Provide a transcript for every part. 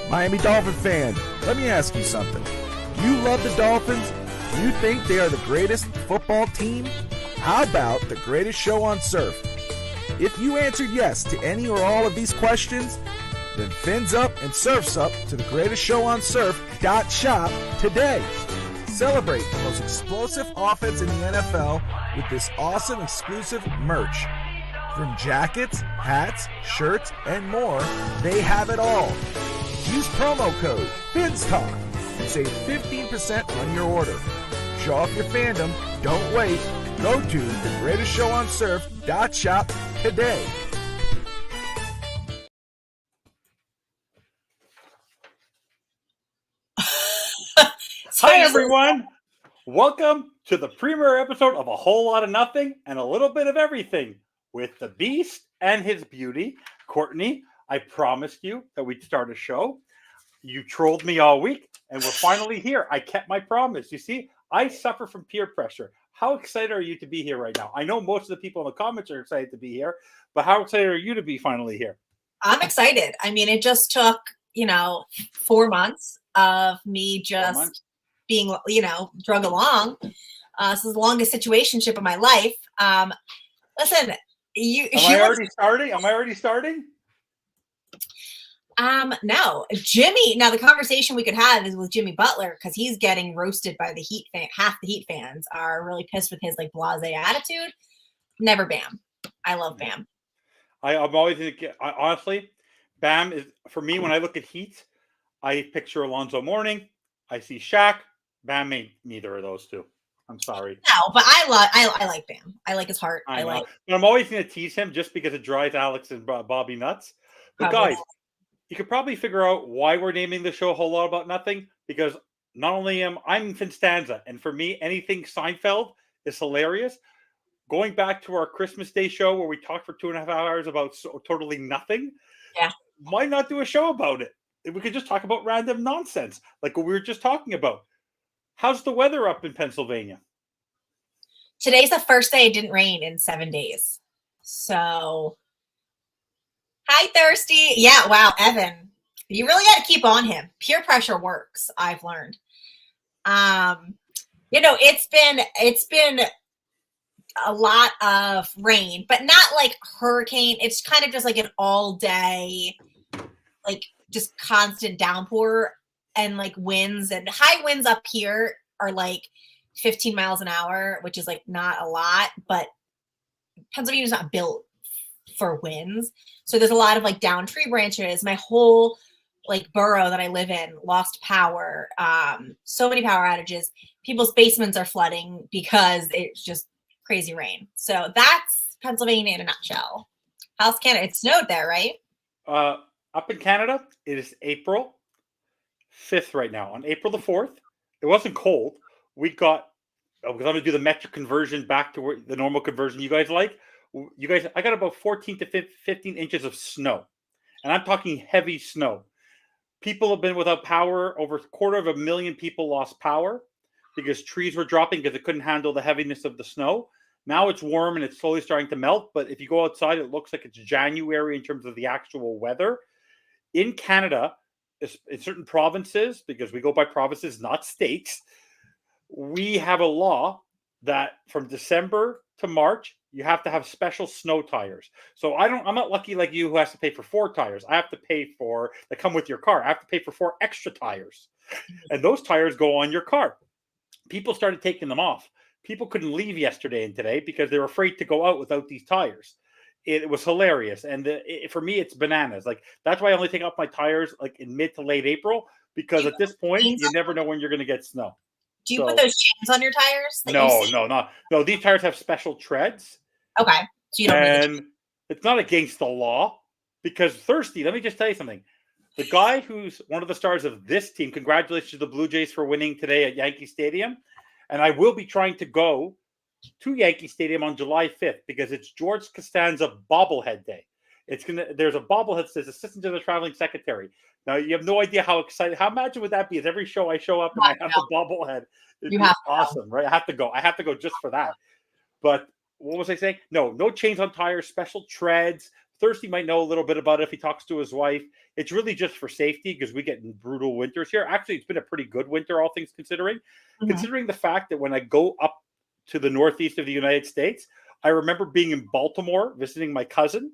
Miami Dolphin fan, let me ask you something. Do you love the Dolphins? Do you think they are the greatest football team? How about the greatest show on surf? If you answered yes to any or all of these questions, then fins up and surfs up to the greatest show on surf.shop today. Celebrate the most explosive offense in the NFL with this awesome exclusive merch. From jackets, hats, shirts, and more, they have it all. Use promo code FINSTALK and save 15% on your order. Show off your fandom. Don't wait. Go to thegreatestshowonsurf.shop today. Hi, everyone. Welcome to the premiere episode of A Whole Lot of Nothing and a Little Bit of Everything with the Beast and his beauty. Courtney, I promised you that we'd start a show. You trolled me all week, and we're finally here. I kept my promise. You see, I suffer from peer pressure. How excited are you to be here right now? I know most of the people in the comments are excited to be here, but how excited are you to be finally here? I'm excited. I mean, it just took, 4 months of me just being, drug along. This is the longest situationship of my life. Listen, Am I already starting? No, Jimmy. Now the conversation we could have is with Jimmy Butler because he's getting roasted by the Heat fan. Half the Heat fans are really pissed with his blasé attitude. Never Bam. I love Bam. I'm always honestly, Bam is for me. When I look at Heat, I picture Alonzo Mourning. I see Shaq. Bam ain't neither of those two. I'm sorry. No, but I like Bam. I like his heart. But I'm always going to tease him just because it drives Alex and Bobby nuts. But guys, you could probably figure out why we're naming the show A Whole Lot About Nothing, because not only I'm FinStanza, and for me, anything Seinfeld is hilarious. Going back to our Christmas Day show where we talked for 2.5 hours about totally nothing, why not do a show about it? We could just talk about random nonsense, like what we were just talking about. How's the weather up in Pennsylvania? Today's the first day it didn't rain in 7 days. So... Hi, Thirsty. Yeah, wow, Evan. You really got to keep on him. Peer pressure works, I've learned. It's been a lot of rain, but not like hurricane. It's kind of just like an all day, just constant downpour and winds, and high winds up here are 15 miles an hour, which is not a lot, but Pennsylvania's not built for winds. So there's a lot of down tree branches. My whole borough that I live in lost power. So many power outages. People's basements are flooding because it's just crazy rain. So that's Pennsylvania in a nutshell. How's Canada? It snowed there, right? Up in Canada, it is April 5th right now. On April the 4th, it wasn't cold. We got, because I'm going to do the metric conversion back to the normal conversion you guys like. I got about 14 to 15 inches of snow, and I'm talking heavy snow. People have been without power. Over 250,000 people lost power because trees were dropping because it couldn't handle the heaviness of the snow. Now it's warm and it's slowly starting to melt, but if you go outside, it looks like it's January in terms of the actual weather. In Canada, in certain provinces, because we go by provinces, not states, we have a law that from December to March, you have to have special snow tires. So I'm not lucky like you who has to pay for 4 tires. I have to pay for, that come with your car. I have to pay for 4 extra tires. And those tires go on your car. People started taking them off. People couldn't leave yesterday and today because they were afraid to go out without these tires. It was hilarious. And for me, it's bananas. That's why I only take off my tires in mid to late April, because at this point, you never know when you're going to get snow. Do you put those chains on your tires? No. These tires have special treads. Okay. So you don't and it's not against the law, because Thirsty, let me just tell you something. The guy who's one of the stars of this team, congratulations to the Blue Jays for winning today at Yankee Stadium. And I will be trying to go to Yankee Stadium on July 5th because it's George Costanza bobblehead day. There's a bobblehead that says assistant to the traveling secretary. Now you have no idea how excited. How imagine would that be? As every show I show up and I have the bobblehead. It'd be awesome, right? I have to go. I have to go just for that. But what was I saying? No chains on tires, special treads, Thirsty might know a little bit about it if he talks to his wife. It's really just for safety because we get brutal winters here. Actually, it's been a pretty good winter, all things considering. Mm-hmm. Considering the fact that when I go up to the northeast of the United States, I remember being in Baltimore visiting my cousin,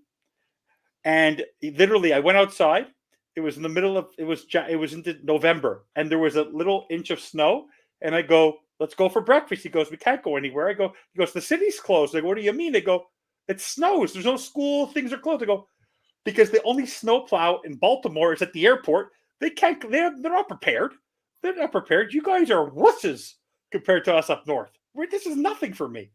and literally I went outside. It was in the middle of it was into November, and there was a little inch of snow. And I go, "Let's go for breakfast." He goes, "We can't go anywhere." He goes, "The city's closed." I go, "What do you mean?" They go, "It snows. There's no school. Things are closed." I go, "Because the only snowplow in Baltimore is at the airport. They can't. They're not prepared. They're not prepared. You guys are wusses compared to us up north. This is nothing for me."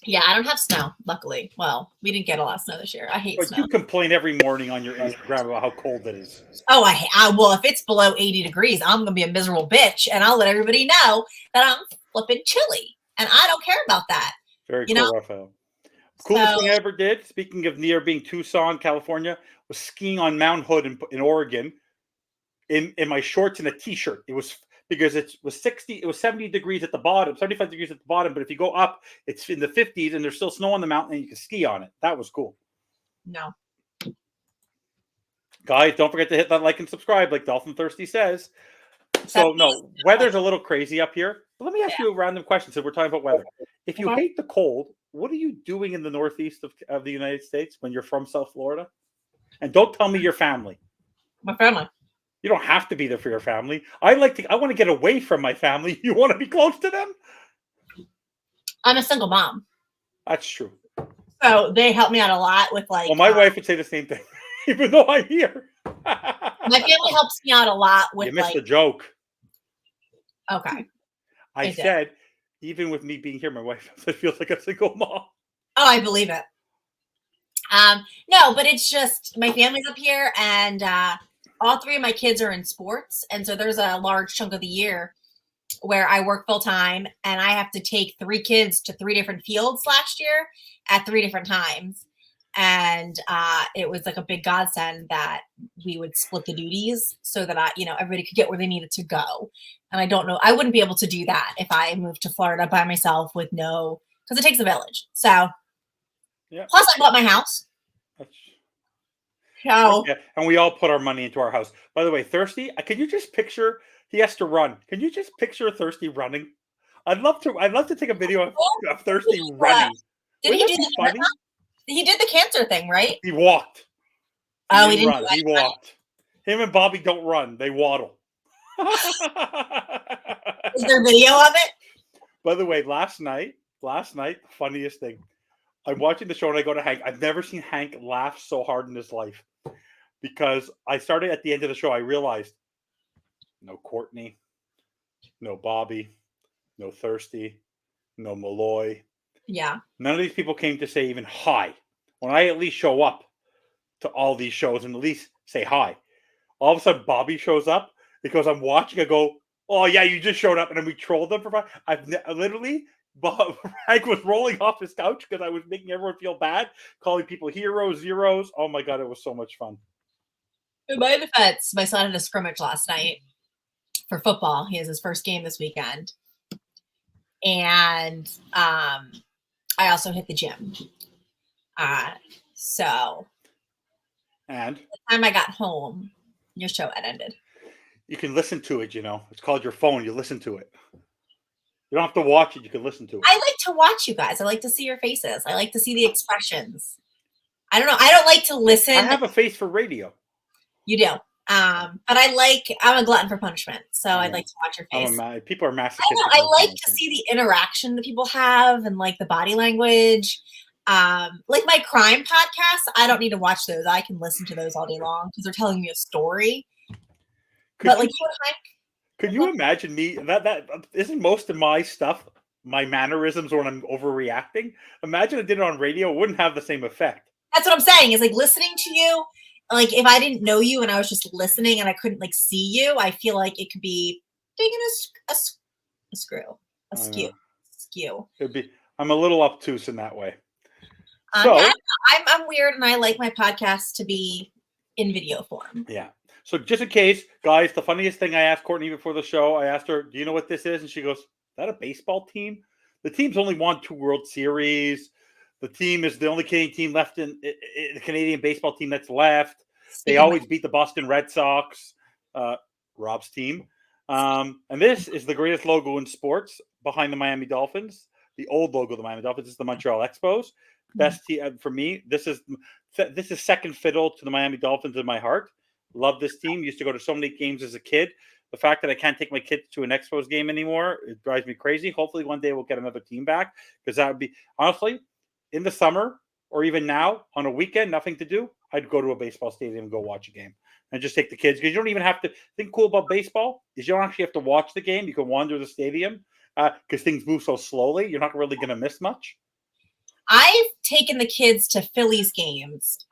Yeah, I don't have snow, luckily. Well, we didn't get a lot of snow this year. I hate snow. You complain every morning on your Instagram about how cold it is. Oh, well, if it's below 80 degrees, I'm going to be a miserable bitch, and I'll let everybody know that I'm flipping chilly, and I don't care about that. Very cool, Raphael. Coolest thing I ever did, speaking of near being Tucson, California, was skiing on Mount Hood in Oregon in my shorts and a t-shirt. It was because it was 70 degrees at the bottom, 75 degrees at the bottom. But if you go up, it's in the 50s and there's still snow on the mountain and you can ski on it. That was cool. No. Guys, don't forget to hit that like and subscribe, like Dolphin Thirsty says. So, no, weather's a little crazy up here. But let me ask you a random question since we're talking about weather. If you hate the cold, what are you doing in the northeast of the United States when you're from South Florida? And don't tell me your family. My family. You don't have to be there for your family. I want to get away from my family. You want to be close to them? I'm a single mom. That's true. So they help me out a lot with Well, my wife would say the same thing, even though I'm here. My family helps me out a lot with You missed a joke. Okay. I said, even with me being here, my wife feels like a single mom. Oh, I believe it. No, but it's just my family's up here, and all three of my kids are in sports, and so there's a large chunk of the year where I work full time, and I have to take 3 kids to 3 different fields last year at 3 different times, and it was like a big godsend that we would split the duties so that everybody could get where they needed to go. And I don't know, I wouldn't be able to do that if I moved to Florida by myself with because it takes a village. So, yeah. Plus I bought my house. So, yeah, and we all put our money into our house. By the way, Thirsty, can you just picture he has to run? Can you just picture Thirsty running? I'd love to take a video of Thirsty running. Did he do funny? He did the cancer thing, right? He walked. He didn't run. He walked. Him and Bobby don't run; they waddle. Is there video of it? By the way, last night, the funniest thing. I'm watching the show and I go to Hank. I've never seen Hank laugh so hard in his life because I started at the end of the show. I realized no Courtney, no Bobby, no Thirsty, no Malloy. Yeah. None of these people came to say even hi. When I at least show up to all these shows and at least say hi, all of a sudden Bobby shows up because I'm watching. I go, "Oh yeah, you just showed up," and then we trolled them for 5. Literally. Hank was rolling off his couch because I was making everyone feel bad, calling people heroes, zeros. Oh my God, it was so much fun. In my defense, my son had a scrimmage last night for football. He has his first game this weekend. And I also hit the gym. So. And? By the time I got home, your show had ended. You can listen to it, It's called your phone. You listen to it. You don't have to watch it. You can listen to it. I like to watch you guys. I like to see your faces. I like to see the expressions. I don't know. I don't like to listen. I have a face for radio. You do. But I'm a glutton for punishment. So I'd like to watch your face. People are masochistic. I like to see the interaction that people have and like the body language. Like my crime podcasts, I don't need to watch those. I can listen to those all day long because they're telling me a story. Could you imagine me? That isn't most of my stuff, my mannerisms when I'm overreacting. Imagine I did it on radio; it wouldn't have the same effect. That's what I'm saying. Is like listening to you. Like if I didn't know you and I was just listening and I couldn't like see you, I feel like it could be digging a skew. It'd be. I'm a little obtuse in that way. I'm weird, and I like my podcast to be in video form. Yeah. So just in case, guys, the funniest thing I asked Courtney before the show, I asked her, "Do you know what this is?" And she goes, "Is that a baseball team? The team's only won 2 World Series. The team is the only Canadian team left in the Canadian baseball team that's left. They Speaking always beat the Boston Red Sox, Rob's team. And this is the greatest logo in sports behind the Miami Dolphins. The old logo of the Miami Dolphins is the Montreal Expos. Best team for me. This is second fiddle to the Miami Dolphins in my heart. Love this team. Used to go to so many games as a kid. The fact that I can't take my kids to an Expos game anymore, it drives me crazy. Hopefully one day we'll get another team back, because that would be, honestly, in the summer or even now on a weekend, nothing to do, I'd go to a baseball stadium and go watch a game and just take the kids, because you don't even have to think. Cool about baseball is you don't actually have to watch the game. You can wander the stadium because things move so slowly. You're not really going to miss much. I've taken the kids to Phillies games.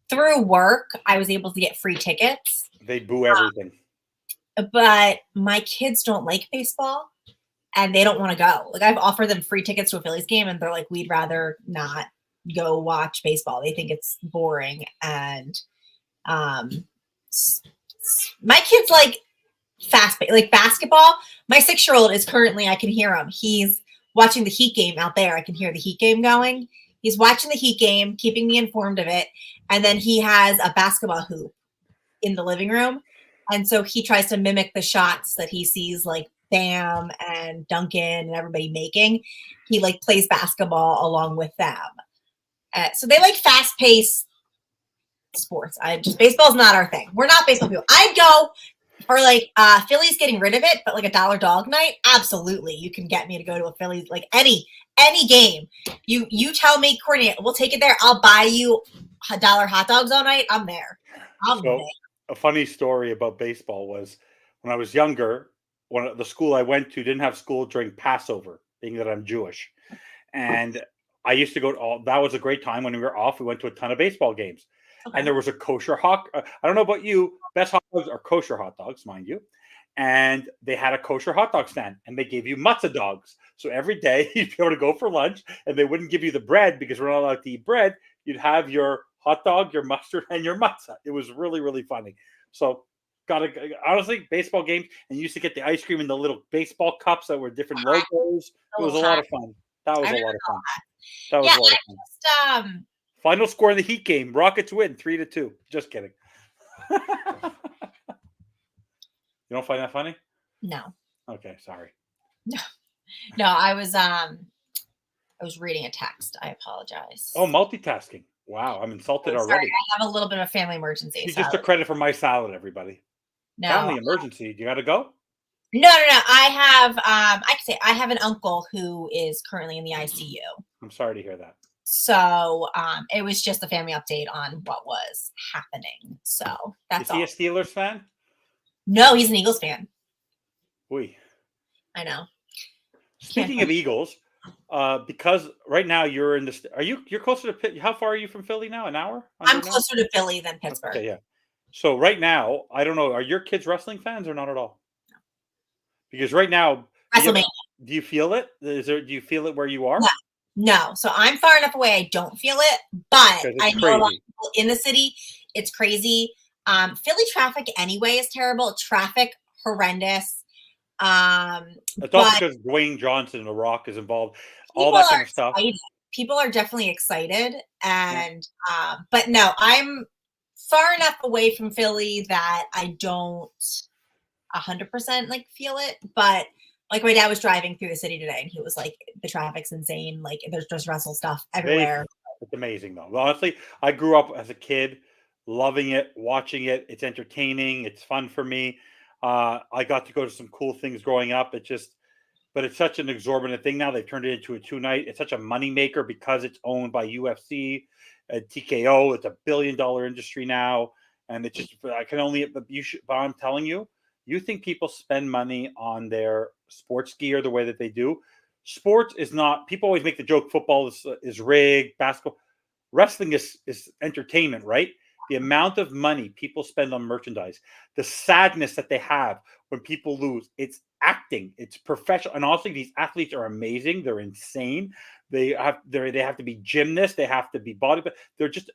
Through work, I was able to get free tickets. They boo everything. But my kids don't like baseball and they don't want to go. Like, I've offered them free tickets to a Phillies game and they're like, we'd rather not go watch baseball. They think it's boring. And my kids like like basketball. My 6-year-old is currently, I can hear him. He's watching the Heat game out there. I can hear the Heat game going. He's watching the Heat game, keeping me informed of it. And then he has a basketball hoop in the living room. And so he tries to mimic the shots that he sees, like Bam and Duncan and everybody making. He like plays basketball along with them. So they like fast-paced sports. Baseball's not our thing. We're not baseball people. I'd go for like Phillies getting rid of it, but like a dollar dog night, absolutely. You can get me to go to a Phillies, like any game. You tell me, Courtney, we'll take it there. I'll buy you $1 hot dogs all night. I'm there. I'm there. A funny story about baseball was when I was younger, the school I went to didn't have school during Passover, being that I'm Jewish. And I used to go that was a great time when we were off. We went to a ton of baseball games. Okay. And there was a kosher I don't know about you, best hot dogs are kosher hot dogs, mind you. And they had a kosher hot dog stand and they gave you matzah dogs. So every day you'd be able to go for lunch and they wouldn't give you the bread because we're not allowed to eat bread. You'd have your hot dog, your mustard, and your matzah. It was really, really funny. So honestly, baseball games, and you used to get the ice cream in the little baseball cups that were different logos. It was a lot of fun. That was a lot of fun. That was a lot of fun. Final score in the Heat game: Rockets win 3-2. Just kidding. You don't find that funny? No. Okay, sorry. No, I was reading a text. I apologize. Oh, multitasking. Wow, I'm insulted already. Sorry, I have a little bit of a family emergency. You just took credit for my salad, everybody. No. Family emergency. You got to go? No. I have, I can say I have an uncle who is currently in the ICU. I'm sorry to hear that. So it was just a family update on what was happening. So that's all. Is he a Steelers fan? No, he's an Eagles fan. Oui. I know. Speaking of Eagles, because right now you're in this. You're closer to how far are you from Philly now? An hour? I'm closer to Philly than Pittsburgh. Okay, yeah. So right now, I don't know. Are your kids wrestling fans or not at all? No. Because right now, WrestleMania. Do you feel it? Do you feel it where you are? No. So I'm far enough away. I don't feel it, but I know a lot of people in the city. It's crazy. Philly traffic anyway is terrible. Traffic horrendous. It's also because Dwayne Johnson and The Rock is involved. All that kind of stuff. People are definitely excited, and but no, I'm far enough away from Philly that I don't 100% like feel it. But like my dad was driving through the city today, and he was like, "The traffic's insane. Like there's just wrestle stuff everywhere." It's amazing though. Honestly, I grew up as a kid loving it, watching it. It's entertaining. It's fun for me. I got to go to some cool things growing up. But it's such an exorbitant thing now. They've turned it into a 2-night. It's such a moneymaker because it's owned by UFC, TKO. It's $1 billion industry now, and it's just but I'm telling you, you think people spend money on their sports gear the way that they do? Sports is not. People always make the joke football is rigged, basketball, wrestling is entertainment, right? The amount of money people spend on merchandise, the sadness that they have when people lose, it's acting, it's professional. And also these athletes are amazing. They're insane. They have to be gymnasts. They have to be bodybuilders.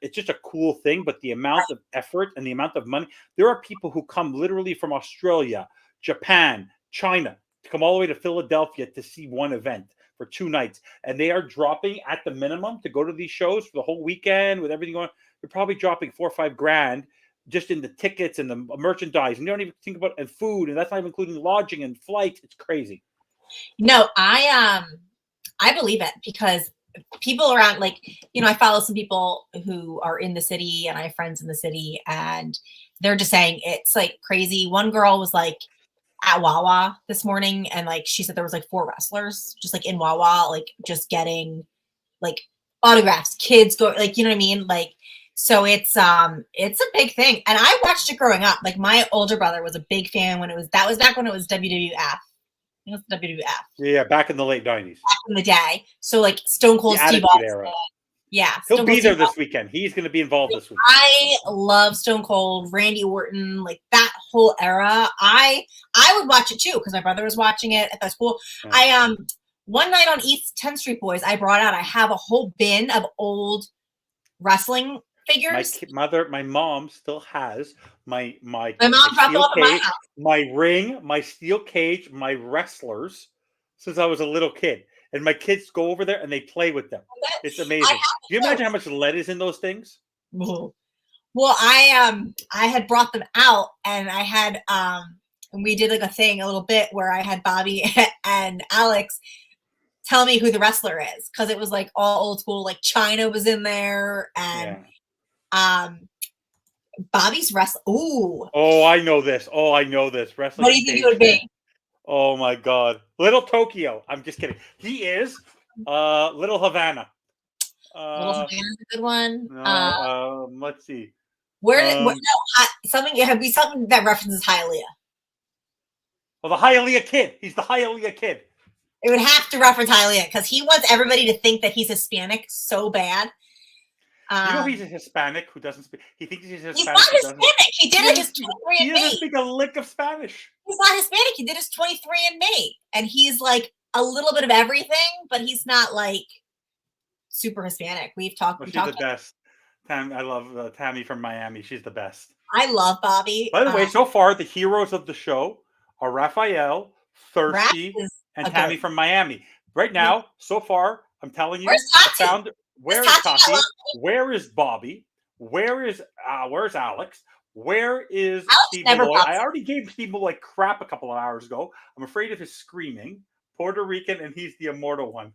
It's just a cool thing. But the amount of effort and the amount of money, there are people who come literally from Australia, Japan, China to come all the way to Philadelphia to see one event. for 2 nights, and they are dropping at the minimum to go to these shows for the whole weekend with everything going on. They're probably dropping 4 or 5 grand just in the tickets and the merchandise, and you don't even think about and food, and that's not even including lodging and flights. It's crazy. No, I believe it, because people around, like, I follow some people who are in the city, and I have friends in the city, and they're just saying it's like crazy. One girl was like at Wawa this morning, and like she said there was like 4 wrestlers just like in Wawa, like just getting like autographs, kids go, like, you know what I mean? Like, so it's a big thing. And I watched it growing up. Like, my older brother was a big fan when that was back when it was WWF. It was WWF. Yeah, back in the late 90s. Back in the day. So like Stone Cold Steve Austin. Era. Yeah. He'll be there this weekend. He's going to be involved this weekend. I love Stone Cold, Randy Orton, like that whole era. I would watch it too, because my brother was watching it at that school. Yeah. One night on East 10th Street Boys, I have a whole bin of old wrestling figures. My mom still has my mom dropped them off at my house. My ring, my steel cage, my wrestlers since I was a little kid. And my kids go over there and they play with them. It's amazing. Do you imagine how much lead is in those things? Well, I had brought them out, and I had and we did like a little bit where I had Bobby and Alex tell me who the wrestler is, because it was like all old school. Like China was in there, and Bobby's wrestling. Ooh. Oh, I know this. Wrestling. What do you think it would be? Oh my God, Little Tokyo. I'm just kidding. He is Little Havana. Little Havana's a good one. Let's see. Something that references Hialeah. Well, the Hialeah Kid. He's the Hialeah Kid. It would have to reference Hialeah, because he wants everybody to think that he's Hispanic so bad. He's a Hispanic who doesn't speak. He thinks he's Hispanic. He's not Hispanic. He did it his 23andMe. He doesn't speak a lick of Spanish. He's not Hispanic. He did his 23andMe, and he's like a little bit of everything, but he's not like super Hispanic. We've talked. She's the best. I love Tammy from Miami. She's the best. I love Bobby. By the way, so far the heroes of the show are Raphael, Thirsty, and Tammy from Miami. Right now, so far, I'm telling you, where's Tati? Where is Bobby? Where's Alex? Where is Steve Malloy? I already gave Steve Malloy crap a couple of hours ago. I'm afraid of his screaming. Puerto Rican, and he's the immortal one.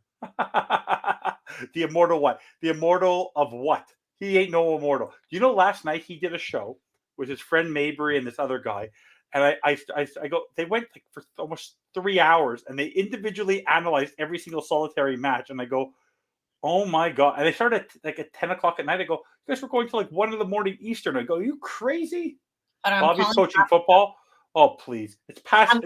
The immortal what? The immortal of what? He ain't no immortal. You know, last night he did a show with his friend Mabry and this other guy. And I go, they went like for almost 3 hours, and they individually analyzed every single solitary match. And I go, oh my God. And they started at 10 o'clock at night. I go, you guys were going till like 1 a.m. Eastern. I go, are you crazy? Bobby's coaching football. Oh, please. It's past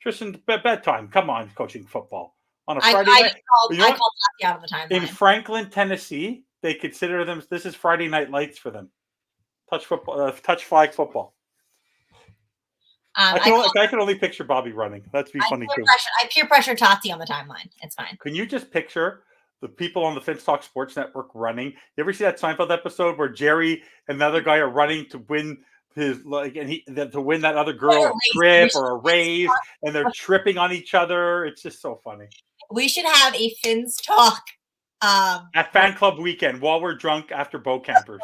Tristan's bedtime. Come on, coaching football on a Friday night. I called Tati out of the timeline. In Franklin, Tennessee, they consider them, this is Friday night lights for them. Touch flag football. I can only picture Bobby running. That'd be funny too. I peer pressure Tati on the timeline. It's fine. Can you just picture the people on the FinStalk Sports Network running? You ever see that Seinfeld episode where Jerry and the other guy are running to win to win that other girl a trip or a raise, and they're tripping on each other? It's just so funny. We should have a FinStalk at fan club weekend while we're drunk after boat campers.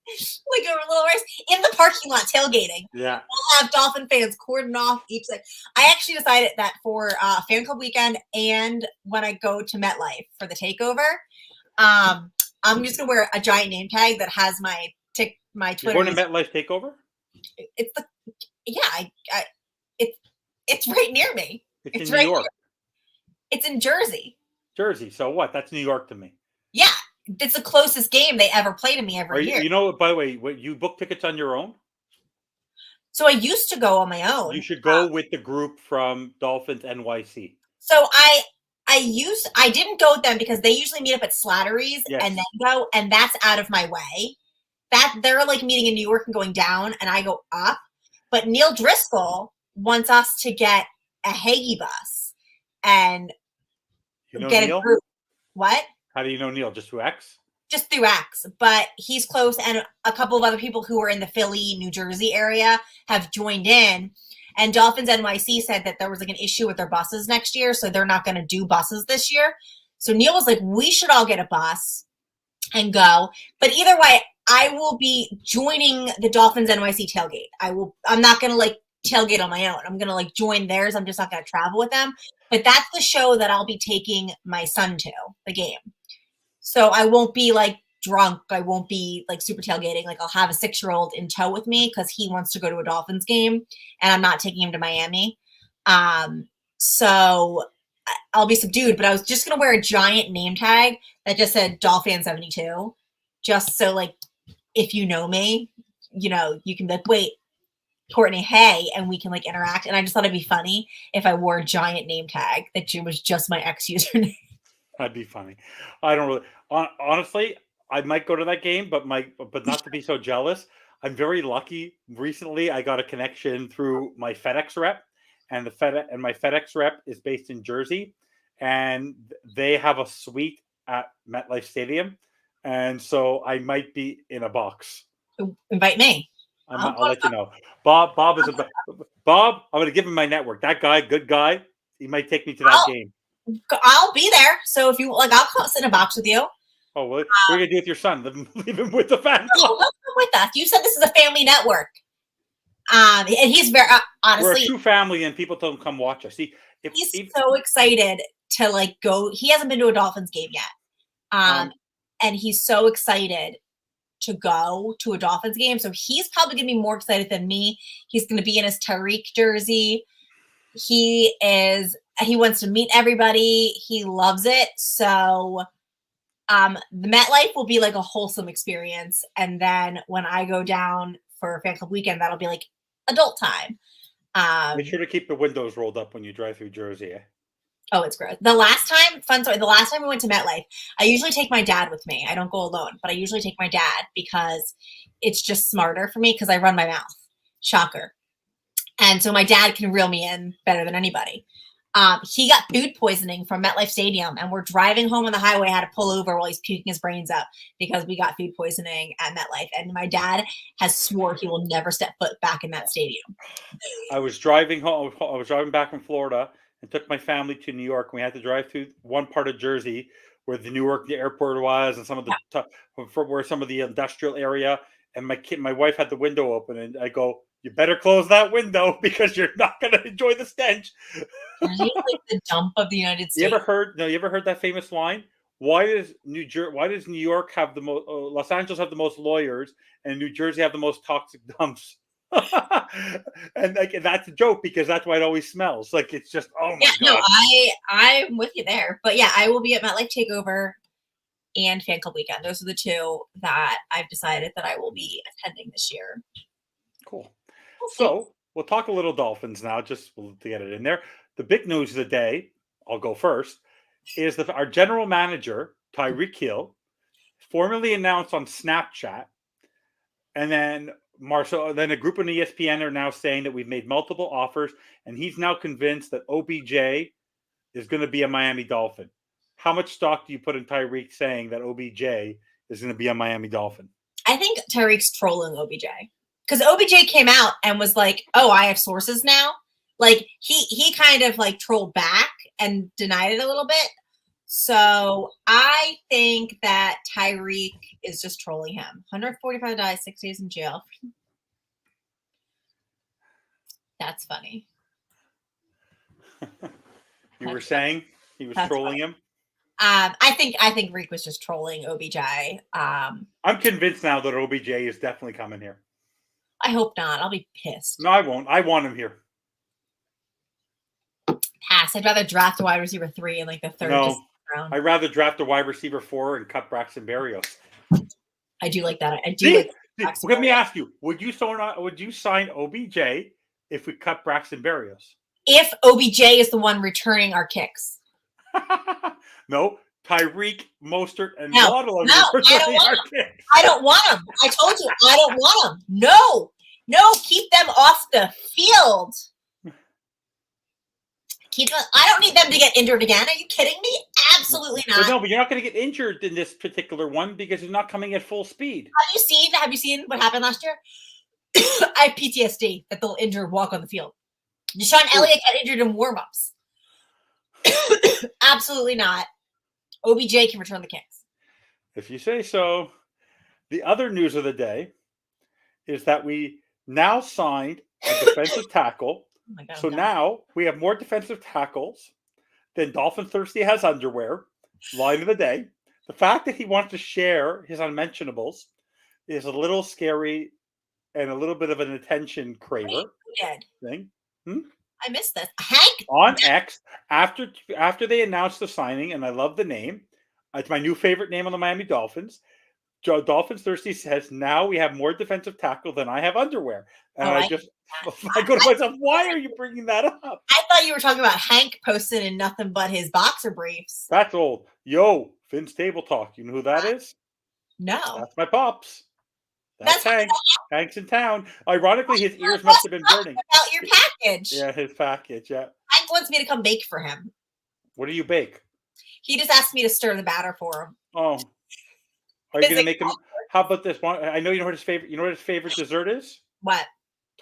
Like a little race in the parking lot tailgating. Yeah, we'll have Dolphin fans cordon off each side. I actually decided that for fan club weekend, and when I go to MetLife for the takeover, I'm just gonna wear a giant name tag that has my Twitter. You're going to MetLife takeover? It's right near me. It's in New York. It's in Jersey. Jersey. So what? That's New York to me. Yeah. It's the closest game they ever play to me every year. You know, by the way, you book tickets on your own? So I used to go on my own. You should go with the group from Dolphins NYC. So I didn't go with them because they usually meet up at Slattery's and then go, and that's out of my way. That they're like meeting in New York and going down, and I go up. But Neil Driscoll wants us to get a Hagee bus and get a group. What? How do you know Neil? Just through X? Just through X, but he's close, and a couple of other people who are in the Philly, New Jersey area have joined in. And Dolphins NYC said that there was like an issue with their buses next year, so they're not going to do buses this year. So Neil was like, we should all get a bus and go. But either way, I will be joining the Dolphins NYC tailgate. I'm not going to like tailgate on my own. I'm going to like join theirs. I'm just not going to travel with them. But that's the show that I'll be taking my son to, the game. So I won't be like drunk. I won't be like super tailgating. Like I'll have a 6-year-old in tow with me because he wants to go to a Dolphins game and I'm not taking him to Miami. So I'll be subdued, but I was just going to wear a giant name tag that just said Dollfan72, just so like, if you know me, you know, you can be like, wait, Courtney, hey, and we can like interact. And I just thought it'd be funny if I wore a giant name tag that was just my ex username. That'd be funny. I don't really, honestly, I might go to that game, but not to be so jealous. I'm very lucky. Recently, I got a connection through my FedEx rep, and my FedEx rep is based in Jersey, and they have a suite at MetLife Stadium, and so I might be in a box. Invite me. I'll let you know. Bob. I'm going to give him my network. That guy, good guy. He might take me to that game. I'll be there. So if you like, I'll come sit in a box with you. Oh, what are you going to do with your son? Leave him with the family. No, he'll come with us. You said this is a family network. And he's very honestly. We're a true family, and people don't come watch us. He's so excited to like go. He hasn't been to a Dolphins game yet, and he's so excited to go to a Dolphins game. So he's probably going to be more excited than me. He's going to be in his Tyreek jersey. He wants to meet everybody. He loves it. So the MetLife will be like a wholesome experience. And then when I go down for Fan Club weekend, that'll be like adult time. Make sure to keep the windows rolled up when you drive through Jersey. Oh, it's gross. The last time we went to MetLife, I usually take my dad with me. I don't go alone, but I usually take my dad because it's just smarter for me because I run my mouth. Shocker. And so my dad can reel me in better than anybody. He got food poisoning from MetLife Stadium, and we're driving home on the highway. I had to pull over while he's puking his brains up because we got food poisoning at MetLife. And my dad has swore he will never step foot back in that stadium. I was driving home. I was driving back from Florida and took my family to New York. We had to drive through one part of Jersey where the Newark airport was, and some of where some of the industrial area. And my wife had the window open, and I go, "You better close that window because you're not going to enjoy the stench." Jersey is like the dump of the United States. You ever heard that famous line? Why does New York have the most? Los Angeles have the most lawyers, and New Jersey have the most toxic dumps? And like that's a joke because that's why it always smells. Like it's just God. No, I'm with you there. But yeah, I will be at MetLife Takeover and Fan Club Weekend. Those are the two that I've decided that I will be attending this year. Cool. So we'll talk a little Dolphins now, just to get it in there. The big news of the day, I'll go first, is that our general manager, Tyreek Hill, formally announced on Snapchat, and then a group on ESPN are now saying that we've made multiple offers, and he's now convinced that OBJ is going to be a Miami Dolphin. How much stock do you put in Tyreek saying that OBJ is going to be a Miami Dolphin? I think Tyreek's trolling OBJ. Because OBJ came out and was like, "Oh, I have sources now." Like he kind of like trolled back and denied it a little bit. So I think that Tyreek is just trolling him. $145, 6 days in jail. That's funny. You were saying he was trolling him? I think Reek was just trolling OBJ. I'm convinced now that OBJ is definitely coming here. I hope not. I'll be pissed. No, I won't. I want him here. Pass. I'd rather draft a wide receiver 3 in like the third round. I'd rather draft a wide receiver 4 and cut Braxton Berrios. I do like that. I do. Let me ask you: Would you sign OBJ if we cut Braxton Berrios? If OBJ is the one returning our kicks. No, Tyreek, Mostert, and No, Waddle are returning our kicks. I don't want them. I told you, I don't want them. No, keep them off the field. I don't need them to get injured again. Are you kidding me? Absolutely not. But you're not going to get injured in this particular one because he's not coming at full speed. Have you seen what happened last year? I have PTSD that they'll injure walk on the field. Deshaun Elliott got injured in warmups. Absolutely not. OBJ can return the kicks. If you say so. The other news of the day is that we now signed a defensive tackle. Oh my God, So now we have more defensive tackles than Dolphin Thirsty has underwear. Line of the day. The fact that he wants to share his unmentionables is a little scary and a little bit of an attention craver thing. I missed this. Hank on X after they announced the signing, and I love the name. It's my new favorite name on the Miami Dolphins. Dolphins Thirsty says, now we have more defensive tackle than I have underwear. And I go to myself, why are you bringing that up? I thought you were talking about Hank posting in nothing but his boxer briefs. That's old. Yo, Finn's Table Talk. You know who that is? No. That's my pops. That's Hank. Hank's in town. Ironically, his ears must have been burning. About your package. Yeah, his package, yeah. Hank wants me to come bake for him. What do you bake? He just asked me to stir the batter for him. Oh. Are you going to make him? How about this one? I know you know what his favorite. You know what his favorite dessert is? What?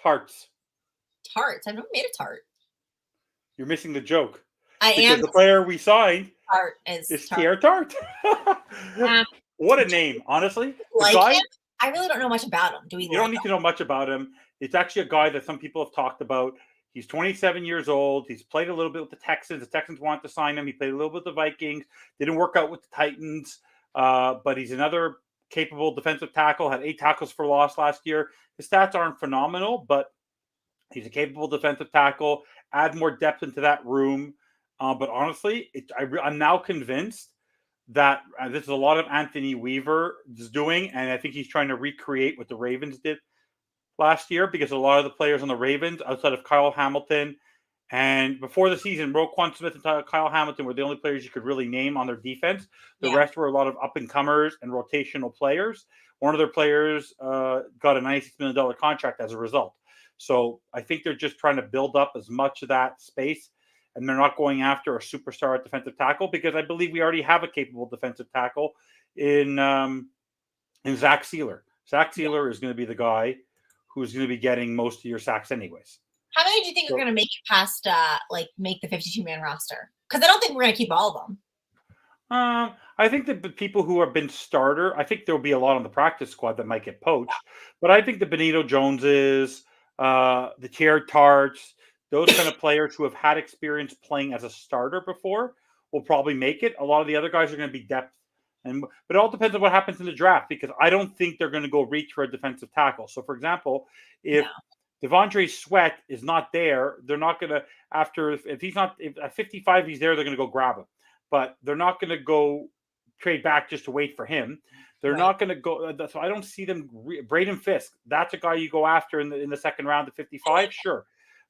Tarts. Tarts. I've never made a tart. You're missing the joke. I am. The player we signed Tart is Pierre Tart. What a name, honestly. Like guy, him? I really don't know much about him. You don't need to know much about him. It's actually a guy that some people have talked about. He's 27 years old. He's played a little bit with the Texans. The Texans wanted to sign him. He played a little bit with the Vikings. Didn't work out with the Titans. But he's another capable defensive tackle, had 8 tackles for loss last year. His stats aren't phenomenal, but he's a capable defensive tackle. Add more depth into that room. But honestly, I'm now convinced that this is a lot of Anthony Weaver is doing, and I think he's trying to recreate what the Ravens did last year, because a lot of the players on the Ravens, outside of Kyle Hamilton, and before the season, Roquan Smith and Kyle Hamilton were the only players you could really name on their defense. The rest were a lot of up-and-comers and rotational players. One of their players got a $96 million contract as a result. So I think they're just trying to build up as much of that space, and they're not going after a superstar at defensive tackle, because I believe we already have a capable defensive tackle in Zach Sealer. Zach Sealer is going to be the guy who's going to be getting most of your sacks anyways. How many do you think are going to make it past, make the 52-man roster? Because I don't think we're going to keep all of them. I think that the people who have been starter, I think there'll be a lot on the practice squad that might get poached. But I think the Benito Joneses, the Pierre Tarts, those kind of players who have had experience playing as a starter before will probably make it. A lot of the other guys are going to be depth. But it all depends on what happens in the draft, because I don't think they're going to go reach for a defensive tackle. So, for example, if Devondre Sweat is not there, they're not going to, if he's not, if at 55 he's there, they're going to go grab him. But they're not going to go trade back just to wait for him. They're not going to go. So I don't see them. Braden Fisk, that's a guy you go after in the second round at 55, sure.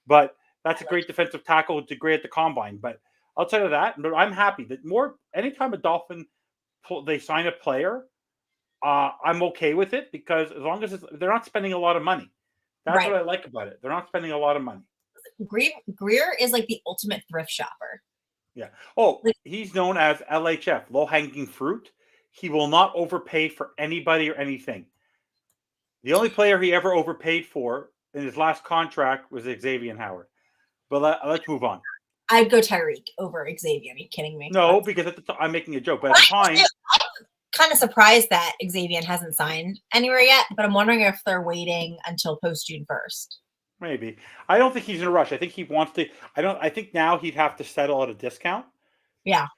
But that's a great defensive tackle, to great at the combine. But outside of that, I'm happy that anytime a Dolphin they sign a player, I'm okay with it, because as long as they're not spending a lot of money. That's what I like about it. They're not spending a lot of money. Greer is like the ultimate thrift shopper. Yeah. Oh, he's known as LHF, low-hanging fruit. He will not overpay for anybody or anything. The only player he ever overpaid for in his last contract was Xavier Howard. But let's move on. I'd go Tyreek over Xavier. Are you kidding me? No, because at the time, I'm making a joke. But at the time, I'm kind of surprised that Xavier hasn't signed anywhere yet. But I'm wondering if they're waiting until post June 1st. Maybe. I don't think he's in a rush. I think he wants to. I think now he'd have to settle at a discount. Yeah.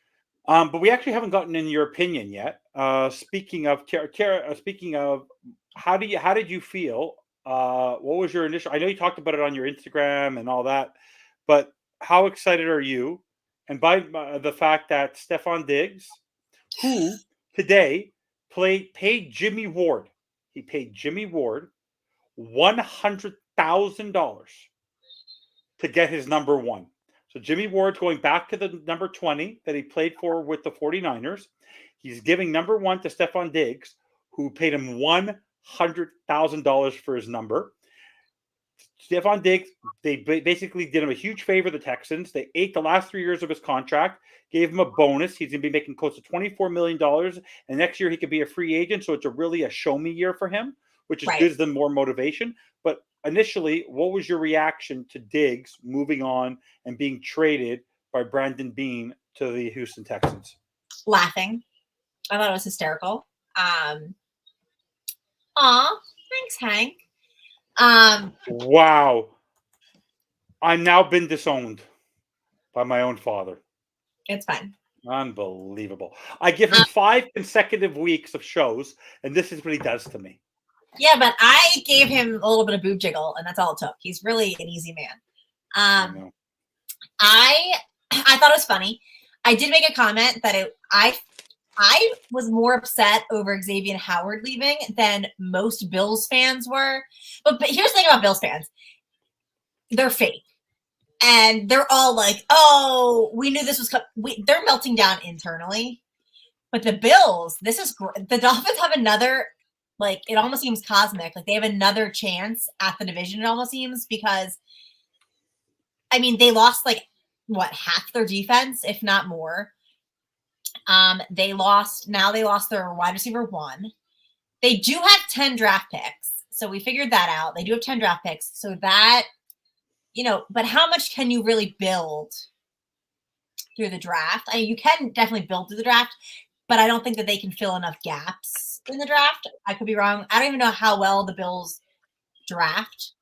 But we actually haven't gotten in your opinion yet. Speaking of, how did you feel? What was your initial? I know you talked about it on your Instagram and all that, but how excited are you? And by the fact that Stefon Diggs, who today paid Jimmy Ward, he paid Jimmy Ward $100,000 to get his number 1. So Jimmy Ward's going back to the number 20 that he played for with the 49ers. He's giving number 1 to Stefon Diggs, who paid him $100,000 for his number. Stefon Diggs, they basically did him a huge favor, the Texans. They ate the last 3 years of his contract, gave him a bonus. He's going to be making close to $24 million. And next year he could be a free agent. So it's really a show me year for him, which gives them more motivation. But initially, what was your reaction to Diggs moving on and being traded by Brandon Beane to the Houston Texans? Laughing. I thought it was hysterical. Thanks, Hank. Wow. I've now been disowned by my own father. It's fine. Unbelievable. I give him 5 consecutive weeks of shows, and this is what he does to me. Yeah, but I gave him a little bit of boob jiggle, and that's all it took. He's really an easy man. I thought it was funny. I did make a comment that I was more upset over Xavier Howard leaving than most Bills fans were. But here's the thing about Bills fans. They're fake. And they're all like, oh, we knew this was coming. They're melting down internally. But the Bills, the Dolphins have another, like, it almost seems cosmic. Like, they have another chance at the division, it almost seems, because, I mean, they lost, like, half their defense, if not more. They lost their wide receiver 1. They do have 10 draft picks. So we figured that out. They do have 10 draft picks. So that, but how much can you really build through the draft? You can definitely build through the draft, but I don't think that they can fill enough gaps in the draft. I could be wrong. I don't even know how well the Bills draft.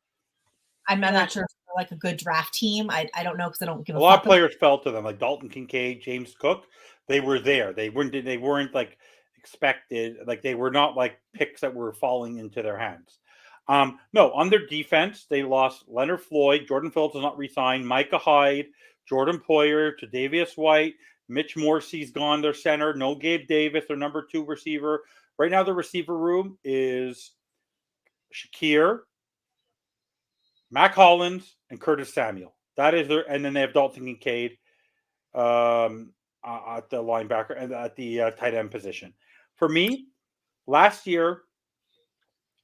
I'm not sure if they're like a good draft team. I don't know because I don't give a lot of players fell to them, like Dalton Kincaid, James Cook. They were there. They weren't like expected. Like they were not like picks that were falling into their hands. No, on their defense, they lost Leonard Floyd. Jordan Phillips is not re-signed. Micah Hyde, Jordan Poyer, Tre'Davious White, Mitch Morsy's gone, their center. No Gabe Davis, their number 2 receiver. Right now, the receiver room is Shakir, Mac Hollins, and Curtis Samuel. That is their, and then they have Dalton Kincaid at the linebacker and at the tight end position. For me, last year,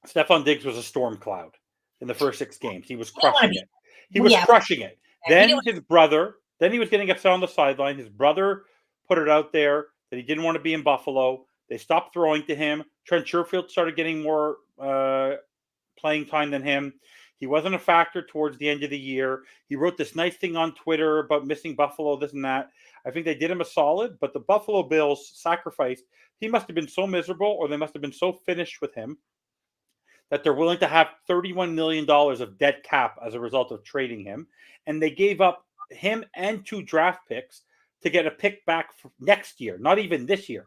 Stephon Diggs was a storm cloud in the first 6 games. He was crushing it. He was crushing it. Then his brother, then he was getting upset on the sideline. His brother put it out there that he didn't want to be in Buffalo. They stopped throwing to him. Trent Sherfield started getting more playing time than him. He wasn't a factor towards the end of the year. He wrote this nice thing on Twitter about missing Buffalo, this and that. I think they did him a solid, but the Buffalo Bills sacrificed. He must have been so miserable, or they must have been so finished with him, that they're willing to have $31 million of dead cap as a result of trading him. And they gave up him and 2 draft picks to get a pick back for next year, not even this year.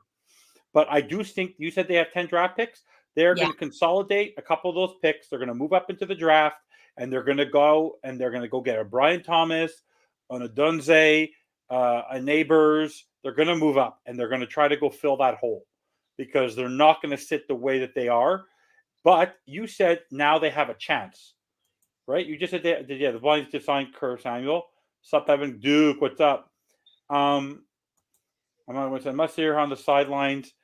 But I do think, you said they have 10 draft picks. They're going to consolidate a couple of those picks. They're going to move up into the draft, and they're going to go get a Brian Thomas, an Odunze, a Neighbors. They're going to move up, and they're going to try to go fill that hole because they're not going to sit the way that they are. But you said now they have a chance, right? You just said the Lions just signed Curtis Samuel. What's up, Evan Duke? What's up? I must hear on the sidelines.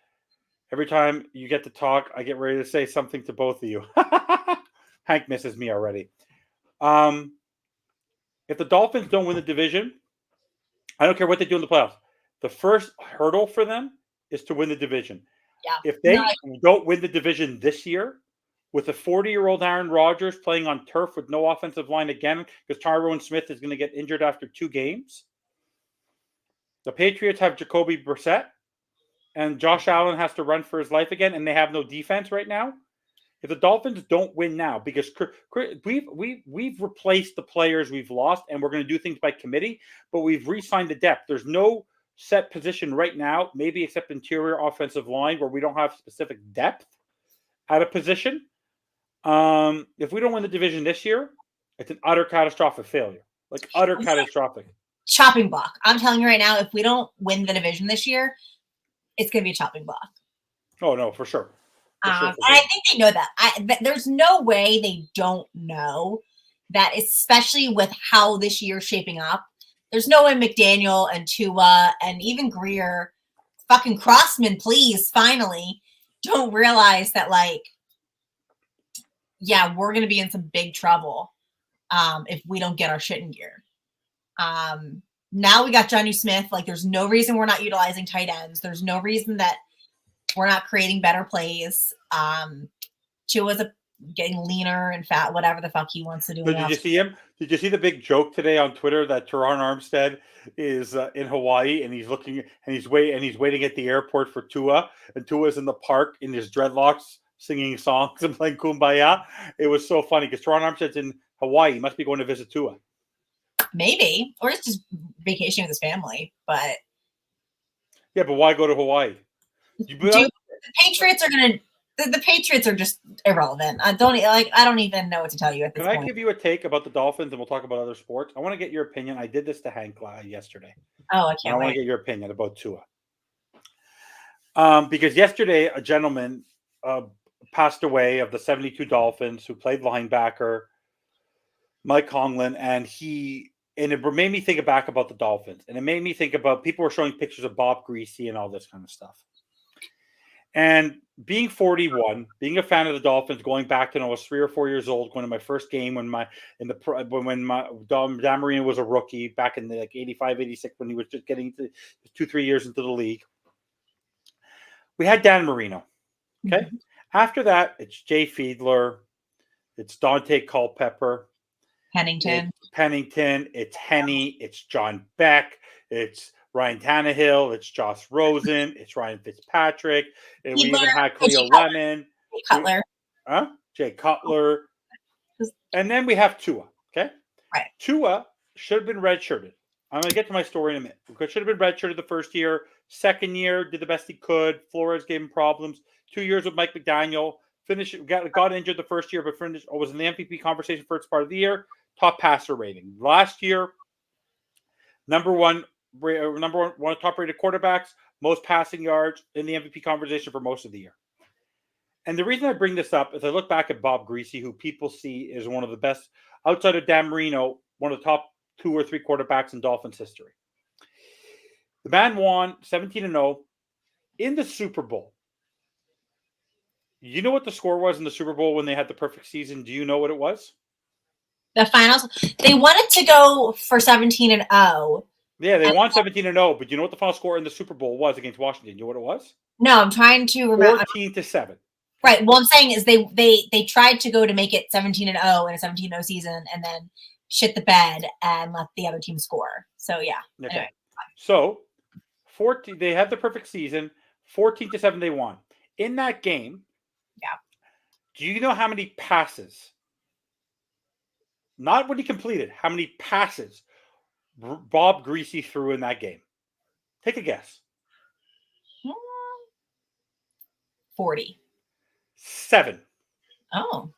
Every time you get to talk, I get ready to say something to both of you. Hank misses me already. If the Dolphins don't win the division, I don't care what they do in the playoffs. The first hurdle for them is to win the division. Yeah. If they don't win the division this year, with a 40-year-old Aaron Rodgers playing on turf with no offensive line again, because Tyrone Smith is going to get injured after 2 games. The Patriots have Jacoby Brissett, and Josh Allen has to run for his life again, and they have no defense right now. If the Dolphins don't win now, because we've replaced the players we've lost, and we're going to do things by committee, but we've re-signed the depth. There's no set position right now, maybe except interior offensive line, where we don't have specific depth at a position. If we don't win the division this year, it's an utter catastrophic failure. Like utter catastrophic. Chopping block. I'm telling you right now, if we don't win the division this year, it's going to be a chopping block. Oh, no, for sure. And I think they know that. There's no way they don't know that, especially with how this year's shaping up. There's no way McDaniel and Tua and even Greer, fucking Crossman, please, finally, don't realize that, like, yeah, we're going to be in some big trouble if we don't get our shit in gear. Now we got Jonnu Smith. Like, there's no reason we're not utilizing tight ends. There's no reason that we're not creating better plays. Tua's a getting leaner and fat, whatever the fuck he wants to do. So did you see him? Did you see the big joke today on Twitter that Teron Armstead is in Hawaii and he's looking and he's waiting at the airport for Tua, and Tua's in the park in his dreadlocks singing songs and playing Kumbaya? It was so funny because Teron Armstead's in Hawaii. He must be going to visit Tua. Maybe, or it's just vacationing with his family. But yeah, but why go to Hawaii? The Patriots are gonna. The Patriots are just irrelevant. I don't even know what to tell you at this point. Can I give you a take about the Dolphins, and we'll talk about other sports? I want to get your opinion. I did this to Hank yesterday. Oh, I can't wait. I want to get your opinion about Tua. Because yesterday a gentleman passed away of the 72 Dolphins who played linebacker, Mike Conlon, and it made me think back about the Dolphins, and it made me think about people were showing pictures of Bob Greasy and all this kind of stuff. And being 41, being a fan of the Dolphins, going back to when I was 3 or 4 years old, going to my first game when Dan Marino was a rookie back in the 85, 86, when he was just getting to 2-3 years into the league. We had Dan Marino. Okay. Mm-hmm. After that, it's Jay Fiedler, it's Dante Culpepper, Pennington, it's Henny, it's John Beck, it's Ryan Tannehill, it's Josh Rosen, it's Ryan Fitzpatrick, and we even had Cleo Lemon, Jay Cutler, and then we have Tua. Okay, right. Tua should have been redshirted. I'm going to get to my story in a minute. Because should have been redshirted the first year. Second year, did the best he could. Flores gave him problems. 2 years with Mike McDaniel. Got injured the first year, but was in the MVP conversation first part of the year. Top passer rating. Last year, number one top rated quarterbacks, most passing yards in the MVP conversation for most of the year. And the reason I bring this up is I look back at Bob Greasy, who people see is one of the best, outside of Dan Marino, one of the top 2 or 3 quarterbacks in Dolphins history. The man won 17-0 in the Super Bowl. You know what the score was in the Super Bowl when they had the perfect season? Do you know what it was? The finals. They wanted to go for 17-0. Yeah, they won 17-0, but you know what the final score in the Super Bowl was against Washington? You know what it was? No, I'm trying to remember. 14-7. Right. Well, I'm saying is they tried to go to make it 17-0 in a 17-0 season, and then shit the bed and let the other team score. So yeah. Okay. Anyway. So 14. They had the perfect season. 14-7. They won in that game. Yeah. Do you know how many passes? Not what he completed. How many passes Bob Greasy threw in that game? Take a guess. 40. 7. Oh.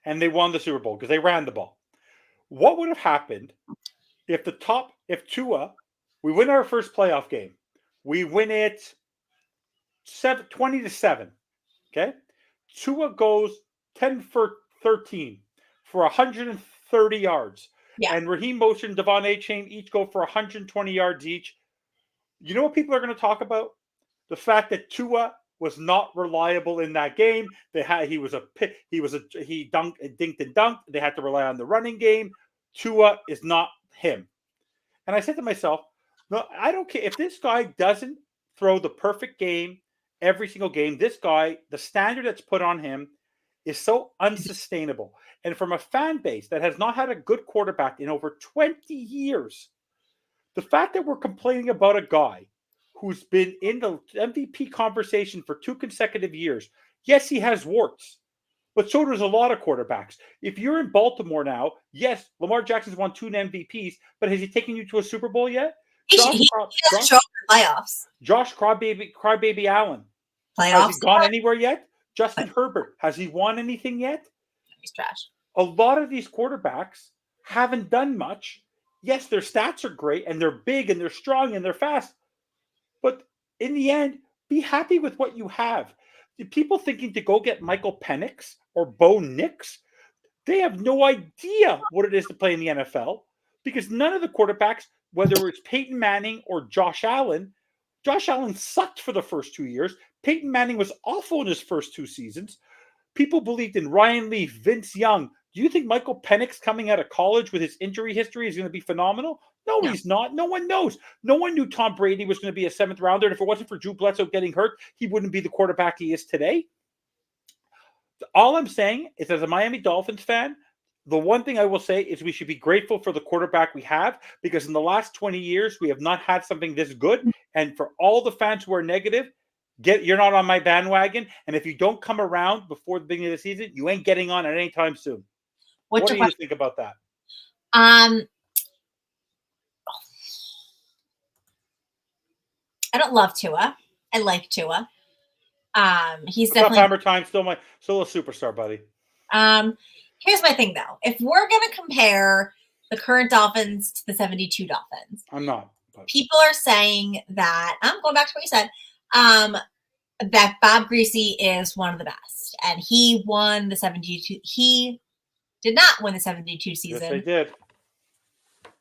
And they won the Super Bowl because they ran the ball. What would have happened if Tua, we win our first playoff game, we win it 20-7. Okay? Tua goes 10 for 13 for 130 yards. Yeah. And Raheem Mostert and Devon A-Chain each go for 120 yards each. You know what people are going to talk about? The fact that Tua was not reliable in that game. He dinked and dunked. They had to rely on the running game. Tua is not him. And I said to myself, no, I don't care if this guy doesn't throw the perfect game every single game. This guy, the standard that's put on him is so unsustainable. And from a fan base that has not had a good quarterback in over 20 years, the fact that we're complaining about a guy who's been in the MVP conversation for 2 consecutive years, yes, he has warts, but so does a lot of quarterbacks. If you're in Baltimore now, yes, Lamar Jackson's won 2 MVPs, but has he taken you to a Super Bowl yet? He doesn't show up in playoffs. Josh Crybaby Allen. Playoffs. Has he gone anywhere yet? Justin Herbert. Has he won anything yet? He's trash. A lot of these quarterbacks haven't done much. Yes, their stats are great, and they're big, and they're strong, and they're fast. But in the end, be happy with what you have. The people thinking to go get Michael Penix or Bo Nix, they have no idea what it is to play in the NFL because none of the quarterbacks, whether it's Peyton Manning or Josh Allen sucked for the first 2 years. Peyton Manning was awful in his first 2 seasons. People believed in Ryan Leaf, Vince Young. Do you think Michael Penix coming out of college with his injury history is going to be phenomenal? No, he's not. No one knows. No one knew Tom Brady was going to be a 7th rounder. And if it wasn't for Drew Bledsoe getting hurt, he wouldn't be the quarterback he is today. All I'm saying is, as a Miami Dolphins fan, the one thing I will say is we should be grateful for the quarterback we have, because in the last 20 years, we have not had something this good. And for all the fans who are negative, you're not on my bandwagon. And if you don't come around before the beginning of the season, you ain't getting on at any time soon. What do you think about that? I don't love Tua. I like Tua. He's definitely Hammer time, still a superstar, buddy. Here's my thing though. If we're gonna compare the current Dolphins to the 72 Dolphins, I'm not. People are saying that I'm going back to what you said. That Bob Greasy is one of the best, and he won the 72. He did not win the 72 season. Yes, they did.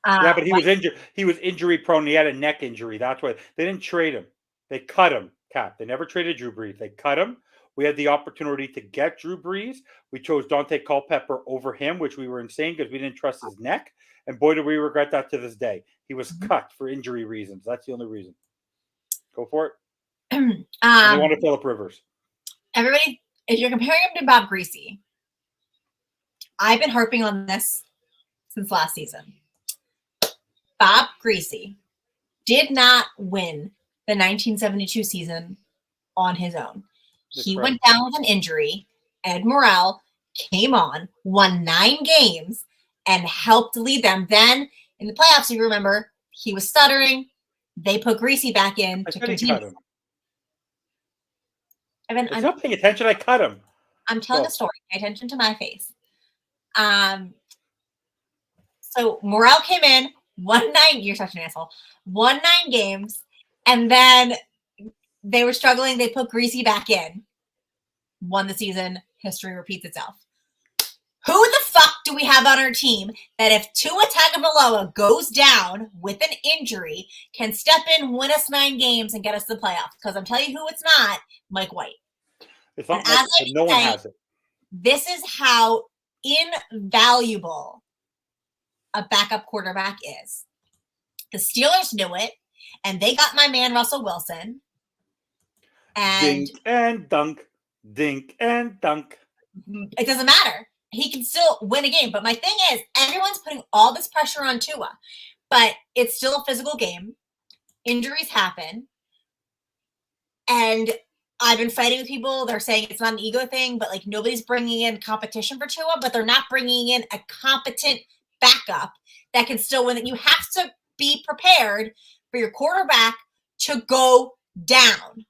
Yeah, but he was injured. He was injury prone. He had a neck injury. That's why they didn't trade him. They cut him. Cap. They never traded Drew Brees. They cut him. We had the opportunity to get Drew Brees. We chose Dante Culpepper over him, which we were insane because we didn't trust his neck. And boy, do we regret that to this day. He was cut for injury reasons. That's the only reason. Go for it. They wanted Phillip Rivers. Everybody, if you're comparing him to Bob Greasy, I've been harping on this since last season. Bob Greasy did not win the 1972 season on his own. He went down with an injury. Ed Morrell came on, won 9 games, and helped lead them. Then in the playoffs, if you remember, he was stuttering. They put Greasy back in to continue. I'm not paying attention. I cut him. I'm telling a story. Pay attention to my face. So Morrell came in, won 9. You're such an asshole. Won 9 games, and then they were struggling. They put Greasy back in. Won the season. History repeats itself. Who the fuck do we have on our team that if Tua Tagovailoa goes down with an injury, can step in, win us 9 games, and get us to the playoffs? Because I'm telling you who it's not, Mike White. It's not Mike, no one has it. This is how invaluable a backup quarterback is. The Steelers knew it, and they got my man Russell Wilson. And dink and dunk. Dink and dunk. It doesn't matter. He can still win a game. But my thing is, everyone's putting all this pressure on Tua. But it's still a physical game. Injuries happen. And I've been fighting with people. They're saying it's not an ego thing, but like nobody's bringing in competition for Tua, but they're not bringing in a competent backup that can still win. You have to be prepared for your quarterback to go down.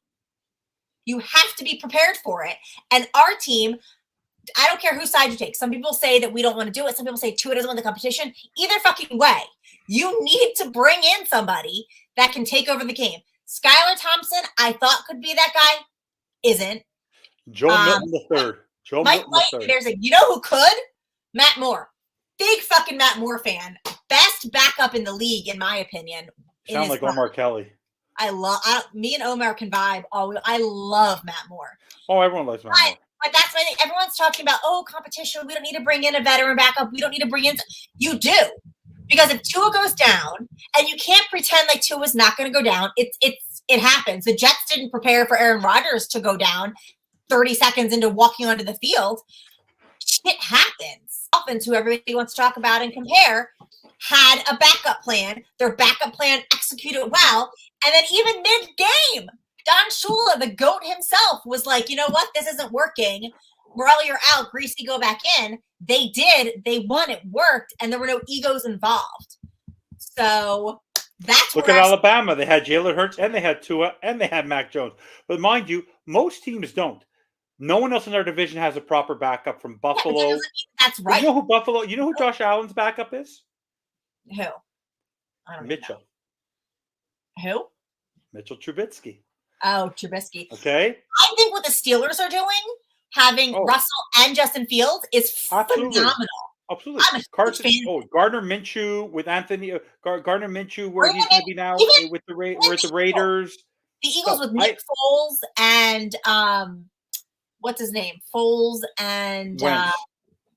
You have to be prepared for it. And our team, I don't care whose side you take. Some people say that we don't want to do it. Some people say Tua doesn't want the competition. Either fucking way, you need to bring in somebody that can take over the game. Skylar Thompson, I thought could be that guy. Isn't. Joe Milton III. Joe Mike Milton III. You know who could? Matt Moore. Big fucking Matt Moore fan. Best backup in the league, in my opinion. Sound like Omar Kelly. Me and Omar can vibe. I love Matt Moore. Oh, everyone loves Matt Moore. But that's my thing. Everyone's talking about, competition. We don't need to bring in a veteran backup. We don't need to bring in. You do. Because if Tua goes down, and you can't pretend like Tua's not going to go down, it happens. The Jets didn't prepare for Aaron Rodgers to go down 30 seconds into walking onto the field. Shit happens. Dolphins, who everybody wants to talk about and compare, had a backup plan. Their backup plan executed well. And then even mid-game, Don Shula, the GOAT himself, was like, you know what? This isn't working. Morelli, you're out. Greasy, go back in. They did. They won. It worked. And there were no egos involved. So that's look at Alabama. They had Jalen Hurts, and they had Tua, and they had Mac Jones. But mind you, most teams don't. No one else in our division has a proper backup from Buffalo. Yeah, that's right. You know who Josh Allen's backup is? Who? I don't Mitchell. Know. Who? Mitchell Trubisky. Oh, Trubisky. Okay. I think what the Steelers are doing, having Russell and Justin Fields, is phenomenal. Absolutely. Gardner Minshew with Anthony. Gardner Minshew, where he's going to be now with the Raiders. The Eagles with Nick Foles and what's his name? Foles and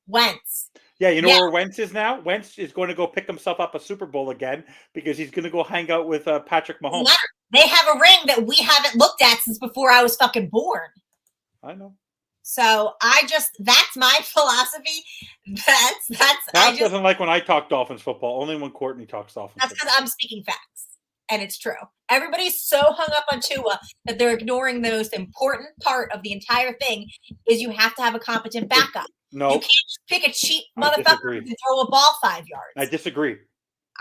Wentz. Yeah, you know where Wentz is now? Wentz is going to go pick himself up a Super Bowl again because he's going to go hang out with Patrick Mahomes. They have a ring that we haven't looked at since before I was fucking born. I know. So that's my philosophy. Pat doesn't like when I talk Dolphins football, only when Courtney talks Dolphins That's because I'm speaking facts. And it's true. Everybody's so hung up on Tua that they're ignoring the most important part of the entire thing is you have to have a competent backup. No. You can't just pick a cheap motherfucker and throw a ball 5 yards. I disagree.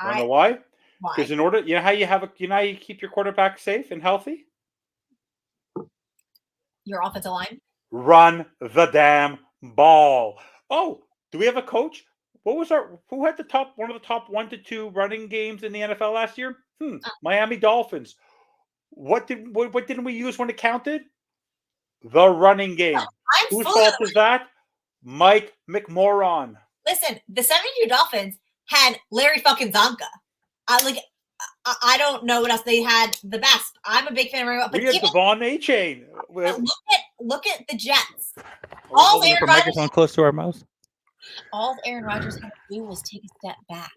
You know why? Because in order, you know how you keep your quarterback safe and healthy? Your offensive line? Run the damn ball. Oh, do we have a coach? Who had one of the top 1 to 2 running games in the NFL last year? Miami Dolphins. What didn't we use when it counted? The running game. Whose fault is that? Mike McMoron. Listen, the 72 Dolphins had Larry fucking Zonka. I don't know what else they had the best. I'm a big fan of we had Devon A-Chain. Look at the Jets. All the microphone close to our mouth. All Aaron Rodgers had to do was take a step back,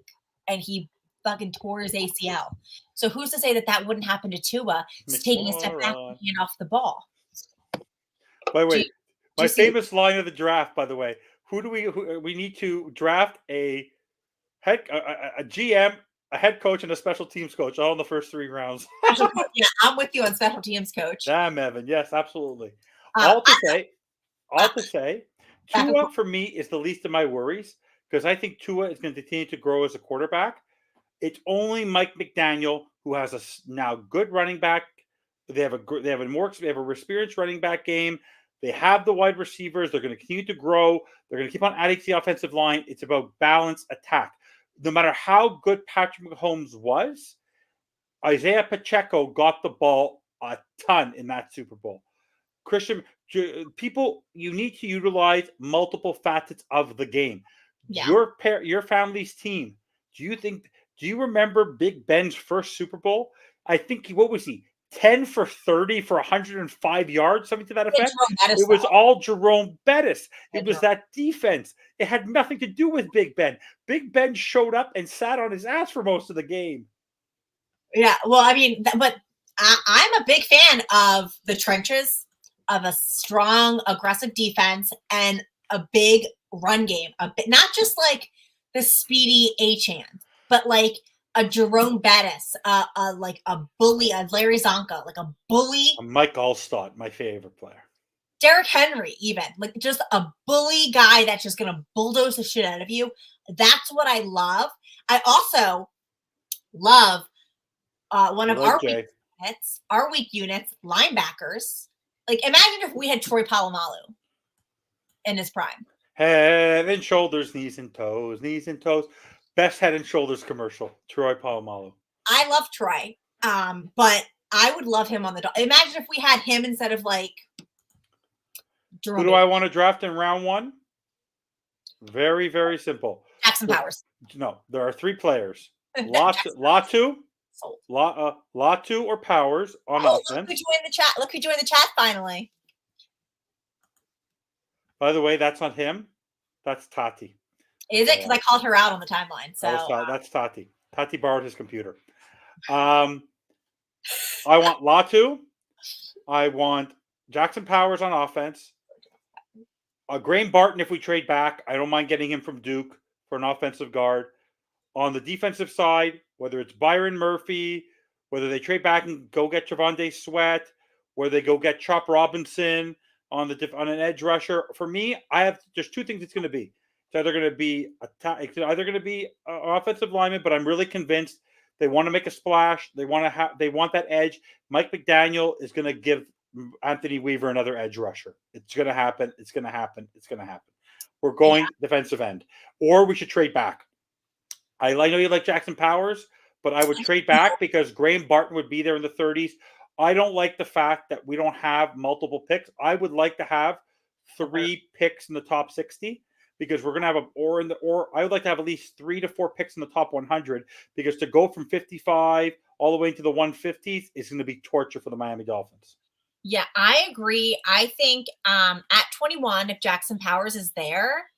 and he fucking tore his ACL. So who's to say that wouldn't happen to Tua? Taking a step back and hand off the ball. By the way, my famous line of the draft. By the way, who we need to draft a GM, a head coach, and a special teams coach all in the first 3 rounds. Yeah, I'm with you on special teams coach. Damn, Evan. Yes, absolutely. All to say, Tua for me is the least of my worries because I think Tua is going to continue to grow as a quarterback. It's only Mike McDaniel who has a now good running back. They have a experienced running back game. They have the wide receivers. They're going to continue to grow. They're going to keep on adding to the offensive line. It's about balanced attack. No matter how good Patrick Mahomes was, Isaiah Pacheco got the ball a ton in that Super Bowl. Christian, people, you need to utilize multiple facets of the game. Yeah. Your family's team. Do you remember Big Ben's first Super Bowl? I think what was he? 10 for 30 for 105 yards, something to that effect. It was all Jerome Bettis. It was that defense. It had nothing to do with Big Ben. Big Ben showed up and sat on his ass for most of the game. Yeah, well, I mean, but I'm a big fan of the trenches, of a strong, aggressive defense, and a big run game. Not just like the speedy A-Chan, but like a Jerome Bettis, like a bully, a Larry Zonka, like a bully. Mike Allstott, my favorite player. Derrick Henry, even. Like just a bully guy that's just going to bulldoze the shit out of you. That's what I love. I also love one of our weak units, linebackers. Like imagine if we had Troy Polamalu in his prime. Head and shoulders, knees and toes. Best Head and Shoulders commercial, Troy Polamalu. I love Troy, but I would love him on the. Imagine if we had him instead of like. Who do I want to draft in round 1? Very, very simple. Jackson Powers. No, there are 3 players. Latu or Powers on offense. Look who joined the chat. Look who joined the chat finally. By the way, that's not him. That's Tati. Is it? Because I called her out on the timeline. So that's Tati. Tati borrowed his computer. I want Latu. I want Jackson Powers on offense. Graham Barton, if we trade back, I don't mind getting him from Duke for an offensive guard. On the defensive side, whether it's Byron Murphy, whether they trade back and go get Javonte Sweat, whether they go get Chop Robinson on an edge rusher. For me, there's 2 things it's going to be. It's either going to be an offensive lineman, but I'm really convinced they want to make a splash. They want that edge. Mike McDaniel is going to give Anthony Weaver another edge rusher. It's going to happen. We're going defensive end, or we should trade back. I know you like Jackson Powers, but I would trade back because Graham Barton would be there in the 30s. I don't like the fact that we don't have multiple picks. I would like to have 3 picks in the top 60. Because we're going to have I would like to have at least 3 to 4 picks in the top 100 because to go from 55 all the way into the 150s is going to be torture for the Miami Dolphins. Yeah, I agree. I think at 21, if Jackson Powers is there,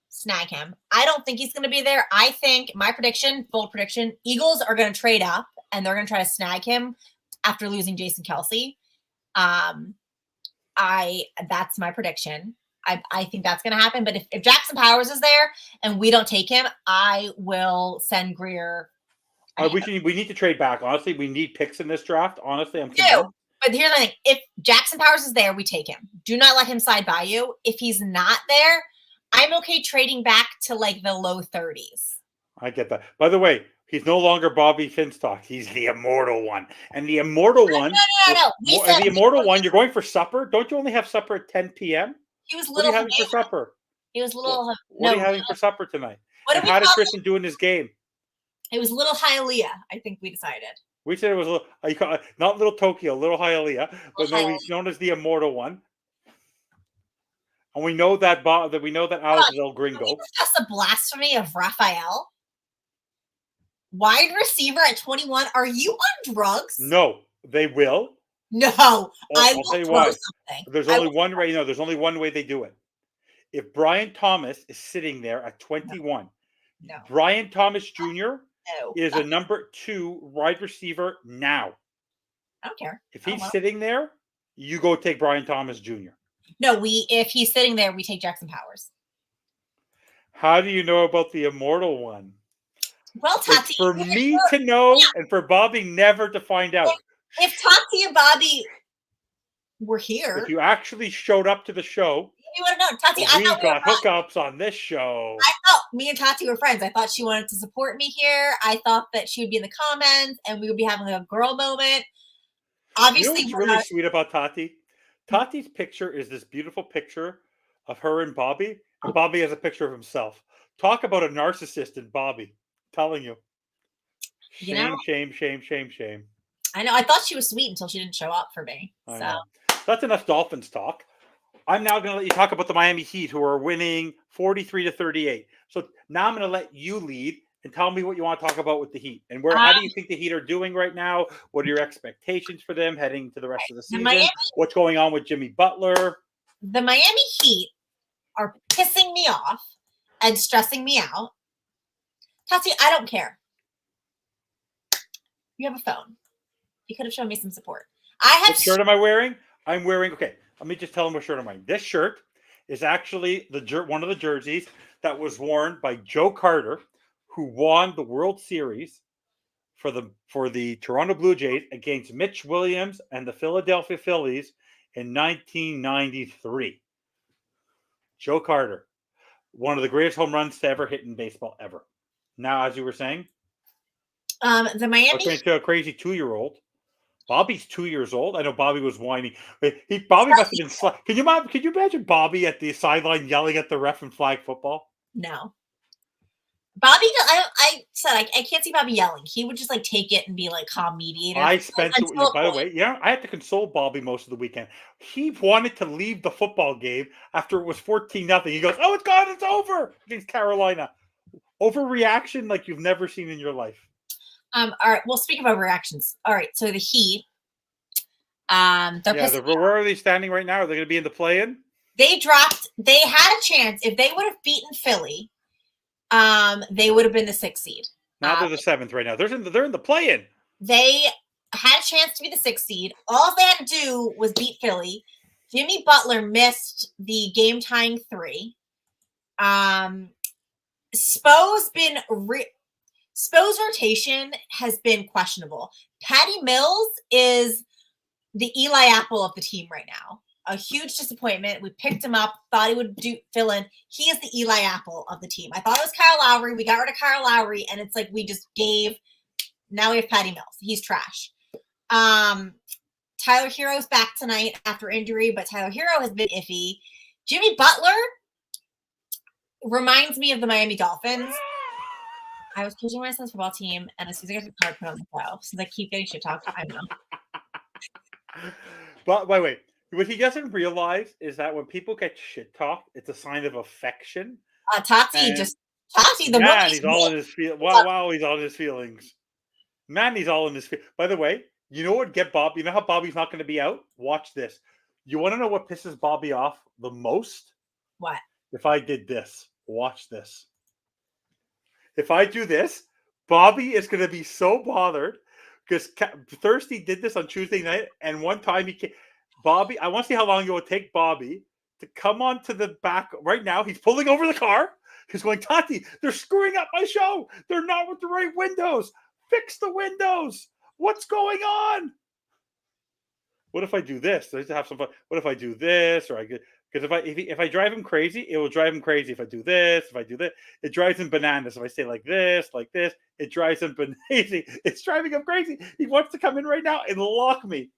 snag him. I don't think he's going to be there. I think my bold prediction, Eagles are going to trade up and they're going to try to snag him after losing Jason Kelce. That's my prediction. I think that's going to happen. But if Jackson Powers is there and we don't take him, I will send Greer. We need to trade back. Honestly, we need picks in this draft. Honestly, I'm convinced. But here's the thing. If Jackson Powers is there, we take him. Do not let him slide by you. If he's not there, I'm okay trading back to like the low 30s. I get that. By the way, he's no longer Bobby Finstock. He's the immortal one. And the immortal one... No. The immortal one, you're going for supper? Don't you only have supper at 10 p.m.? He was little. What are you having for supper? He was little... What are you having for supper tonight? And how did Tristan do in his game? It was Little Hialeah, I think we decided. We said it was not Little Tokyo, Little Hialeah, but no, he's known as the immortal one. And we know that Alex is El Gringo. Can we discuss the blasphemy of Raphael? Wide receiver at 21. Are you on drugs? No, they will. No, I'll tell you why. Something. There's only one way. No, there's only one way they do it. If Brian Thomas is sitting there at 21, no. Brian Thomas Jr. is a number 2 wide receiver now. I don't care. If he's sitting there, you go take Brian Thomas Jr. No, if he's sitting there, we take Jackson Powers. How do you know about the immortal one? Well, Tati, it's for me to know and for Bobby never to find out. If Tati and Bobby were here, if you actually showed up to the show, you would have known. Tati, I thought we got hookups on this show. I thought me and Tati were friends. I thought she wanted to support me here. I thought that she would be in the comments and we would be having a girl moment. Obviously, you know what's really sweet about Tati? Tati's picture is this beautiful picture of her and Bobby, and Bobby has a picture of himself. Talk about a narcissist in Bobby. I'm telling you. Shame. I know. I thought she was sweet until she didn't show up for me. So that's enough Dolphins talk. I'm now going to let you talk about the Miami Heat, who are winning 43-38. So now I'm going to let you lead and tell me what you want to talk about with the Heat and how do you think the Heat are doing right now? What are your expectations for them heading to the rest of the season? What's going on with Jimmy Butler? The Miami Heat are pissing me off and stressing me out. Tati, I don't care. You have a phone. You could have shown me some support. What shirt am I wearing? I'm wearing, okay, let me just tell them what shirt I'm wearing. This shirt is actually one of the jerseys that was worn by Joe Carter, who won the World Series for the Toronto Blue Jays against Mitch Williams and the Philadelphia Phillies in 1993. Joe Carter, one of the greatest home runs to ever hit in baseball ever. Now, as you were saying, the Miami to a crazy 2-year-old. Bobby's 2 years old. I know Bobby was whining. Bobby must have been. Can you imagine Bobby at the sideline yelling at the ref in flag football? No. Bobby, I said I can't see Bobby yelling. He would just like take it and be like calm mediator. By the way, I had to console Bobby most of the weekend. He wanted to leave the football game after it was 14-0. He goes, "Oh, it's gone. It's over against Carolina." Overreaction like you've never seen in your life. All right. Well, speaking of overreactions, all right. So the Heat, where are they standing right now? Are they going to be in the play-in? They had a chance if they would have beaten Philly. They would have been the 6th seed. Now they're the 7th right now. They're in the play-in. They had a chance to be the 6th seed. All they had to do was beat Philly. Jimmy Butler missed the game-tying 3. Spo's rotation has been questionable. Patty Mills is the Eli Apple of the team right now. A huge disappointment. We picked him up, thought he would fill in. He is the Eli Apple of the team. I thought it was Kyle Lowry. We got rid of Kyle Lowry, and it's like we just gave. Now we have Patty Mills. He's trash. Tyler Hero's back tonight after injury, but Tyler Hero has been iffy. Jimmy Butler reminds me of the Miami Dolphins. I was coaching my son's football team, and as soon as I got the card put on the show, since I keep getting shit talked, I know. But wait. What he doesn't realize is that when people get shit talked, it's a sign of affection. Tati, the man, he's all in his feelings. Wow, he's all in his feelings. Man, he's all in his feelings. By the way, you know what get Bob? You know how Bobby's not going to be out? Watch this. You want to know what pisses Bobby off the most? What? If I did this. Watch this. If I do this, Bobby is going to be so bothered because Thirsty did this on Tuesday night, and one time Bobby, I want to see how long it will take Bobby to come onto the back. Right now, he's pulling over the car. He's going, Tati, they're screwing up my show. They're not with the right windows. Fix the windows. What's going on? What if I do this? I have to have some fun. What if I do this? Or I get, because if I drive him crazy, it will drive him crazy. If I do this, if I do that, it drives him bananas. If I say like this, it drives him bananas. It's driving him crazy. He wants to come in right now and lock me.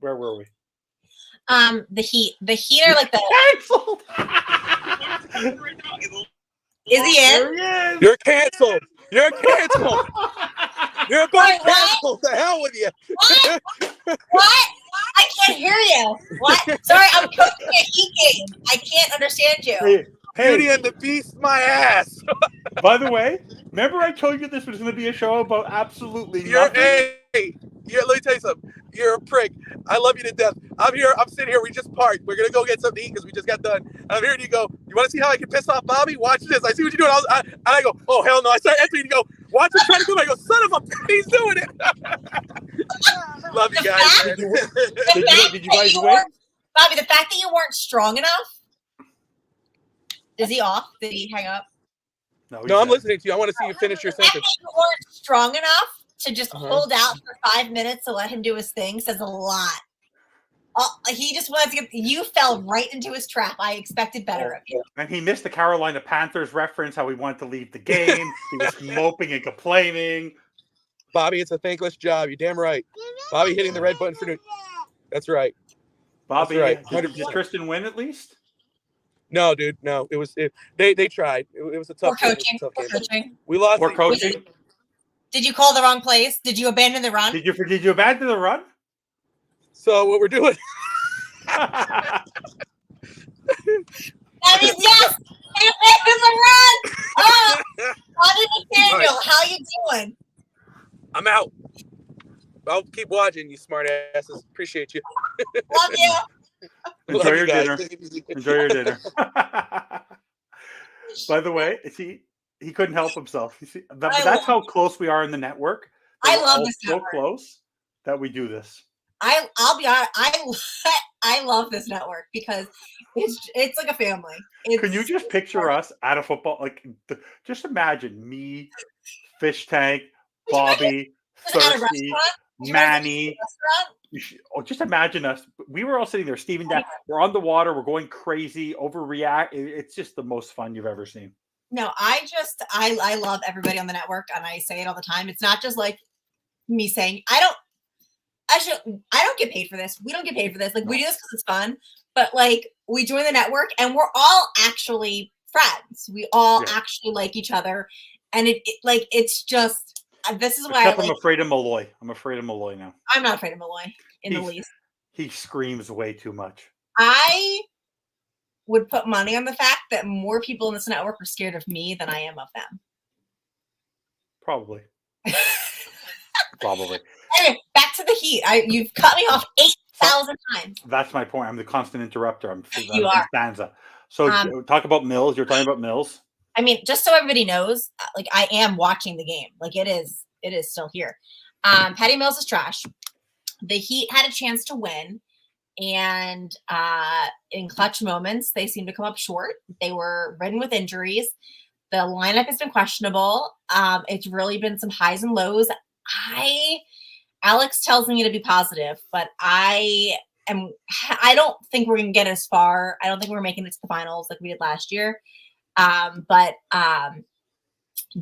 Where were we? The Heat are like the canceled. Is he in? There he is. You're canceled. You're canceled. You're both canceled. The hell with you. What? I can't hear you. What? Sorry, I'm coaching a Heat game. I can't understand you. Beauty and the Beast, my ass. By the way, remember I told you this was going to be a show about absolutely nothing? Let me tell you something. You're a prick. I love you to death. I'm sitting here. We just parked. We're going to go get something to eat because we just got done. And I'm hearing you go, you want to see how I can piss off Bobby? Watch this. I see what you're doing. And I go, oh, hell no. I start entering and go, watch him try to do it. I go, son of a bitch, he's doing it. Love you guys. Did you guys win? Bobby, the fact that you weren't strong enough. Is he off? Did he hang up? No, I'm listening to you. I want to see you finish your sentence. You weren't strong enough to just hold out for 5 minutes to let him do his thing says a lot. He just wanted to get. You fell right into his trap. I expected better of you. And he missed the Carolina Panthers reference. How he wanted to leave the game. He was moping and complaining. Bobby, it's a thankless job. You're damn right. Bobby hitting the red button for doing. That's right. Bobby, that's right. Did Tristan win at least? No, dude. No, they tried. It was a tough game. Coaching. We lost. Or coaching. Did you call the wrong place? Did you abandon the run? Did you abandon the run? So what we're doing? That means yes. You abandoned the run. Oh, Bobby McDaniel, how you doing? I'm out. I'll keep watching, you smart asses. Appreciate you. Love you. Enjoy your dinner. Enjoy your dinner. By the way, he couldn't help himself. You see, that's how close we are in the network. I love this so network. Close that we do this. I'll be honest. I love this network because it's like a family. Can you just picture us at a football? Just imagine me, Fish Tank, Bobby, Thirsty, Manny. Just imagine us. We were all sitting there, Steven down. We're on the water. We're going crazy, overreact. It's just the most fun you've ever seen. No, I love everybody on the network, and I say it all the time. It's not just like me saying I don't get paid for this. We don't get paid for this. Like we do this because it's fun, but like we join the network, and we're all actually friends. We all actually like each other, and it's just. This is why I'm afraid of Malloy. I'm afraid of Malloy now. I'm not afraid of Malloy in the least. He screams way too much. I would put money on the fact that more people in this network are scared of me than I am of them. Probably. Probably. Anyway, back to the Heat. You've cut me off 8,000 times. That's my point. I'm the constant interrupter. You are. FinStanza. So talk about Mills. You're talking about Mills. I mean, just so everybody knows, like I am watching the game. Like it is still here. Patty Mills is trash. The Heat had a chance to win, and in clutch moments, they seem to come up short. They were ridden with injuries. The lineup has been questionable. It's really been some highs and lows. Alex tells me to be positive, but I don't think we're gonna get as far. I don't think we're making it to the finals like we did last year. But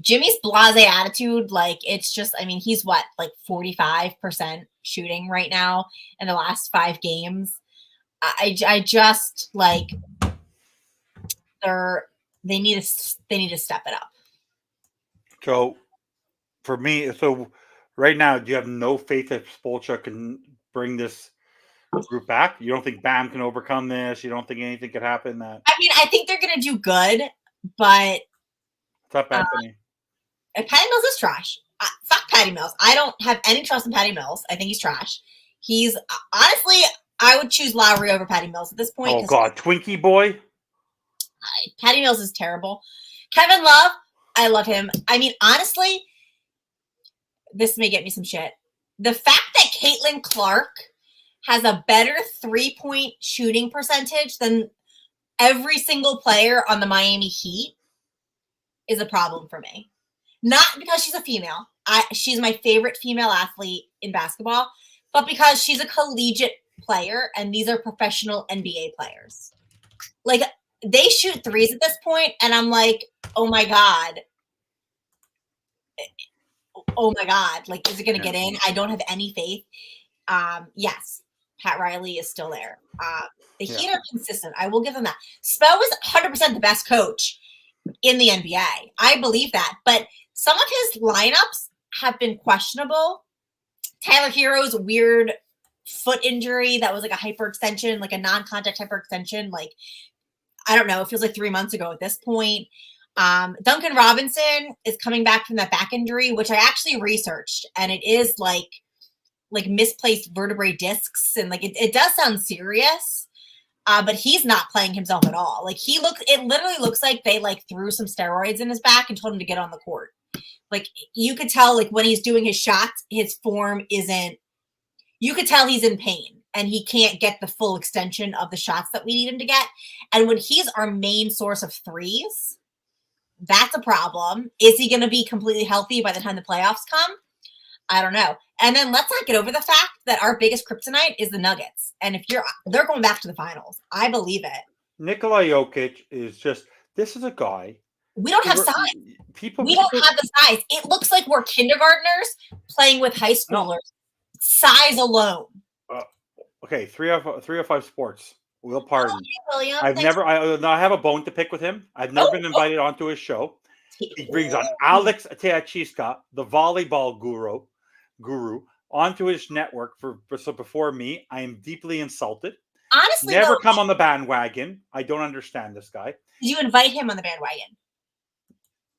Jimmy's blasé attitude, like it's just, I mean, he's what, like 45% shooting right now in the last 5 games. I just like they need to step it up. So for me, right now, do you have no faith that Spoelstra can bring this group back? You don't think Bam can overcome this? You don't think anything could happen? I mean, I think they're going to do good, but what's up, Anthony? Patty Mills is trash. Fuck Patty Mills. I don't have any trust in Patty Mills. I think he's trash. He's honestly, I would choose Lowry over Patty Mills at this point. Oh God, Twinkie boy. Patty Mills is terrible. Kevin Love, I love him. I mean, honestly, this may get me some shit. The fact that Caitlin Clark has a better 3-point shooting percentage than every single player on the Miami Heat is a problem for me. Not because she's a female. She's my favorite female athlete in basketball, but because she's a collegiate player and these are professional NBA players. Like, they shoot threes at this point, and I'm like, oh my God. Oh my God. Like, is it going to get in? I don't have any faith. Yes, Pat Riley is still there. The Heat are consistent. I will give them that. Spell was 100% the best coach in the NBA. I believe that. But some of his lineups have been questionable. Tyler Hero's weird foot injury that was like a hyperextension, like a non-contact hyperextension. Like, I don't know. It feels like 3 months ago at this point. Duncan Robinson is coming back from that back injury, which I actually researched. And it is like misplaced vertebrae discs. And like, it does sound serious. But he's not playing himself at all. Like, it literally looks like they like threw some steroids in his back and told him to get on the court. Like, you could tell, like, when he's doing his shots, his form isn't, you could tell he's in pain and he can't get the full extension of the shots that we need him to get. And when he's our main source of threes, that's a problem. Is he going to be completely healthy by the time the playoffs come? I don't know. And then let's not get over the fact that our biggest kryptonite is the Nuggets. And they're going back to the finals. I believe it. Nikola Jokic is just, this is a guy. We don't have size. We don't have the size. It looks like we're kindergartners playing with high schoolers. No. Size alone. Okay, 305 Sports. Will Pardon. Oh, hey, William. I have a bone to pick with him. I've never been invited onto his show. He brings on Alex Teachiska, the volleyball guru, onto his network so before me. I am deeply insulted. Honestly, never come on the bandwagon. I don't understand this guy. Did you invite him on the bandwagon?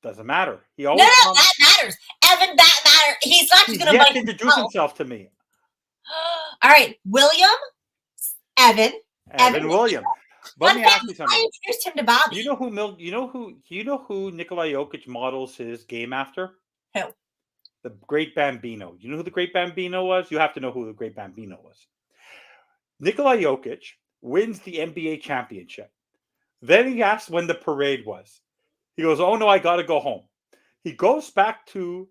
Doesn't matter. He always that matters. Evan, that matters. He's not just going to introduce himself to me. All right, William, Evan William. Let me ask you something. I introduced him to Bobby. You know who Nikola Jokic models his game after? Who? The Great Bambino. You know who the Great Bambino was? You have to know who the Great Bambino was. Nikola Jokic wins the NBA championship. Then he asks when the parade was. He goes, "Oh no, I got to go home." He goes back to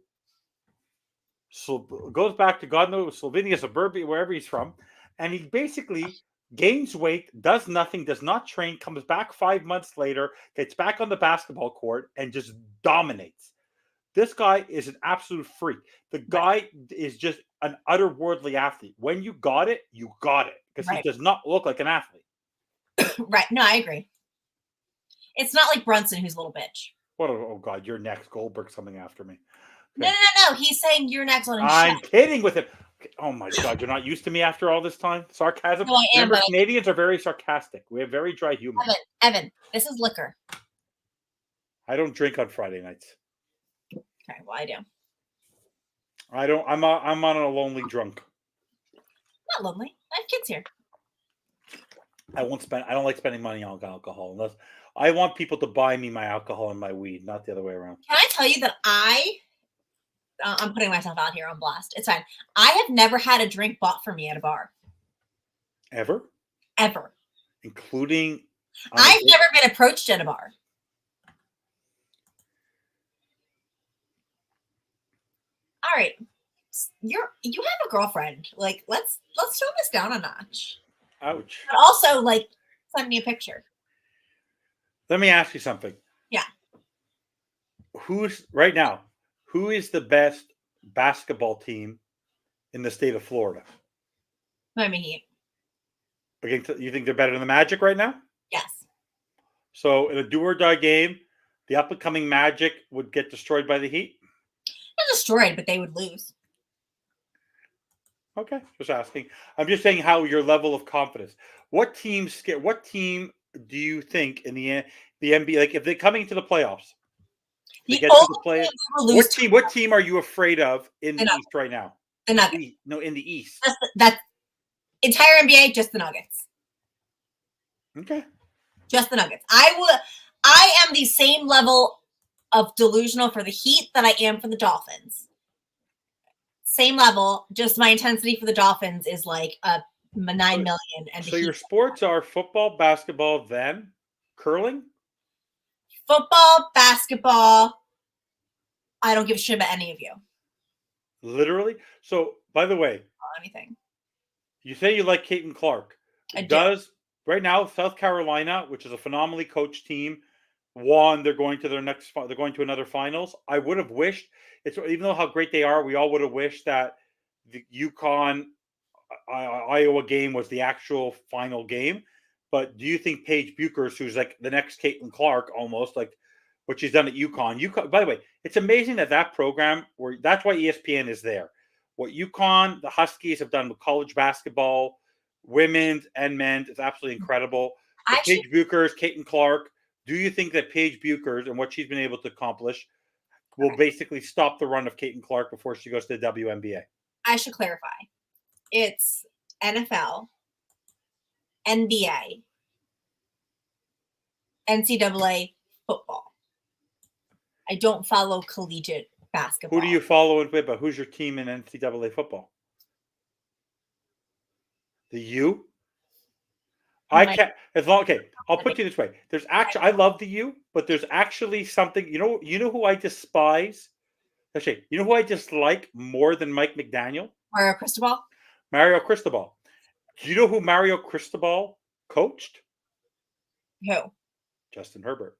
God knows Slovenia, Suburbia, wherever he's from, and he basically gains weight, does nothing, does not train, comes back 5 months later, gets back on the basketball court, and just dominates. This guy is an absolute freak. The guy is just an otherworldly athlete. When you got it, you got it. Because he does not look like an athlete. Right. No, I agree. It's not like Brunson, who's a little bitch. Oh, God, you're next. Goldberg's coming after me. Okay. No. He's saying you're next on him. I'm kidding with him. Oh, my God. You're not used to me after all this time? Sarcasm? No, I am. Remember, Canadians are very sarcastic. We have very dry humor. Evan, this is liquor. I don't drink on Friday nights. Okay, well, I do. I don't. I'm on a lonely drunk. Not lonely. I have kids here. I don't like spending money on alcohol unless I want people to buy me my alcohol and my weed, not the other way around. Can I tell you that I'm putting myself out here on blast. It's fine. I have never had a drink bought for me at a bar. Ever? Ever. Including. I've never been approached at a bar. All right, you have a girlfriend. Like, let's tone this down a notch. Ouch. But also, like, send me a picture. Let me ask you something. Yeah. Who is the best basketball team in the state of Florida? Miami Heat. You think they're better than the Magic right now? Yes. So in a do or die game, the up and coming Magic would get destroyed by the Heat? Not destroyed, but they would lose. Okay, just asking. I'm just saying how your level of confidence. What team do you think in the NBA, like if they're coming to the playoffs? What team are you afraid of in the East right now? The Nuggets. No, in the East. That's entire NBA, just the Nuggets. Okay. Just the Nuggets. I am the same level of delusional for the Heat that I am for the Dolphins. Same level, just my intensity for the Dolphins is like a 9 million. And So your sports are football, basketball, then curling? football, basketball. I don't give a shit about any of you Literally? So, by the way, or anything. you say you like Caitlin Clark. I do. Right now, South Carolina, which is a phenomenally coached team, won. They're going to they're going to another finals. I would have wished even though how great they are, we all would have wished that the UConn Iowa game was the actual final game. But do you think Paige Buchers, who's like the next Caitlin Clark, almost like what she's done at UConn, by the way, it's amazing that program that's why ESPN is there. What UConn, the Huskies have done with college basketball, women's and men's, is absolutely incredible. Paige Buchers, Caitlin Clark. Do you think that Paige Buchers and what she's been able to accomplish will basically stop the run of Caitlin Clark before she goes to the WNBA? I should clarify. It's NFL, NBA, NCAA football. I don't follow collegiate basketball. Who do you follow in football? Who's your team in NCAA football? The U? I can't. Okay, I'll put you this way. There's actually, I love the U, but there's actually something. You know who I despise. Actually, you know who I dislike more than Mike McDaniel? Mario Cristobal. Mario Cristobal. Do you know who Mario Cristobal coached? Who? Justin Herbert.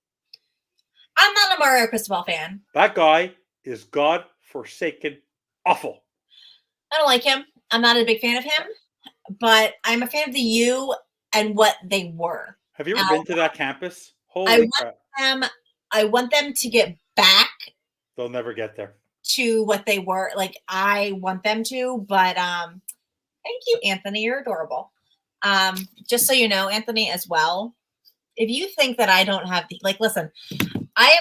I'm not a Mario Cristobal fan. That guy is God-forsaken awful. I don't like him. I'm not a big fan of him, but I'm a fan of the U and what they were. Have you ever been to that campus? Holy crap. I want them to get back. They'll never get there. To what they were. Like, I want them to, but thank you, Anthony. You're adorable. Just so you know, Anthony, as well, if you think that I don't have listen, I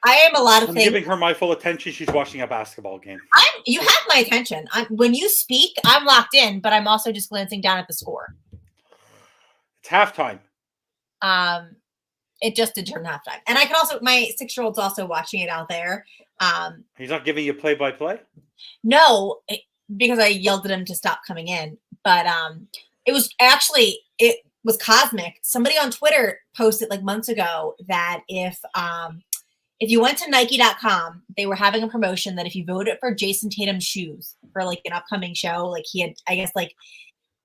am a lot of things. I'm giving her my full attention. She's watching a basketball game. You have my attention. When you speak, I'm locked in, but I'm also just glancing down at the score. It's halftime. It just did turn halftime. And I can also, my 6-year-old's also watching it out there. He's not giving you play-by-play? No, because I yelled at him to stop coming in. But it was cosmic. Somebody on Twitter posted like months ago that if you went to Nike.com, they were having a promotion that if you voted for Jason Tatum's shoes for like an upcoming show, like he had, I guess, like,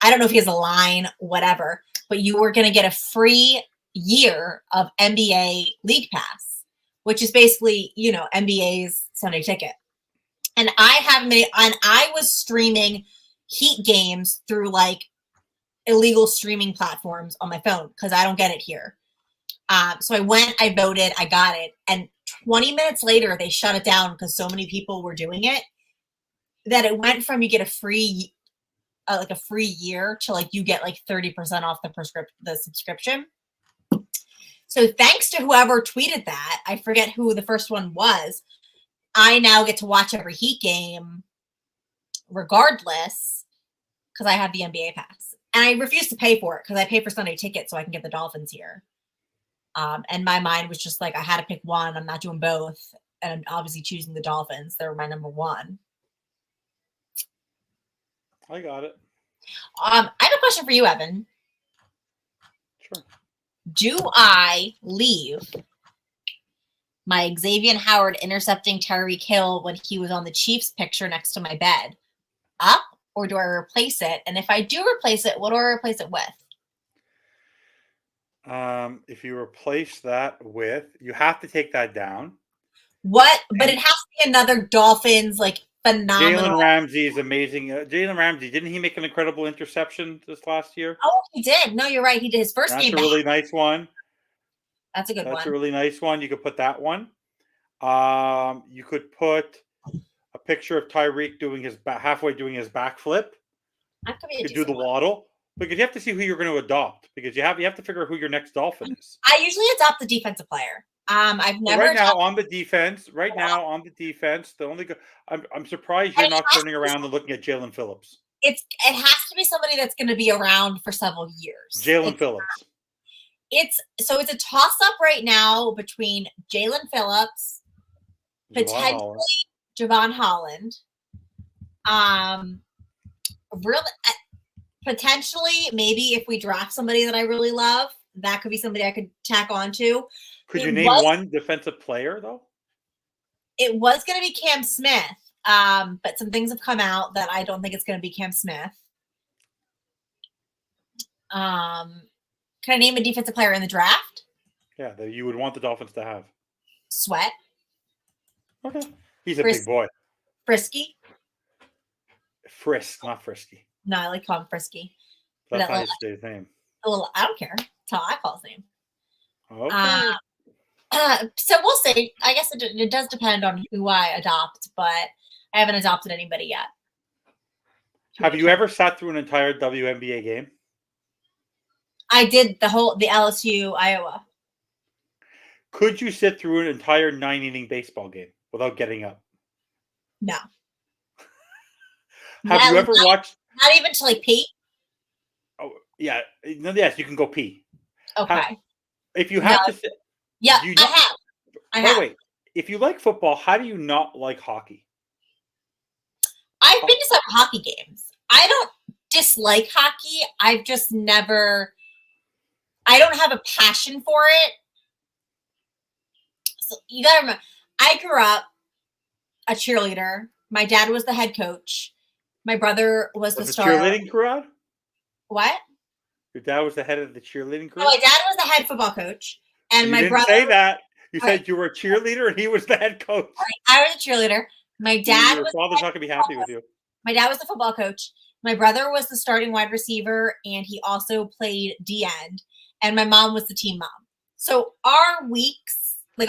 I don't know if he has a line, whatever, but you were going to get a free year of NBA League Pass, which is basically, NBA's Sunday ticket. And I was streaming Heat games through like illegal streaming platforms on my phone because I don't get it here. So I went, I voted, I got it. And 20 minutes later, they shut it down because so many people were doing it that it went from you get a free year to like you get like 30% off the subscription. So thanks to whoever tweeted that, I forget who the first one was, I now get to watch every Heat game regardless because I have the NBA pass. And I refuse to pay for it because I pay for Sunday tickets so I can get the Dolphins here. And my mind was just like, I had to pick one. I'm not doing both. And I'm obviously choosing the Dolphins. They're my number one. I got it. I have a question for you, Evan. Sure. Do I leave my Xavier Howard intercepting Tyreek Hill when he was on the Chiefs picture next to my bed up, or do I replace it? And if I do replace it, what do I replace it with? If you replace that with, you have to take that down. What? But it has to be another Dolphins, like, phenomenal. Jalen Ramsey is amazing. Jalen Ramsey, didn't he make an incredible interception this last year? Oh, he did. No, you're right. He did his first game. That's a really nice one. That's a good one. That's a really nice one. You could put that one. You could put a picture of Tyreek halfway doing his backflip. That could be you could do the waddle. Because you have to see who you're going to adopt. Because you have to figure out who your next Dolphin is. I usually adopt the defensive player. I've never. Right now on the defense, the only. I'm surprised you're not turning around and looking at Jalen Phillips. It has to be somebody that's going to be around for several years. Jalen Phillips. It's a toss up right now between Jalen Phillips, potentially Javon Holland. Really, Potentially, maybe if we draft somebody that I really love, that could be somebody I could tack on to. Could you It name one defensive player though? It was going to be Cam Smith, but some things have come out that I don't think it's going to be Cam Smith. Can I name a defensive player in the draft? Yeah, that you would want the Dolphins to have. Sweat. Okay. He's a big boy. Frisky. Frisk, not Frisky. No, I like to call him Frisky. That's how you say his name. I don't care. That's how I call his name. Okay. So we'll see. I guess it does depend on who I adopt, but I haven't adopted anybody yet. Have you ever sat through an entire WNBA game? I did the LSU Iowa. Could you sit through an entire 9-inning baseball game without getting up? No. Have you ever watched? Not even to like pee. Oh yeah, no, yes, you can go pee. Okay. If you have to sit, yeah, I have. Wait. If you like football, how do you not like hockey? I've been to some hockey games. I don't dislike hockey. I've just never. I don't have a passion for it. So you gotta remember, I grew up a cheerleader. My dad was the head coach. My brother was the star. Cheerleading crowd? What? Your dad was the head of the cheerleading crew? No, my dad was the head football coach. And you my didn't brother. say that. You said you were a cheerleader and he was the head coach. I was a cheerleader. My dad Your father's not going to be happy with you. My dad was the football coach. My brother was the starting wide receiver, and he also played D end. And my mom was the team mom. So our weeks, we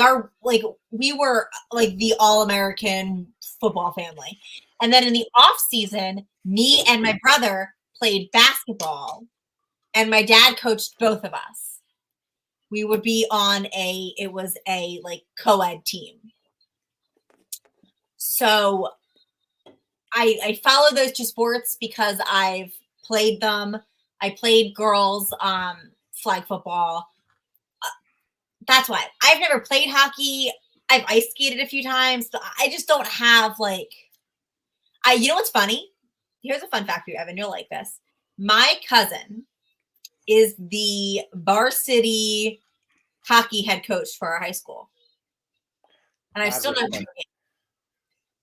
were like the all-American football family. And then in the off season, me and my brother played basketball, and my dad coached both of us. We would be on it was a like co-ed team. So I follow those two sports because I've played them. I played girls flag football. That's why. I've never played hockey. I've ice skated a few times. But I just don't have you know what's funny? Here's a fun fact for you, Evan. You'll like this. My cousin is the varsity hockey head coach for our high school. And I've still never been to a game.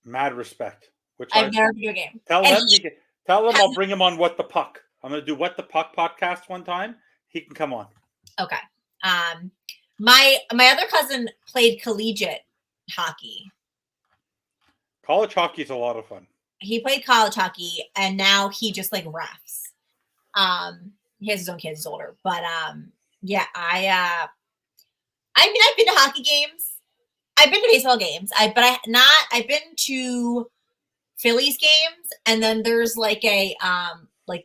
Mad respect. I've never been to a game. Tell them I'll bring him on What the Puck. I'm going to do What the Puck podcast one time. He can come on. Okay. My other cousin played collegiate hockey. College hockey is a lot of fun. He played college hockey, and now he just like refs. He has his own kids, he's older, but yeah, I've been to hockey games. I've been to baseball games. I've been to Phillies games, and then there's like a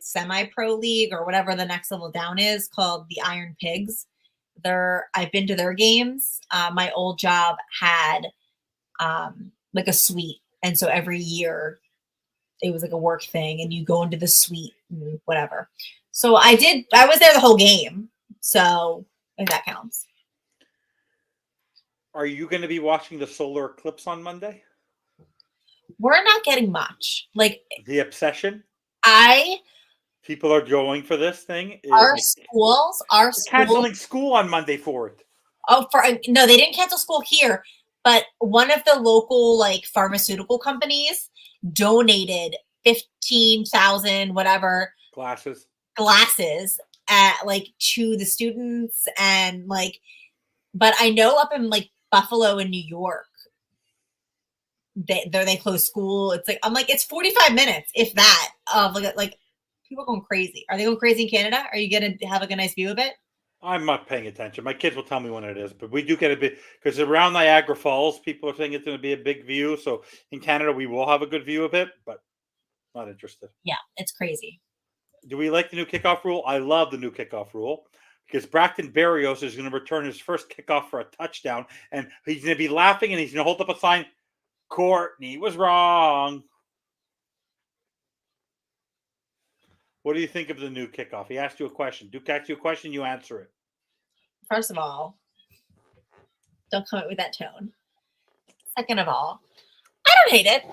semi-pro league or whatever the next level down is called the Iron Pigs. I've been to their games. My old job had like a suite, and so every year it was like a work thing, and you go into the suite and whatever. So I was there the whole game. So if that counts. Are you going to be watching the solar eclipse on Monday? We're not getting much. Like the obsession. People are going for this thing. Our schools canceling school on Monday for it. Oh, no, they didn't cancel school here, but one of the local like pharmaceutical companies donated 15,000 whatever glasses to the students, and but I know up in like Buffalo and New York, they close school. It's 45 minutes, if that, of like people going crazy. Are they going crazy in Canada? Are you going to have a nice view of it? I'm not paying attention. My kids will tell me when it is, but we do get a bit, because around Niagara Falls, people are saying it's going to be a big view. So in Canada, we will have a good view of it, but not interested. Yeah, it's crazy. Do we like the new kickoff rule? I love the new kickoff rule because Braxton Berrios is going to return his first kickoff for a touchdown, and he's going to be laughing, and he's going to hold up a sign, Courtney was wrong. What do you think of the new kickoff? He asked you a question. Duke asked you a question, you answer it. First of all, don't come up with that tone. Second of all, I don't hate it.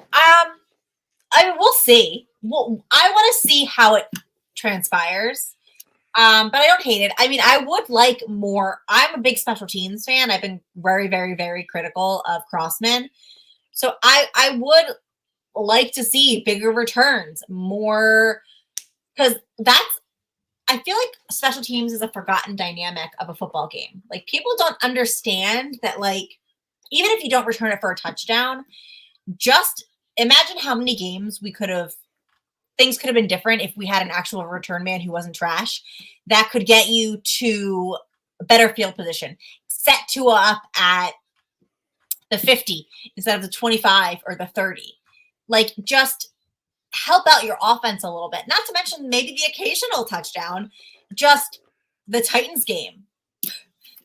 We'll see. I want to see how it transpires. But I don't hate it. I mean, I would like more. I'm a big special teams fan. I've been very, very, very critical of Crossman. So I would like to see bigger returns, more, because I feel like special teams is a forgotten dynamic of a football game. Like, people don't understand that, like, even if you don't return it for a touchdown, just imagine how many games things could have been different if we had an actual return man who wasn't trash that could get you to a better field position, set Tua up at the 50 instead of the 25 or the 30. Like, just help out your offense a little bit. Not to mention maybe the occasional touchdown. Just the Titans game.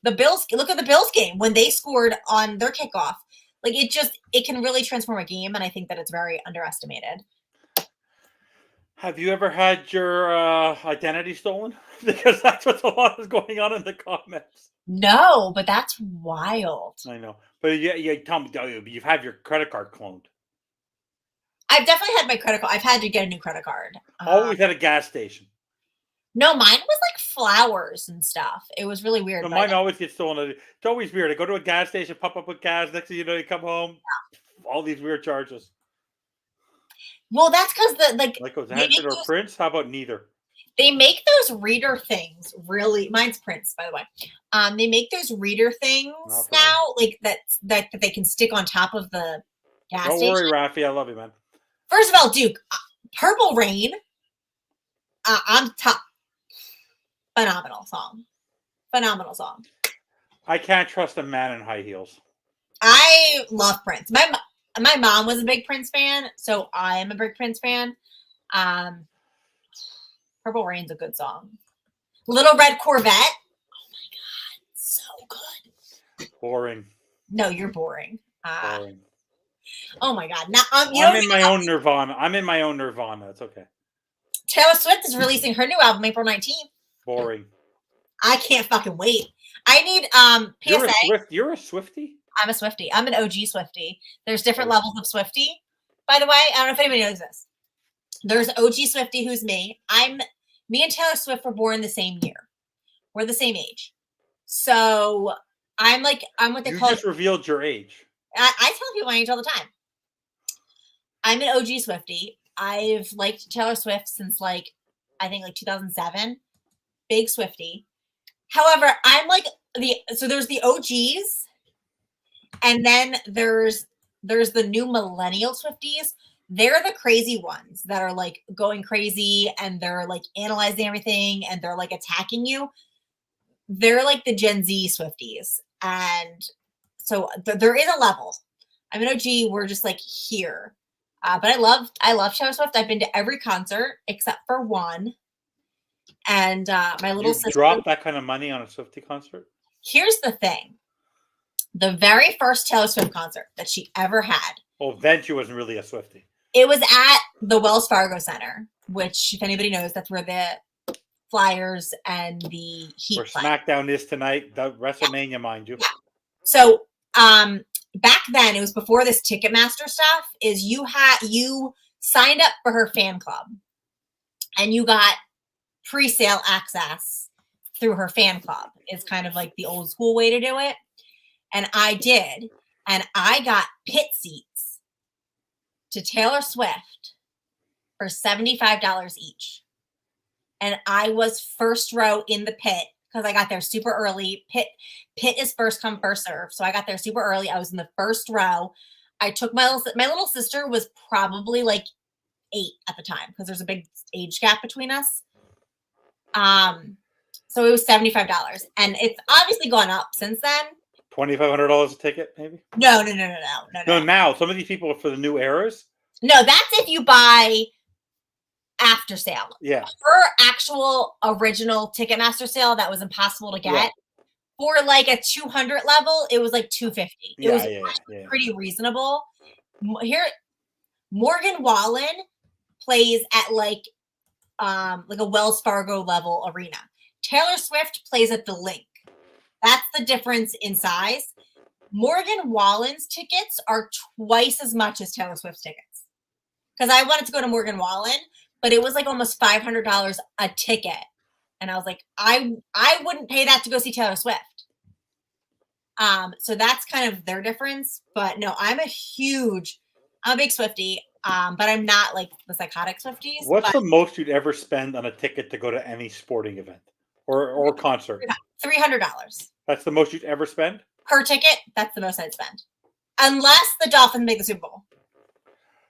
The Bills, look at the Bills game when they scored on their kickoff. Like, it can really transform a game, and I think that it's very underestimated. Have you ever had your identity stolen? Because that's what a lot is going on in the comments. No, but that's wild. I know. But yeah, Tom, you've had your credit card cloned. I've definitely had my credit card. I've had to get a new credit card. Always at a gas station. No, mine was like flowers and stuff. It was really weird. No, mine always gets stolen. It's always weird. I go to a gas station, pop up with gas. Next thing you know, you come home, all these weird charges. Well, that's because was that or Prince? How about neither? They make those reader things really. Mine's Prince, by the way. They make those reader things now, like that they can stick on top of the gas station. Don't worry, Rafi. I love you, man. First of all, Duke, Purple Rain on top. Phenomenal song. I can't trust a man in high heels. I love Prince. My mom was a big Prince fan, so I am a big Prince fan. Purple Rain's a good song. Little Red Corvette. Oh my god, so good. Boring. No, you're boring. Boring. Oh my god. Now I'm in my own Nirvana. It's okay. Taylor Swift is releasing her new album April 19th. Boring. I can't fucking wait. I need PSA. You're a Swiftie? I'm a Swiftie. I'm an OG Swiftie. There's different levels of Swiftie. By the way, I don't know if anybody knows this. There's OG Swiftie, who's me. Me and Taylor Swift were born the same year. We're the same age. So I'm what they call. You just revealed your age. I tell people my age all the time. I'm an OG Swiftie. I've liked Taylor Swift since I think 2007. Big Swiftie. However, I'm so there's the OGs, and then there's the new millennial Swifties. They're the crazy ones that are going crazy and they're analyzing everything and they're attacking you. They're the Gen Z Swifties. And so there is a level. I'm an OG. We're just here. But I love Taylor Swift. I've been to every concert except for one. And my little sister dropped that kind of money on a Swiftie concert. Here's the thing. The very first Taylor Swift concert that she ever had. Oh, then she wasn't really a Swiftie. It was at the Wells Fargo Center, which, if anybody knows, that's where the Flyers and the Heat where play. SmackDown is tonight. The WrestleMania, mind you. Yeah. So back then, it was before this Ticketmaster stuff. Is you signed up for her fan club, and you got pre-sale access through her fan club. It's kind of the old school way to do it. And I did. And I got pit seats to Taylor Swift for $75 each. And I was first row in the pit because I got there super early. Pit is first come, first serve. So I got there super early. I was in the first row. I took my little sister was probably 8 at the time because there's a big age gap between us. So it was $75, and it's obviously gone up since then. $2,500 a ticket, maybe? No. Now some of these people are for the new eras. No, that's if you buy after sale. Yeah. Her actual original Ticketmaster sale that was impossible to get. Yeah. For a 200 level, it was $250. It was pretty reasonable. Here, Morgan Wallen plays at a Wells Fargo level arena. Taylor Swift plays at the Link. That's the difference in size. Morgan Wallen's tickets are twice as much as Taylor Swift's tickets. Because I wanted to go to Morgan Wallen, but it was like almost $500 a ticket. And I was like, I wouldn't pay that to go see Taylor Swift. So that's kind of their difference. But no, I'm a big Swiftie, but I'm not like the psychotic Swifties. What's the most you'd ever spend on a ticket to go to any sporting event or concert? $300 That's the most you'd ever spend? per ticket. That's the most I'd spend. Unless the Dolphins make the Super Bowl.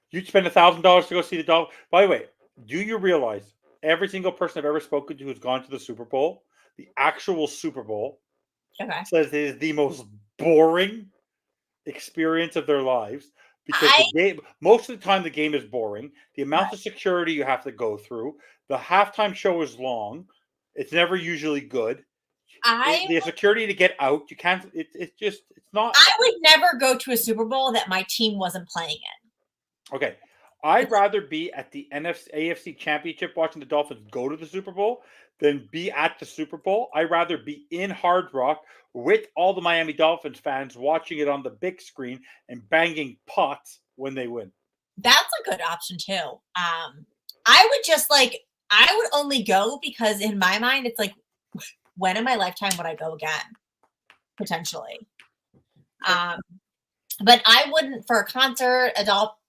You'd spend $1,000 to go see the Dolphins. By the way, do you realize every single person I've ever spoken to who's gone to the Super Bowl, the actual Super Bowl, says it is the most boring experience of their lives because the game, most of the time the game is boring. The amount of security you have to go through, the halftime show is long. It's never usually good. The security to get out, you can't. It's not. I would never go to a Super Bowl that my team wasn't playing in. Okay, I'd rather be at the AFC Championship watching the Dolphins go to the Super Bowl than be at the Super Bowl. I'd rather be in Hard Rock with all the Miami Dolphins fans watching it on the big screen and banging pots when they win. That's a good option too. I would only go because in my mind, it's like, when in my lifetime would I go again? Potentially. But I wouldn't, for a concert,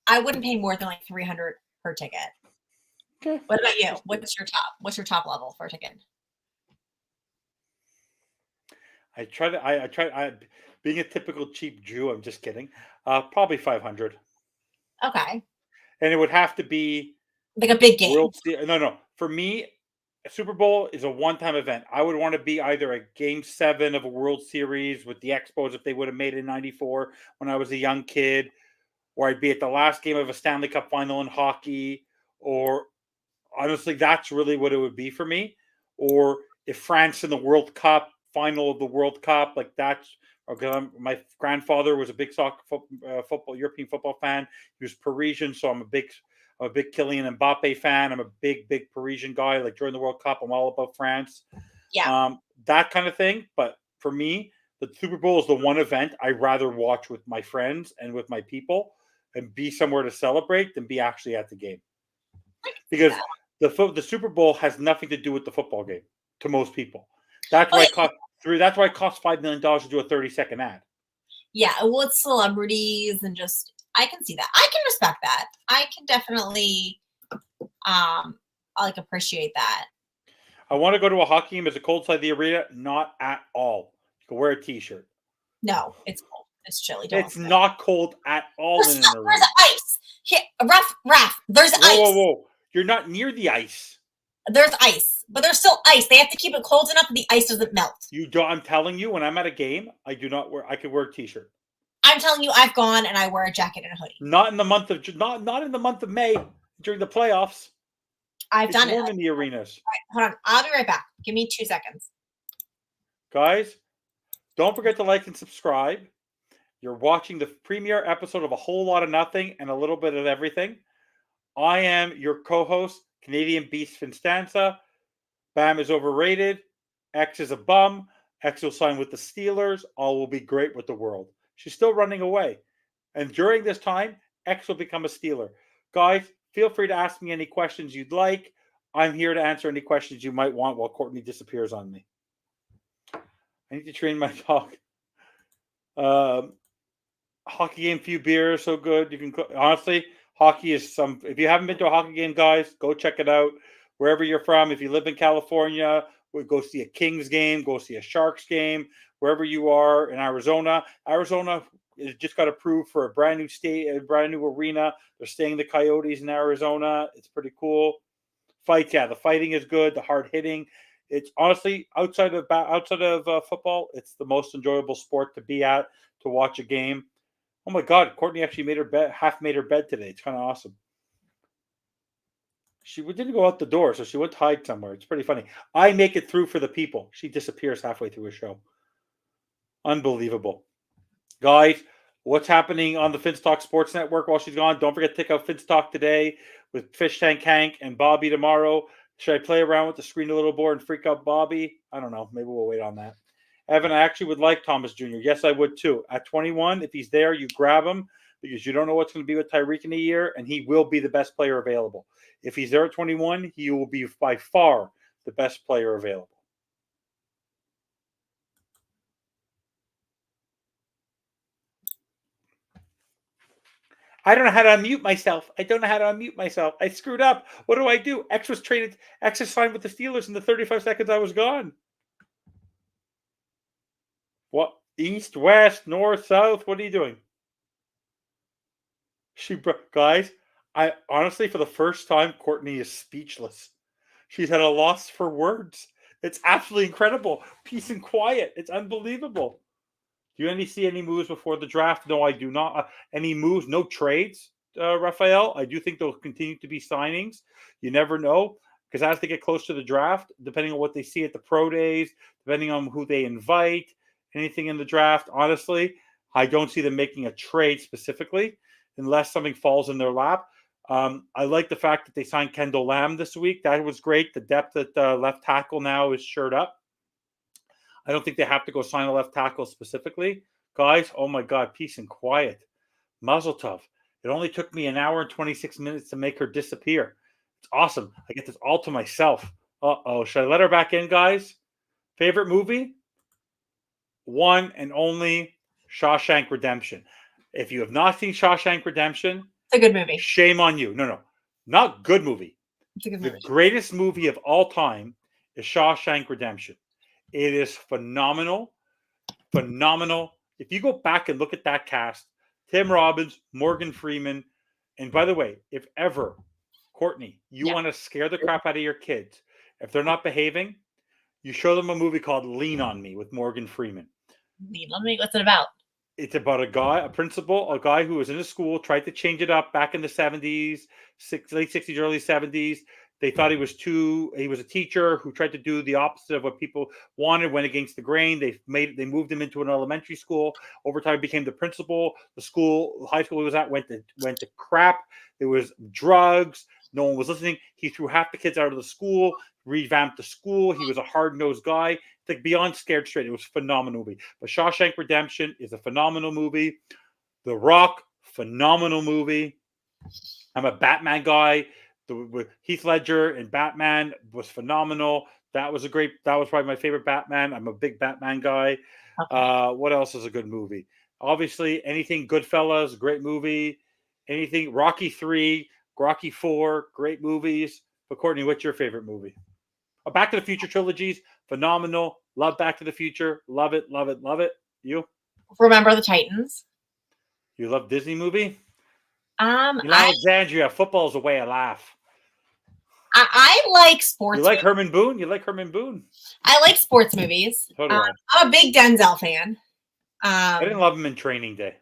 I wouldn't pay more than like $300 per ticket. Okay. What about you? What's your top level for a ticket? Being a typical cheap Jew, I'm just kidding. Probably 500. Okay. And it would have to be like a big game. No. For me, a Super Bowl is a one-time event. I would want to be either a Game 7 of a World Series with the Expos if they would have made it in 94 when I was a young kid, or I'd be at the last game of a Stanley Cup final in hockey, or honestly, that's really what it would be for me. Or if France in the World Cup, final of the World Cup, like that's okay. My grandfather was a big European football fan. He was Parisian, so I'm a big Kylian Mbappe fan. I'm a big Parisian guy. Like during the World Cup, I'm all about France. Yeah. That kind of thing. But for me, the Super Bowl is the one event I'd rather watch with my friends and with my people and be somewhere to celebrate than be actually at the game. Because the Super Bowl has nothing to do with the football game to most people. That's why it costs $5 million to do a 30-second ad. Yeah, well, it's celebrities and just I can see that. I can respect that. I can definitely appreciate that. I want to go to a hockey game. Is it cold inside the arena? Not at all. You can wear a t-shirt. No, it's cold. It's chilly. It's not cold at all in an arena. There's ice. Here, Ref, there's ice. Whoa. You're not near the ice. There's ice, but there's still ice. They have to keep it cold enough that the ice doesn't melt. I'm telling you, when I'm at a game, I could wear a t-shirt. I'm telling you, I've gone and I wear a jacket and a hoodie. Not in the month of May during the playoffs. It's done warm it in the arenas. All right, hold on. I'll be right back. Give me 2 seconds. Guys, don't forget to like and subscribe. You're watching the premiere episode of A Whole Lot of Nothing and a Little Bit of Everything. I am your co-host, Canadian Beast FinStanza. Bam is overrated. X is a bum. X will sign with the Steelers. All will be great with the world. She's still running away. And during this time, X will become a Steeler. Guys, feel free to ask me any questions you'd like. I'm here to answer any questions you might want while Courtney disappears on me. I need to train my dog. Hockey game, few beers, so good. You can honestly, hockey is if you haven't been to a hockey game, guys, go check it out. Wherever you're from, if you live in California, go see a Kings game, go see a Sharks game. Wherever you are in Arizona just got approved for a brand new arena. They're staying the Coyotes in Arizona. It's pretty cool. Fights, the fighting is good. The hard hitting. It's honestly outside of football, it's the most enjoyable sport to be at, to watch a game. Oh my God, Courtney actually made her bed today. It's kind of awesome. She didn't go out the door, so she went to hide somewhere. It's pretty funny. I make it through for the people. She disappears halfway through a show. Unbelievable. Guys, what's happening on the Finstock Sports Network while she's gone? Don't forget to check out Finstock today with Fish Tank Hank and Bobby tomorrow. Should I play around with the screen a little more and freak out Bobby? I don't know. Maybe we'll wait on that. Evan, I actually would like Thomas Jr. Yes, I would too. At 21, if he's there, you grab him because you don't know what's going to be with Tyreek in a year, and he will be the best player available. If he's there at 21, he will be by far the best player available. I don't know how to unmute myself. I screwed up. What do I do? X was traded. X is signed with the Steelers in the 35 seconds I was gone. What? East, west, north, south? What are you doing? Guys, I honestly, for the first time, Courtney is speechless. She's at a loss for words. It's absolutely incredible. Peace and quiet. It's unbelievable. Do you see any moves before the draft? No, I do not. Any moves? No trades, Raphael. I do think there'll continue to be signings. You never know, because as they get close to the draft, depending on what they see at the pro days, depending on who they invite, anything in the draft, honestly, I don't see them making a trade specifically unless something falls in their lap. I like the fact that they signed Kendall Lamb this week. That was great. The depth at left tackle now is shored up. I don't think they have to go sign a left tackle specifically. Guys, oh my God, peace and quiet. Mazel tov. It only took me an hour and 26 minutes to make her disappear. It's awesome. I get this all to myself. Uh-oh. Should I let her back in, guys? Favorite movie? One and only Shawshank Redemption. If you have not seen Shawshank Redemption, it's a good movie. Shame on you. No, not good movie. It's a good movie. The greatest movie of all time is Shawshank Redemption. It is phenomenal. Phenomenal. If you go back and look at that cast, Tim Robbins, Morgan Freeman, and by the way, if ever, Courtney, you want to scare the crap out of your kids, if they're not behaving, you show them a movie called Lean on Me with Morgan Freeman. Lean on Me? What's it about? It's about a guy who was in a school, tried to change it up back in the 70s, late 60s, early 70s. They thought he was a teacher who tried to do the opposite of what people wanted, went against the grain. They moved him into an elementary school. Over time, became the principal. The high school he was at went to crap. There was drugs. No one was listening. He threw half the kids out of the school, revamped the school. He was a hard-nosed guy. It's like beyond scared straight. It was a phenomenal movie. But Shawshank Redemption is a phenomenal movie. The Rock, phenomenal movie. I'm a Batman guy. With Heath Ledger and Batman was phenomenal. That was probably my favorite Batman. I'm a big Batman guy. Okay. What else is a good movie? Obviously, anything Goodfellas, great movie. Anything Rocky 3, Rocky 4, great movies. But Courtney, what's your favorite movie? Back to the Future trilogies, phenomenal. Love Back to the Future. Love it, love it, love it. You? Remember the Titans. You love Disney movie? Alexandria, football is a way of life. I like sports. You like Herman Boone? You like Herman Boone? I like sports movies. So do I. I'm a big Denzel fan. I didn't love him in Training Day.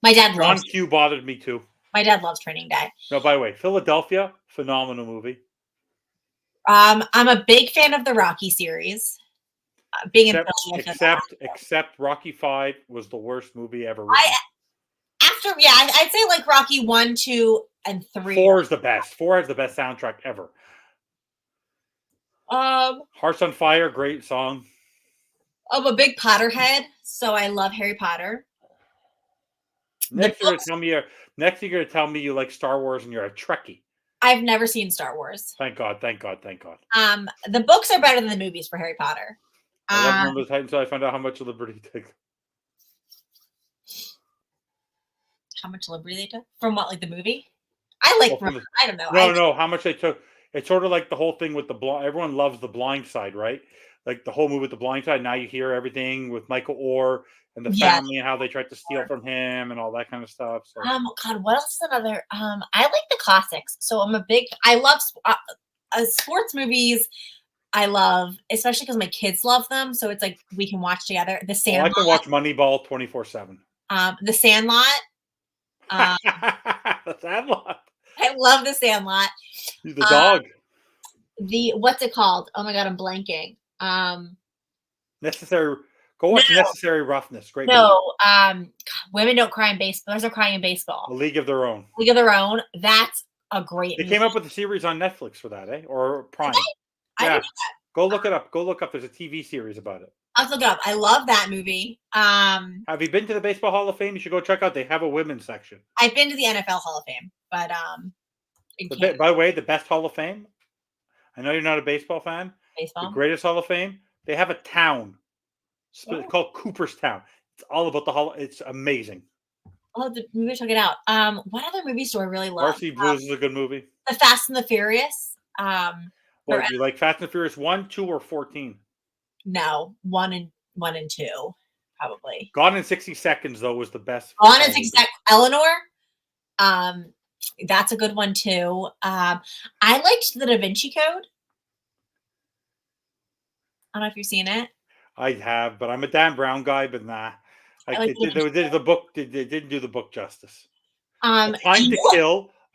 My dad loves John Q bothered me too. My dad loves Training Day. No, by the way, Philadelphia, phenomenal movie. I'm a big fan of the Rocky series. Except Rocky 5 was the worst movie ever. I'd say like Rocky 1, 2, and 3. 4 is the best. 4 has the best soundtrack ever. Hearts on Fire, great song. I'm a big Potterhead, so I love Harry Potter. Next, you're going to tell me you like Star Wars and you're a Trekkie. I've never seen Star Wars. Thank God, thank God, thank God. The books are better than the movies for Harry Potter. I love Remember the Titans, so I found out how much liberty they took. How much liberty they took? From what, like the movie? I don't know. No, how much they took. It's sort of like the whole thing with everyone loves The Blind Side, right? Like the whole movie with The Blind Side. Now you hear everything with Michael Orr and the family and how they tried to steal from him and all that kind of stuff. So. God, what else is another? I like the classics. So I love sports movies. I love, especially because my kids love them. So it's like we can watch together. The Sandlot. I can watch Moneyball 24/7. The Sandlot. The Sandlot. I love The Sandlot. The dog. What's it called? Oh my God, I'm blanking. Necessary. Go watch Necessary Roughness. Great. No. Women Don't Cry in Baseball. There's no crying in baseball. A League of Their Own. League of Their Own. That's a great. They came up with a series on Netflix for that, or Prime. Yeah. Go look it up. There's a TV series about it. I'll look it up. I love that movie. Have you been to the Baseball Hall of Fame? You should go check out. They have a women's section. I've been to the NFL Hall of Fame, but By the way, the best Hall of Fame. I know you're not a baseball fan. baseball. The greatest Hall of Fame. They have a town called Cooperstown. It's all about the Hall. It's amazing. Oh, maybe check it out. What other movies do I really love? Varsity Blues is a good movie. The Fast and the Furious. Well, do you like Fast and Furious 1, 2, or 14? No, one and two, probably. Gone in 60 Seconds though was the best. Gone in 60 Seconds. Eleanor. That's a good one too. I liked the Da Vinci Code. I don't know if you've seen it. I have, but I'm a Dan Brown guy. But nah, the book. They didn't do the book justice. A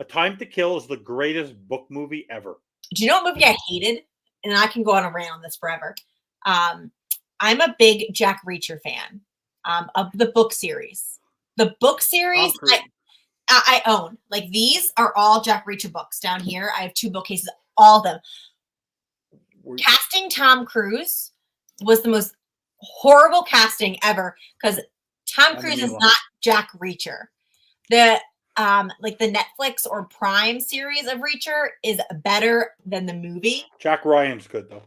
Time to Kill is the greatest book movie ever. Do you know what movie I hated? And I can go on a rant on this forever. I'm a big Jack Reacher fan of the book series. The book series I own. Like, these are all Jack Reacher books down here. I have 2 bookcases, all of them. Casting Tom Cruise was the most horrible casting ever because Tom Cruise is not Jack Reacher. The Netflix or Prime series of Reacher is better than the movie. Jack Ryan's good though.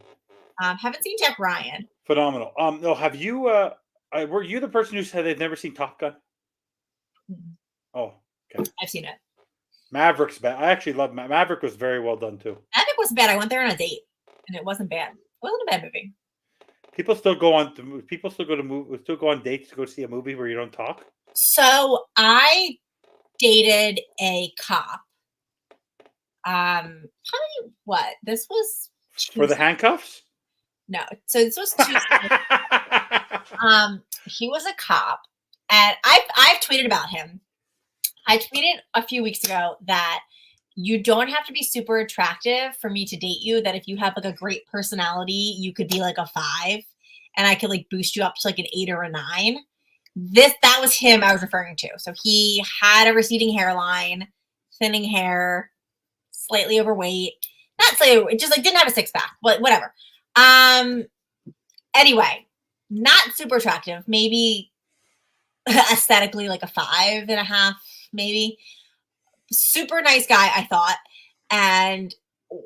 Haven't seen Jack Ryan. Phenomenal. No, have you? Were you the person who said they've never seen Top Gun? Mm-hmm. Oh, okay. I've seen it. Maverick's bad. I actually love Maverick. Was very well done too. Maverick wasn't bad. I went there on a date, and it wasn't bad. It wasn't a bad movie. People still go on dates to go see a movie where you don't talk. So I dated a cop. This was for the handcuffs? No. So this was Tuesday. He was a cop, and I've tweeted about him. I tweeted a few weeks ago that you don't have to be super attractive for me to date you, that if you have like a great personality, you could be like a 5 and I could like boost you up to like an 8 or a 9. That was him I was referring to. So he had a receding hairline, thinning hair, slightly overweight, not slightly, just like didn't have a 6-pack, but whatever. Anyway, not super attractive, maybe aesthetically like a 5.5, maybe. Super nice guy, I thought. And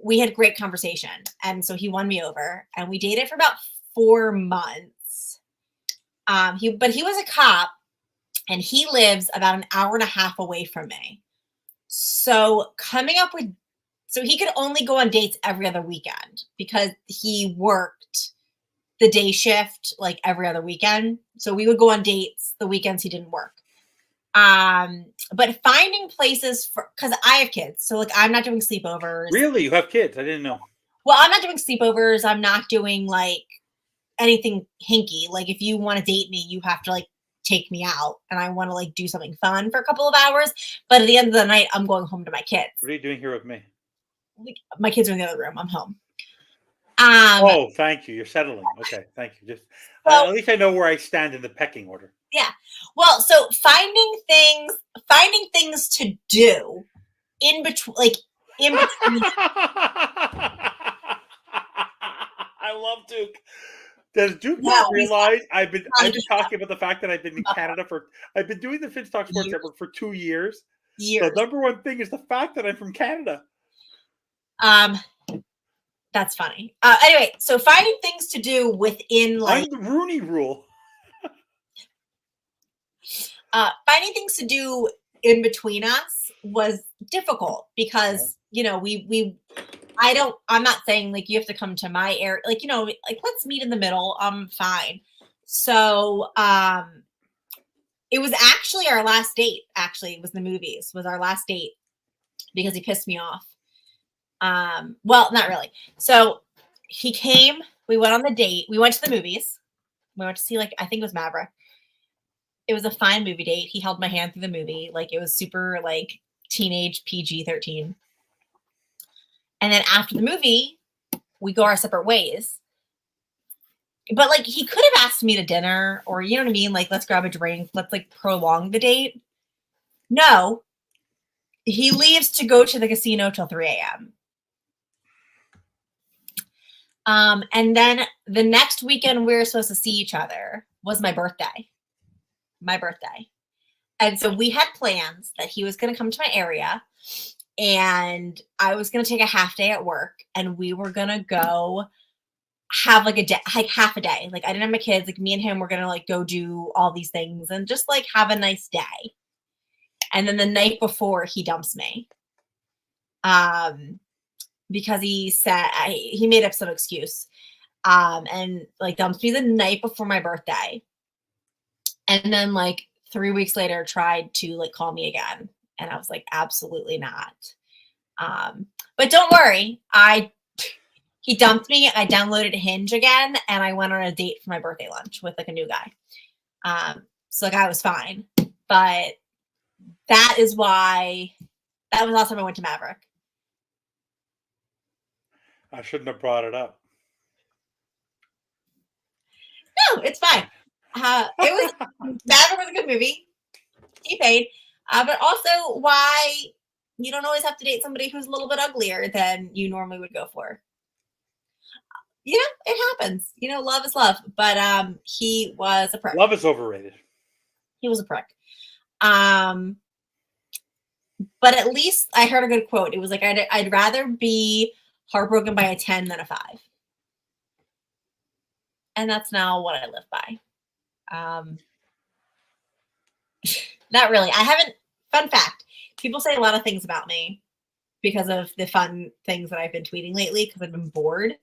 we had great conversation. And so he won me over and we dated for about 4 months. He was a cop and he lives about an hour and a half away from me. So he could only go on dates every other weekend because he worked the day shift like every other weekend. So we would go on dates the weekends he didn't work. But finding places because I have kids, so like I'm not doing sleepovers. Really? You have kids? I didn't know. Well, I'm not doing sleepovers. I'm not doing like anything hinky. Like if you want to date me, you have to like take me out and I want to like do something fun for a couple of hours. But at the end of the night, I'm going home to my kids. What are you doing here with me? My kids are in the other room. I'm home. Oh, thank you. You're settling. Okay, thank you. Just at least I know where I stand in the pecking order. Yeah. Well, so finding things to do in between. I love Duke. Does Duke not realize I've been talking about the fact that I've been in Canada I've been doing the FinStanza Sports Network for 2 years. The number one thing is the fact that I'm from Canada. That's funny. Anyway, so finding things to do within like I'm the Rooney Rule. Finding things to do in between us was difficult because I'm not saying like you have to come to my area, like like let's meet in the middle. I'm fine. So it was actually our last date. Actually, it was the movies. Was our last date because he pissed me off. Well, not really. So he came. We went on the date. We went to the movies. We went to see I think it was Maverick. It was a fine movie date. He held my hand through the movie. Like it was super teenage PG-13. And then after the movie, we go our separate ways. But he could have asked me to dinner or you know what I mean? Let's grab a drink. Let's prolong the date. No. He leaves to go to the casino till 3 a.m. And then the next weekend we were supposed to see each other was my birthday. And so we had plans that he was going to come to my area and I was going to take a half day at work and we were going to go have like a day, like half a day. Like I didn't have my kids, like me and him were going to like go do all these things and just like have a nice day. And then the night before he dumps me. Because he said he made up some excuse. And like dumps me the night before my birthday. And then like 3 weeks later tried to like call me again. And I was like, absolutely not. But don't worry. He dumped me. I downloaded Hinge again and I went on a date for my birthday lunch with like a new guy. So like I was fine. But that is why that was the last time I went to Maverick. I shouldn't have brought it up. No, it's fine. It was Maverick was a good movie. He paid. But also why you don't always have to date somebody who's a little bit uglier than you normally would go for. You know, it happens. You know, love is love. But he was a prick. Love is overrated. He was a prick. But at least I heard a good quote. It was like, I'd rather be heartbroken by a 10 than a 5. And that's now what I live by. Not really. I haven't, fun fact, people say a lot of things about me because of the fun things that I've been tweeting lately because I've been bored.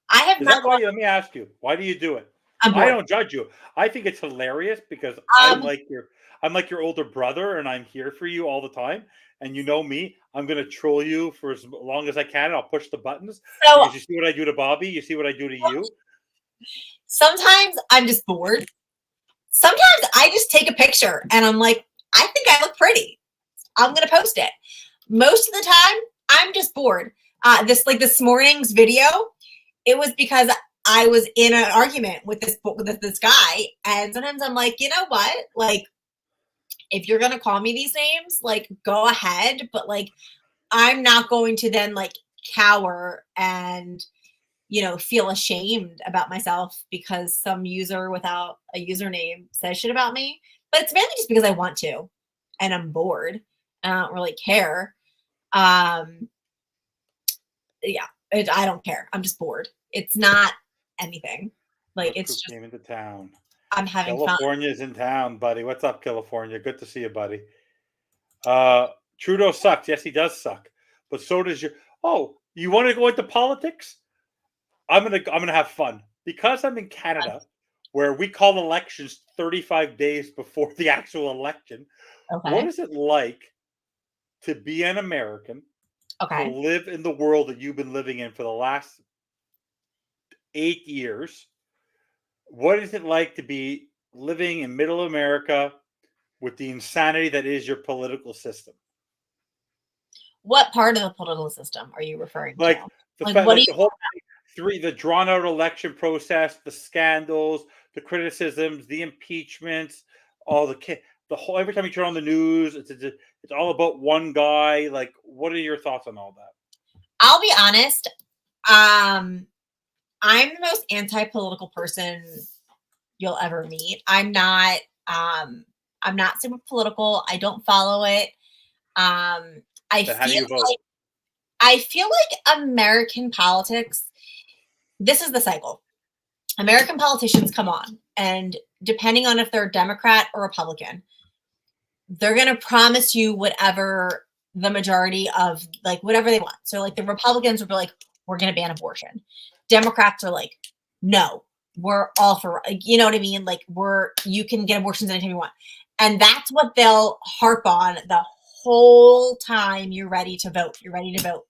I have Is not. that why, let me ask you, why do you do it? I'm bored. I don't judge you. I think it's hilarious because I'm like your older brother and I'm here for you all the time. And you know me, I'm going to troll you for as long as I can. And I'll push the buttons. So, because you see what I do to Bobby. You see what I do to you. Sometimes I'm just bored. Sometimes I just take a picture and I'm like, I think I look pretty. I'm going to post it. Most of the time, I'm just bored. This morning's video, it was because I was in an argument with this guy. And sometimes I'm like, you know what? Like, if you're going to call me these names, like, go ahead. But, like, I'm not going to then, like, cower and, you know, feel ashamed about myself because some user without a username says shit about me. But it's mainly just because I want to. And I'm bored. And I don't really care. I don't care. I'm just bored. It's not anything. Like, Look it's who just came into town. I'm having California's in town, buddy. What's up, California? Good to see you, buddy. Trudeau sucks. Yes, he does suck. But so does your. Oh, you want to go into politics? I'm gonna have fun because I'm in Canada, where we call elections 35 days before the actual election. Okay. What is it like to be an American? Okay. To live in the world that you've been living in for the last 8 years. What is it like to be living in middle America with the insanity that is your political system? What part of the political system are you referring Like to? the drawn out election process, the scandals, the criticisms, the impeachments, all the whole. Every time you turn on the news, it's all about one guy. Like, what are your thoughts on all that? I'll be honest. I'm the most anti-political person you'll ever meet. I'm not super political. I don't follow it. I feel like American politics, this is the cycle. American politicians come on, and depending on if they're Democrat or Republican, they're going to promise you whatever the majority of, like, whatever they want. So, like, the Republicans will be like, we're going to ban abortion. Democrats are like, no, we're all for, you know what I mean? Like, you can get abortions anytime you want. And that's what they'll harp on the whole time you're ready to vote. You're ready to vote.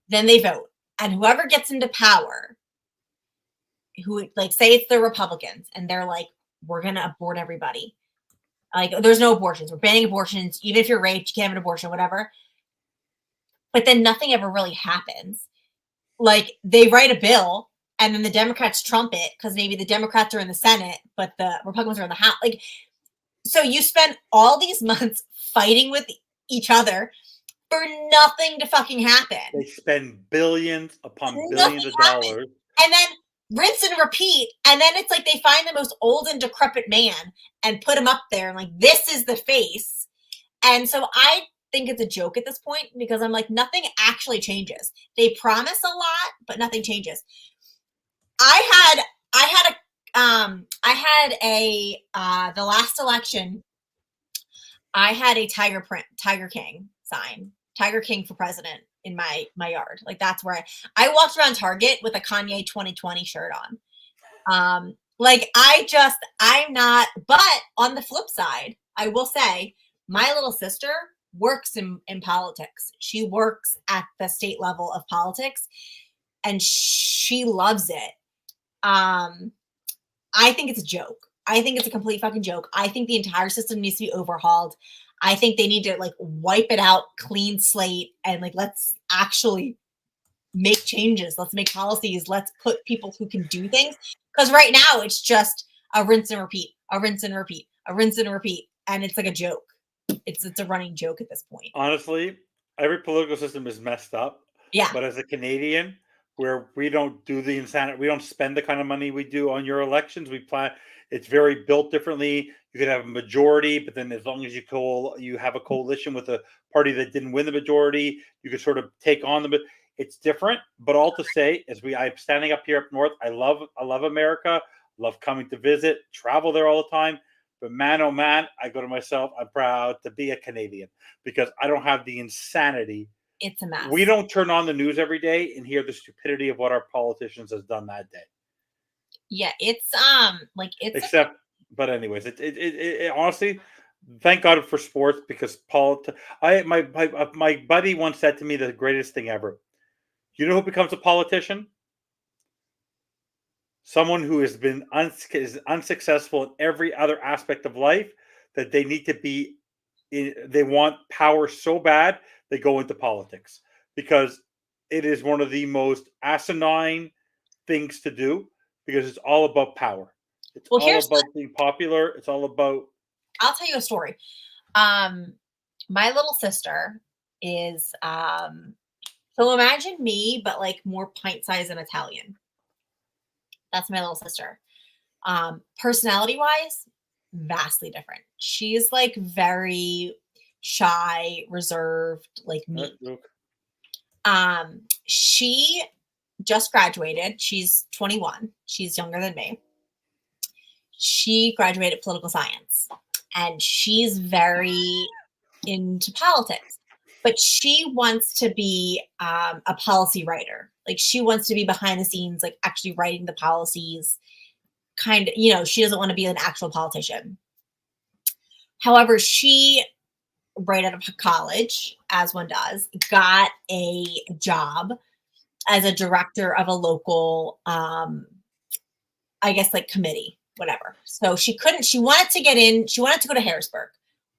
Then they vote. And whoever gets into power, who, like, say it's the Republicans, and they're like, we're going to abort everybody. Like, there's no abortions. We're banning abortions. Even if you're raped, you can't have an abortion, whatever. But then nothing ever really happens. Like, they write a bill, and then the Democrats trump it because maybe the Democrats are in the Senate, but the Republicans are in the House. Like, so you spend all these months fighting with each other, for nothing to fucking happen. They spend billions upon Nothing billions of happened. dollars. And then rinse and repeat. And then it's like they find the most old and decrepit man and put him up there and like, this is the face. And so I think it's a joke at this point because I'm like, nothing actually changes. They promise a lot, but nothing changes. I had the last election, I had a Tiger King sign, Tiger King for president in my yard. Like that's where I walked around Target with a Kanye 2020 shirt on. Like I'm not, but on the flip side, I will say my little sister works in politics. She works at the state level of politics and she loves it. I think it's a joke. I think it's a complete fucking joke. I think the entire system needs to be overhauled. I think they need to like wipe it out, clean slate, and like let's actually make changes. Let's make policies. Let's put people who can do things. Because right now it's just a rinse and repeat, a rinse and repeat, a rinse and repeat, and it's like a joke. It's a running joke at this point. Honestly, every political system is messed up. Yeah. But as a Canadian, where we don't do the insanity, we don't spend the kind of money we do on your elections. We plan. It's very built differently. You could have a majority, but then as long as you have a coalition with a party that didn't win the majority, you could sort of take on them. It's different. But all to say, I'm standing up here up north. I love America. Love coming to visit, travel there all the time. But man, oh man, I go to myself. I'm proud to be a Canadian because I don't have the insanity. It's a mess. We don't turn on the news every day and hear the stupidity of what our politicians has done that day. Yeah, it's but anyways, it honestly, thank God for sports because my buddy once said to me the greatest thing ever. You know who becomes a politician? Someone who has been is unsuccessful in every other aspect of life that they need to be. They want power so bad they go into politics because it is one of the most asinine things to do because it's all about power. It's all about being popular. It's all about. I'll tell you a story. My little sister is so imagine me, but like more pint size and Italian. That's my little sister. Personality wise, vastly different. She's like very shy, reserved, like me. She just graduated. She's 21. She's younger than me. She graduated political science and she's very into politics, but she wants to be a policy writer. Like she wants to be behind the scenes, like actually writing the policies kind of, she doesn't want to be an actual politician. However, she right out of college, as one does, got a job as a director of a local, I guess like committee, whatever. So she wanted to get in, she wanted to go to Harrisburg,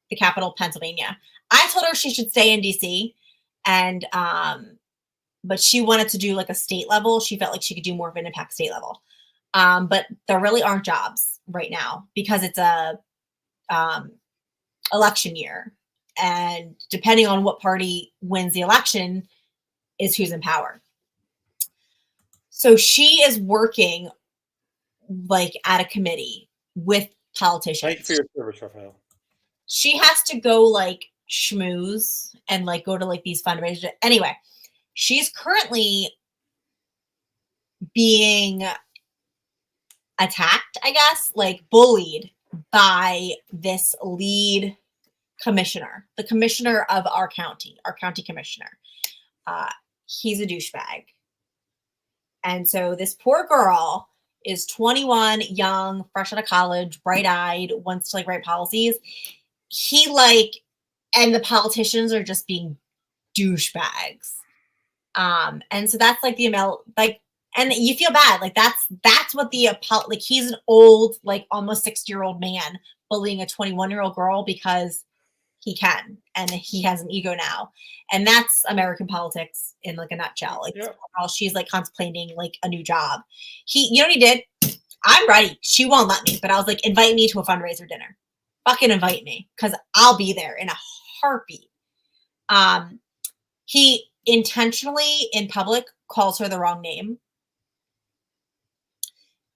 the capital of Pennsylvania. I told her she should stay in DC and, but she wanted to do like a state level. She felt like she could do more of an impact state level. But there really aren't jobs right now because it's a, election year. And depending on what party wins the election is who's in power. So she is working like at a committee with politicians. Thank you for your service, Raphael. She has to go like schmooze and like go to like these fundraisers. Anyway, she's currently being attacked, I guess, like bullied by this lead commissioner, the commissioner of our county commissioner. He's a douchebag. And so this poor girl is 21, young, fresh out of college, bright-eyed, wants to like write policies. And the politicians are just being douchebags. And so that's like the amount, like, and you feel bad. Like that's what like he's an old, like almost 60-year-old man bullying a 21-year-old girl because he can, and he has an ego now. And that's American politics in like a nutshell. Like she's like contemplating like a new job. You know what he did? I'm ready. She won't let me, but I was like, invite me to a fundraiser dinner. Fucking invite me because I'll be there in a heartbeat. He intentionally in public calls her the wrong name.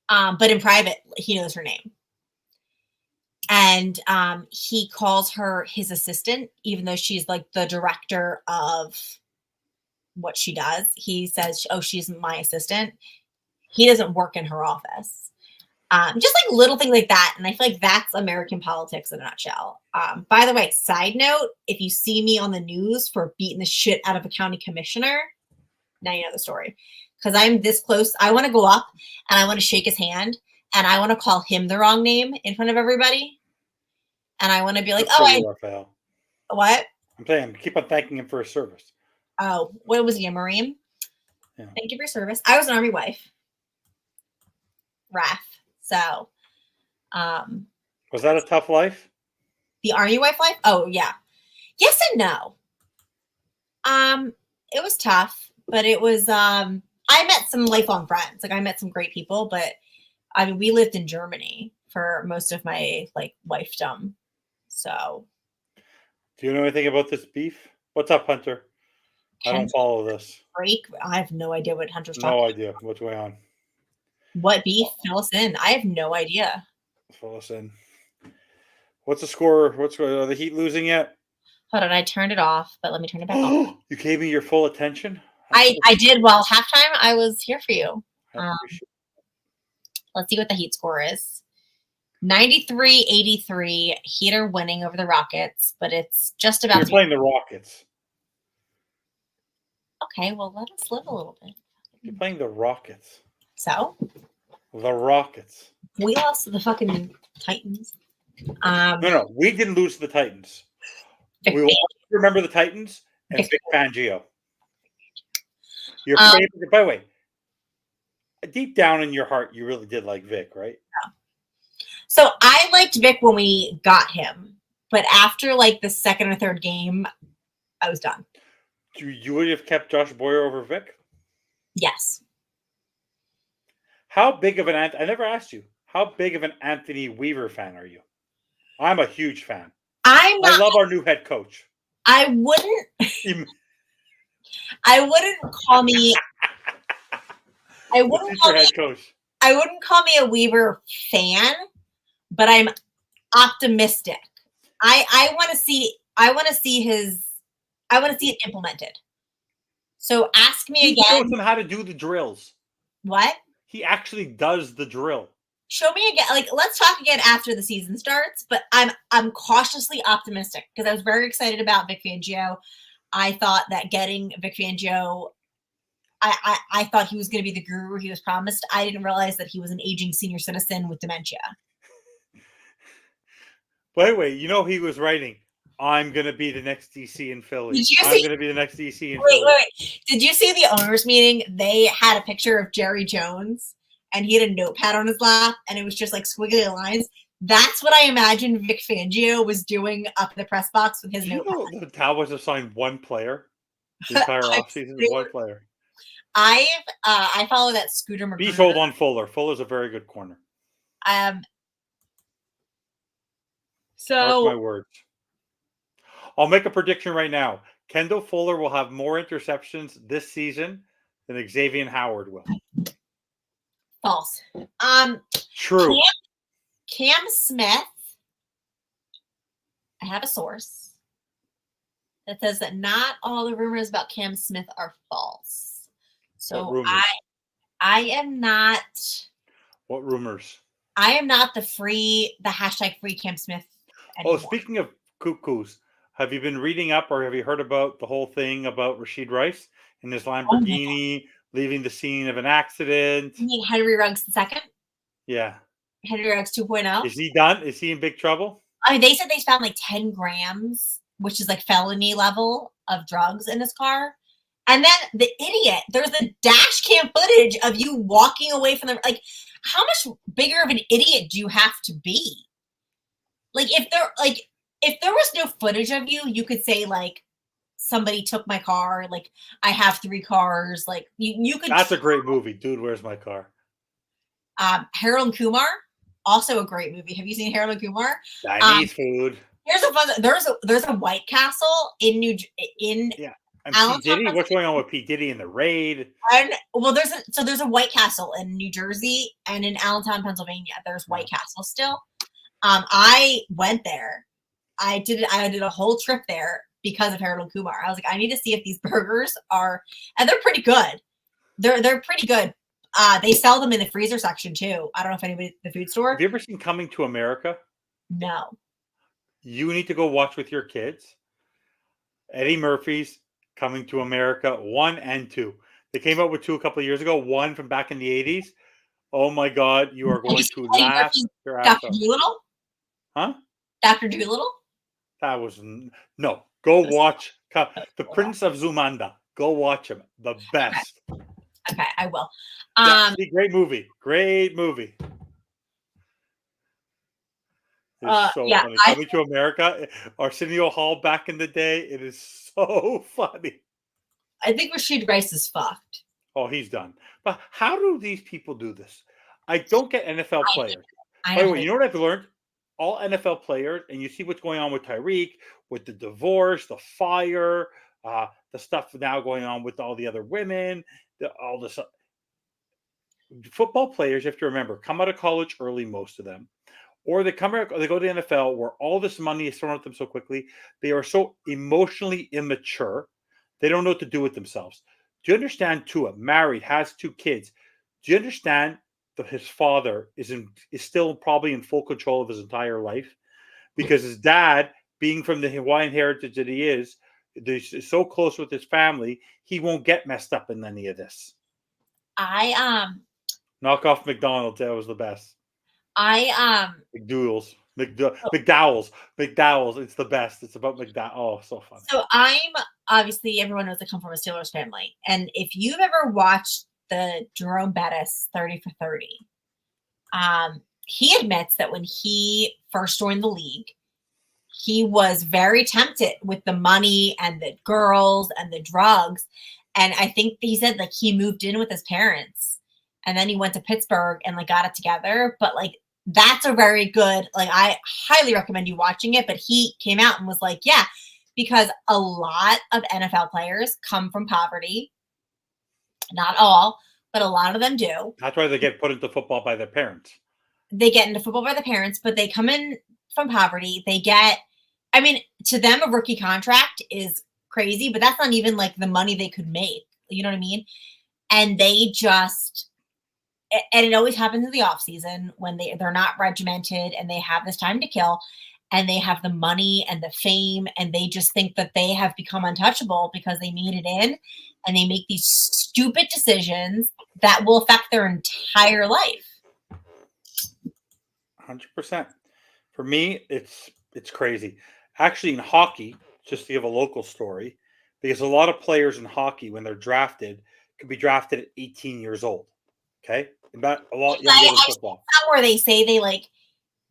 But in private, he knows her name. And he calls her his assistant, even though she's like the director of what she does. He says, oh, she's my assistant. He doesn't work in her office. Just like little things like that. And I feel like that's American politics in a nutshell. By the way, side note, if you see me on the news for beating the shit out of a county commissioner, now you know the story. Because I'm this close. I want to go up and I want to shake his hand and I want to call him the wrong name in front of everybody. And I want to be like, what? I'm saying, keep on thanking him for his service. Oh, what was he, a Marine? Yeah. Thank you for your service. I was an Army wife. RAF. So, was that a tough life? The Army wife life? Oh, yeah. Yes and no. It was tough, but it was, I met some lifelong friends. Like I met some great people, but I mean, we lived in Germany for most of my like wifedom. So, do you know anything about this beef? What's up, Hunter? I don't follow this. Break. I have no idea what Hunter's talking. No idea what's going on. What beef? Fill us in. I have no idea. Fill us in. What's the score? Are the Heat losing yet? Hold on, I turned it off, but let me turn it back on. You gave me your full attention. I did. Well, halftime, I was here for you. Let's see what the Heat score is. 93-83. Heat are winning over the Rockets, but it's just about. You're playing the Rockets. Okay, well, let us live a little bit. You're playing the Rockets. So? The Rockets. We lost to the fucking Titans. No, we didn't lose to the Titans. We will remember the Titans and Vic Fangio. Your favorite, by the way, deep down in your heart, you really did like Vic, right? Yeah. So I liked Vic when we got him, but after like the second or third game, I was done. You would have kept Josh Boyer over Vic? Yes. How big of an I never asked you. How big of an Anthony Weaver fan are you? I'm a huge fan. I love our new head coach. I wouldn't call me I wouldn't call me a Weaver fan, but I'm optimistic. I want to see it implemented. So ask me again. He shows them how to do the drills. What? He actually does the drill. Show me again. Like, let's talk again after the season starts. But I'm cautiously optimistic because I was very excited about Vic Fangio. I thought that getting Vic Fangio, I thought he was going to be the guru he was promised. I didn't realize that he was an aging senior citizen with dementia. By the way, you know he was writing, I'm going to be the next DC in Philly. I'm going to be the next DC in Philly. Wait. Did you see the owners meeting? They had a picture of Jerry Jones, and he had a notepad on his lap, and it was just like squiggly lines. That's what I imagined Vic Fangio was doing up in the press box with his notepad. You know the Cowboys have signed one player the entire offseason. One player. I follow that Scooter McGregor. Be sold on Fuller. Fuller's a very good corner. So mark my words. I'll make a prediction right now. Kendall Fuller will have more interceptions this season than Xavier Howard will. False. True. Cam Smith. I have a source that says that not all the rumors about Cam Smith are false. So I am not. What rumors? I am not the hashtag free Cam Smith anymore. Oh, speaking of cuckoos, have you been reading up or have you heard about the whole thing about Rashid Rice and his Lamborghini leaving the scene of an accident? You mean Henry Ruggs II? Yeah. Henry Ruggs 2.0? Is he done? Is he in big trouble? I mean, they said they found like 10 grams, which is like felony level of drugs in his car. And then the idiot, there's the dash cam footage of you walking away from the, like, how much bigger of an idiot do you have to be? Like, if there was no footage of you, you could say like, somebody took my car. Like, I have 3 cars. Like, you could. That's a great movie, dude. Where's my car? Harold and Kumar, also a great movie. Have you seen Harold and Kumar? Chinese food. There's a White Castle in And P. Diddy? What's going on with P. Diddy and the raid? And well, there's a White Castle in New Jersey and in Allentown, Pennsylvania. There's White Castle still. I went there. I did a whole trip there because of Harold and Kumar. I was like, I need to see if these burgers are, and they're pretty good. They're pretty good. They sell them in the freezer section too. I don't know if anybody the food store. Have you ever seen Coming to America? No. You need to go watch with your kids. Eddie Murphy's Coming to America 1 and 2. They came out with 2 a couple of years ago. 1 from back in the 80s. Oh my God, you are going to laugh your ass Dr. off. Doolittle? Huh? Dr. Doolittle? That was no. Go watch The Prince of Zumanda. Go watch him. The best. Okay, I will. Great movie. Great movie. It's so funny. Coming to America, Arsenio Hall back in the day. It is so funny. I think Rashid Rice is fucked. Oh, he's done. But how do these people do this? I don't get NFL players. By the way, you know what I've learned? All NFL players, and you see what's going on with Tyreek, with the divorce, the fire, the stuff now going on with all the other women, all this. Football players, you have to remember, come out of college early, most of them. Or they come out, they go to the NFL where all this money is thrown at them so quickly. They are so emotionally immature. They don't know what to do with themselves. Do you understand Tua, married, has 2 kids? Do you understand that his father is still probably in full control of his entire life? Because his dad, being from the Hawaiian heritage that he is so close with his family, he won't get messed up in any of this. Knock off McDonald's. That was the best. McDougal's. McDowell's. It's the best. It's about McDowell. Oh, so fun. So obviously everyone knows I come from a Steelers family. And if you've ever watched the Jerome Bettis 30 for 30, he admits that when he first joined the league, he was very tempted with the money and the girls and the drugs. And I think he said like he moved in with his parents and then he went to Pittsburgh and like got it together. But like, that's a very good, like, I highly recommend you watching it. But he came out and was like, yeah, because a lot of NFL players come from poverty. Not all, but a lot of them do. That's why they get put into football by their parents. They get into football by their parents, but they come in from poverty. They get, I mean, to them, a rookie contract is crazy, but that's not even like the money they could make. You know what I mean? And they just, and it always happens in the off season when they're not regimented and they have this time to kill and they have the money and the fame and they just think that they have become untouchable because they made it in and they make these stupid decisions that will affect their entire life. 100%. For me, it's crazy. Actually, in hockey, just to give a local story, because a lot of players in hockey, when they're drafted, could be drafted at 18 years old. Okay? About a lot younger than football. Where they say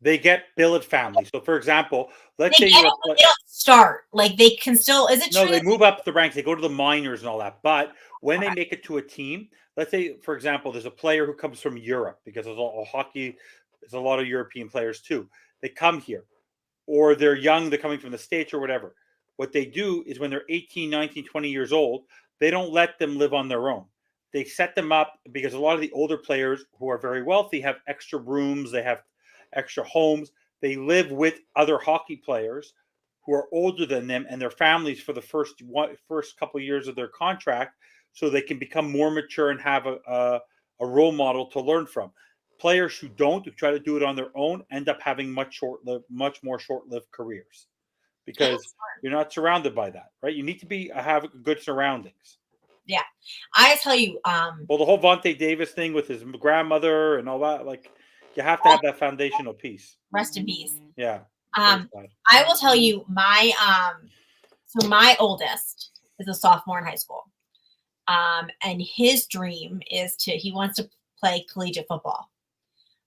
they get billet family. So, for example, let's say they don't start. Like, they can still, is it true? No, they move up the ranks. They go to the minors and all that. But when they make it to a team, let's say, for example, there's a player who comes from Europe, because there's a lot of European players too. They come here. Or they're young, they're coming from the States or whatever. What they do is when they're 18, 19, 20 years old, they don't let them live on their own. They set them up because a lot of the older players who are very wealthy have extra rooms, they have extra homes. They live with other hockey players who are older than them and their families for the first couple of years of their contract, so they can become more mature and have a role model to learn from. Players who try to do it on their own, end up having much more short-lived careers because you're not surrounded by that, right? You need to have good surroundings. Yeah, I tell you. Well, the whole Vontae Davis thing with his grandmother and all that, like, you have to have that foundational piece. Rest in peace. Yeah. I will tell you, my oldest is a sophomore in high school, and his dream is he wants to play collegiate football.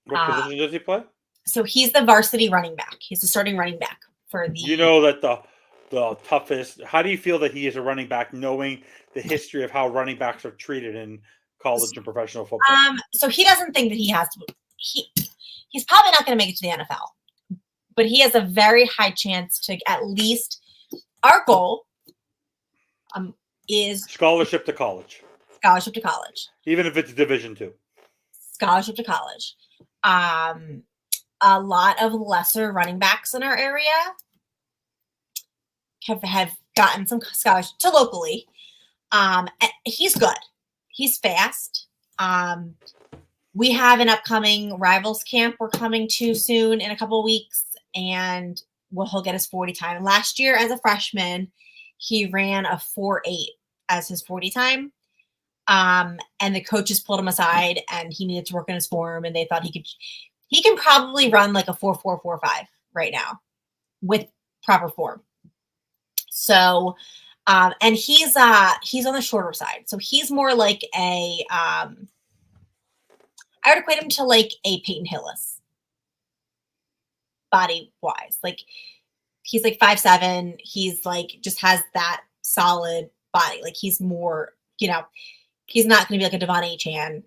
What position does he play? So he's the varsity running back. He's the starting running back for the. You know that the toughest. How do you feel that he is a running back, knowing the history of how running backs are treated in college and professional football? So he doesn't think that he has to. He's probably not going to make it to the NFL, but he has a very high chance to at least. Our goal, is Scholarship to college. scholarship to college. Even if it's Division II. Scholarship to college. A lot of lesser running backs in our area have gotten some scholarship to locally. He's good. He's fast. We have an upcoming rivals camp we're coming to soon in a couple of weeks, and he'll get his 40 time. Last year as a freshman, he ran a 4.8 as his 40 time. And the coaches pulled him aside and he needed to work on his form, and they thought he can probably run like a 4.445 right now with proper form. So, and he's on the shorter side. So he's more like I would equate him to like a Peyton Hillis body wise. Like he's like 5'7". He's like, just has that solid body. Like he's more, he's not going to be like a Devon Achane.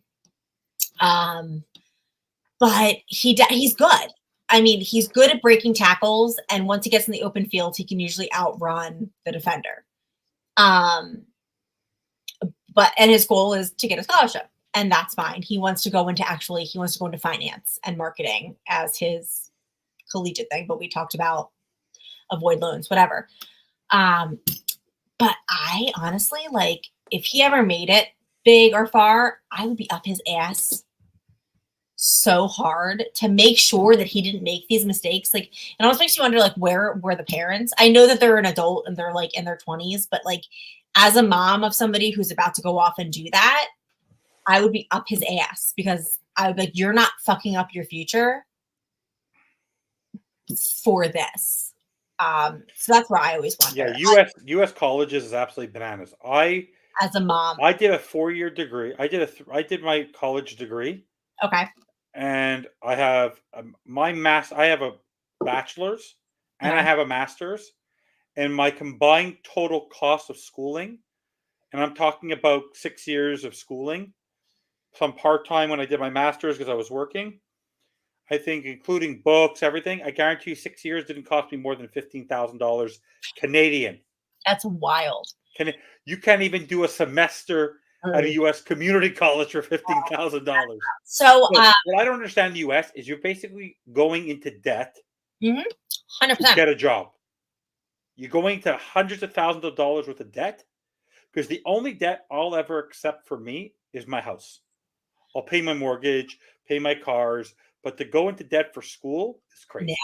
But he's good. I mean, he's good at breaking tackles, and once he gets in the open field, he can usually outrun the defender. And his goal is to get a scholarship, and that's fine. He wants to go into finance and marketing as his collegiate thing, but we talked about avoid loans, whatever. But I honestly, like, if he ever made it big or far, I would be up his ass so hard to make sure that he didn't make these mistakes. Like, it almost makes you wonder, like, where were the parents? I know that they're an adult and they're like in their 20s, but like, as a mom of somebody who's about to go off and do that, I would be up his ass, because I would be like, you're not fucking up your future for this. So that's where I always wonder. Yeah, U.S. colleges is absolutely bananas. As a mom, I did a 4-year degree. I did my college degree. Okay. And I have I have a bachelor's and I have a master's, and my combined total cost of schooling, and I'm talking about 6 years of schooling, some part-time when I did my master's because I was working. I think including books, everything, I guarantee you 6 years didn't cost me more than $15,000 Canadian. That's wild. You can't even do a semester at a U.S. community college for $15,000. So what I don't understand in the U.S. is you're basically going into debt 100%. to get a job. You're going to hundreds of thousands of dollars worth of debt, because the only debt I'll ever accept for me is my house. I'll pay my mortgage, pay my cars, but to go into debt for school is crazy.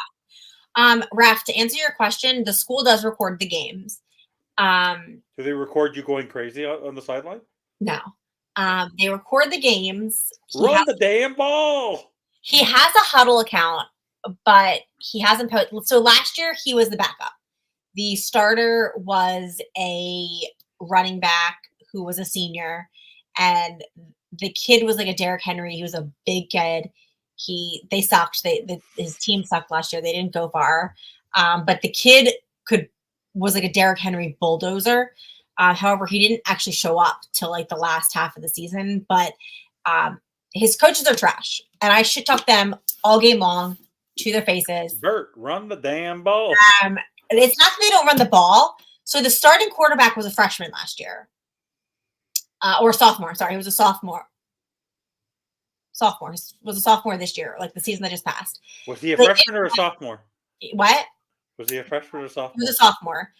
Yeah. Raph, to answer your question, the school does record the games. Do they record you going crazy on the sideline? No. They record the games. Run the damn ball. He has a Huddle account, but he hasn't posted. So last year he was the backup. The starter was a running back who was a senior, and the kid was like a Derrick Henry. He was a big kid. They sucked. His team sucked last year. They didn't go far. But the kid was like a Derrick Henry bulldozer. However, he didn't actually show up till like the last half of the season. But his coaches are trash, and I shit talk them all game long to their faces. Bert, run the damn ball. It's not that they don't run the ball. So the starting quarterback was a freshman last year, or sophomore. Sorry, he was a sophomore. Sophomore. He was a sophomore this year, like the season that just passed. Was he a freshman or a sophomore? What? Was he a freshman or a sophomore? He was a sophomore.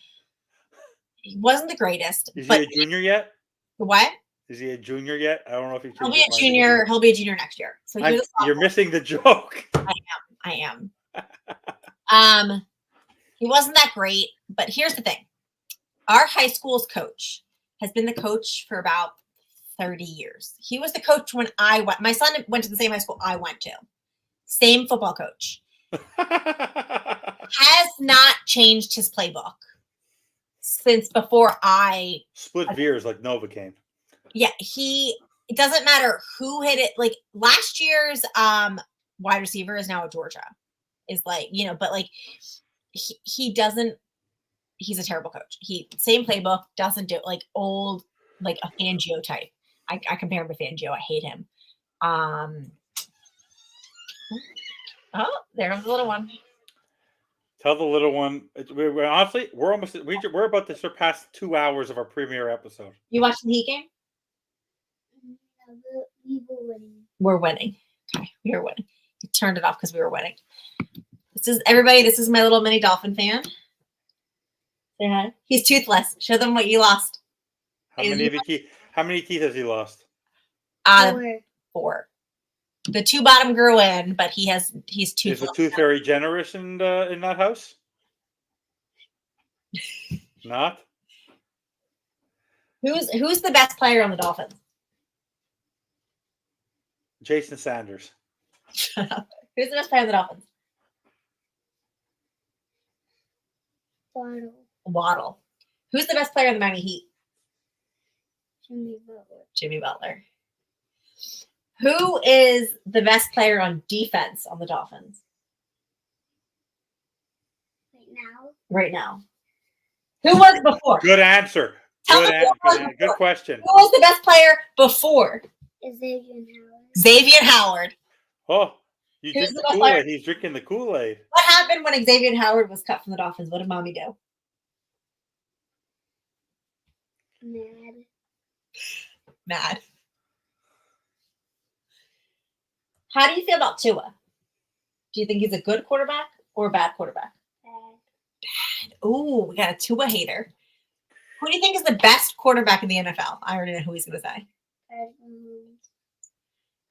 He wasn't the greatest. Is he a junior yet? What? Is he a junior yet? I don't know if he'll be a junior. He'll be a junior next year. So you're missing the joke. I am. He wasn't that great, but here's the thing. Our high school's coach has been the coach for about 30 years. He was the coach when I went. My son went to the same high school I went to. Same football coach. Has not changed his playbook since before I split veers like Novocaine. Yeah, it doesn't matter who hit it. Like last year's wide receiver is now at Georgia. Is like, but like he doesn't, he's a terrible coach. Same playbook, doesn't do like old, like a Fangio type. I compare him to Fangio. I hate him. Oh, there's the little one. Tell the little one. We're honestly, we're about to surpass 2 hours of our premiere episode. You watching the Heat game? We were winning. We're winning. Okay, we are winning. You turned it off because we were winning. This is everybody. This is my little mini dolphin fan. Say hi. He's toothless. Show them what you lost. How many teeth has he lost? Four. 4. The 2 bottom grew in, but he's Is toothless. the tooth very generous in that house? Not. Who's the best player on the Dolphins? Jason Sanders. Who's the best player on the Dolphins? Waddle. Waddle. Who's the best player on the Miami Heat? Jimmy Butler. Jimmy Butler. Who is the best player on defense on the Dolphins Right now. right now? Who was before? Good answer. Tell Good me who was answer. Good before. question. Who was the best player before? Xavier Howard. Xavier Howard. Oh, you Who's drink the the best player? Kool-Aid. He's drinking the Kool-Aid. What happened when Xavier Howard was cut from the Dolphins? What did mommy do? Mad. Mad. How do you feel about Tua? Do you think he's a good quarterback or a bad quarterback? Bad. Ooh, we got a Tua hater. Who do you think is the best quarterback in the NFL? I already know who he's going to say. Bad. Mahomes.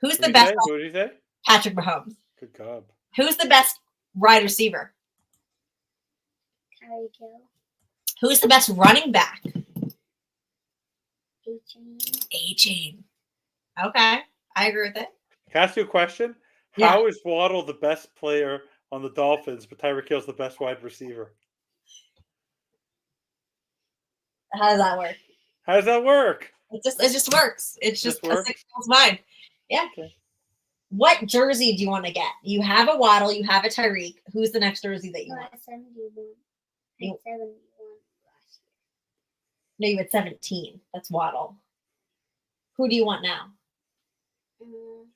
Who's What the did best? he say? What did he say? Patrick Mahomes. Good job. Who's the best wide receiver? Tyreek Hill. Who's the best running back? A-Chain. A-Chain. Okay, I agree with it. Can I ask you a question? Yeah. How is Waddle the best player on the Dolphins, but Tyreek Hill's the best wide receiver? How does that work? How does that work? It just works. It's just a works? 6-year-old's mind. Yeah. Okay. What jersey do you want to get? You have a Waddle, you have a Tyreek. Who's the next jersey that you want? 71. You- 71 last No, you had 17. That's Waddle. Who do you want now? year.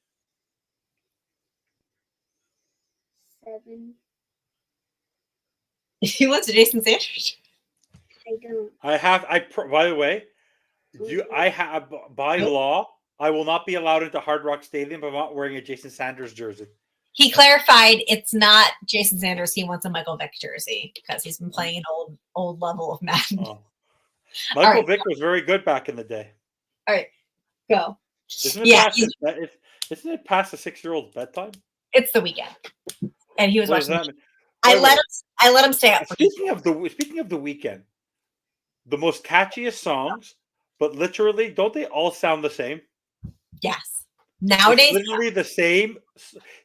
7. He wants a Jason Sanders. I don't. By the way, by law, I will not be allowed into Hard Rock Stadium if I'm not wearing a Jason Sanders jersey. He clarified it's not Jason Sanders. He wants a Michael Vick jersey because he's been playing an old level of Madden. Oh. Michael right. Vick was very good back in the day. All right, go. Isn't it Yeah, isn't it past a 6-year-old's bedtime? it's the weekend, and he was What does watching. that mean? I By the let way, him. I let him stay up. Speaking of the weekend, the most catchiest songs, but literally, don't they all sound the same? Yes. Nowadays, It's literally the same.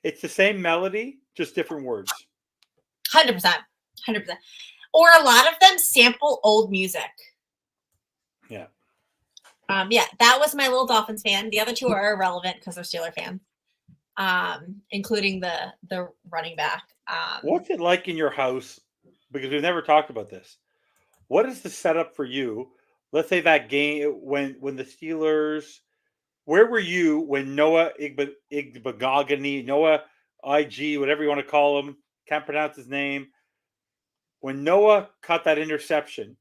It's the same melody, just different words. 100%, 100%. Or a lot of them sample old music. Yeah. Yeah, that was my little Dolphins fan. The other two are irrelevant because they're Steeler fans, including the running back. What's it like in your house? Because we've never talked about this. What is the setup for you? Let's say that game when the Steelers. Where were you when Noah Igbagogany, Noah IG, whatever you want to call him, can't pronounce his name. When Noah caught that interception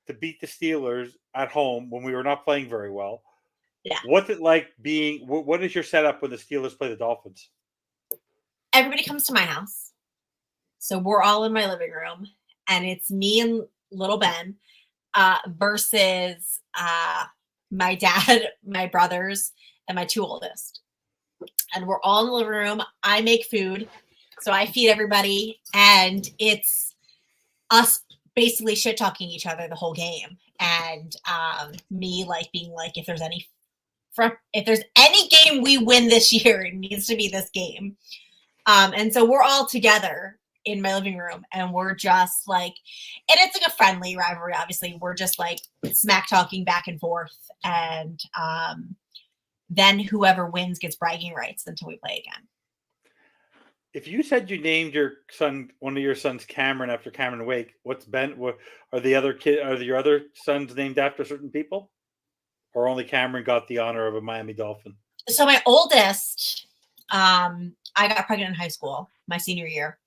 to beat the Steelers at home when we were not playing very well. Yeah. What's it like being? What is your setup when the Steelers play the Dolphins? Everybody comes to my house, so we're all in my living room, and it's me and little Ben versus my dad, my brothers, and my 2 oldest. And we're all in the living room. I make food, so I feed everybody, and it's us basically shit talking each other the whole game. And me being like, if there's any game we win this year, it needs to be this game. And so we're all together in my living room, and we're just and it's like a friendly rivalry. Obviously, we're just smack talking back and forth, and then whoever wins gets bragging rights until we play again. If you said you named your son, one of your sons, Cameron after Cameron Wake, what's Ben? What are the other Are your other sons named after certain people, or only Cameron got the honor of a Miami Dolphin? So my oldest, I got pregnant in high school, my senior year.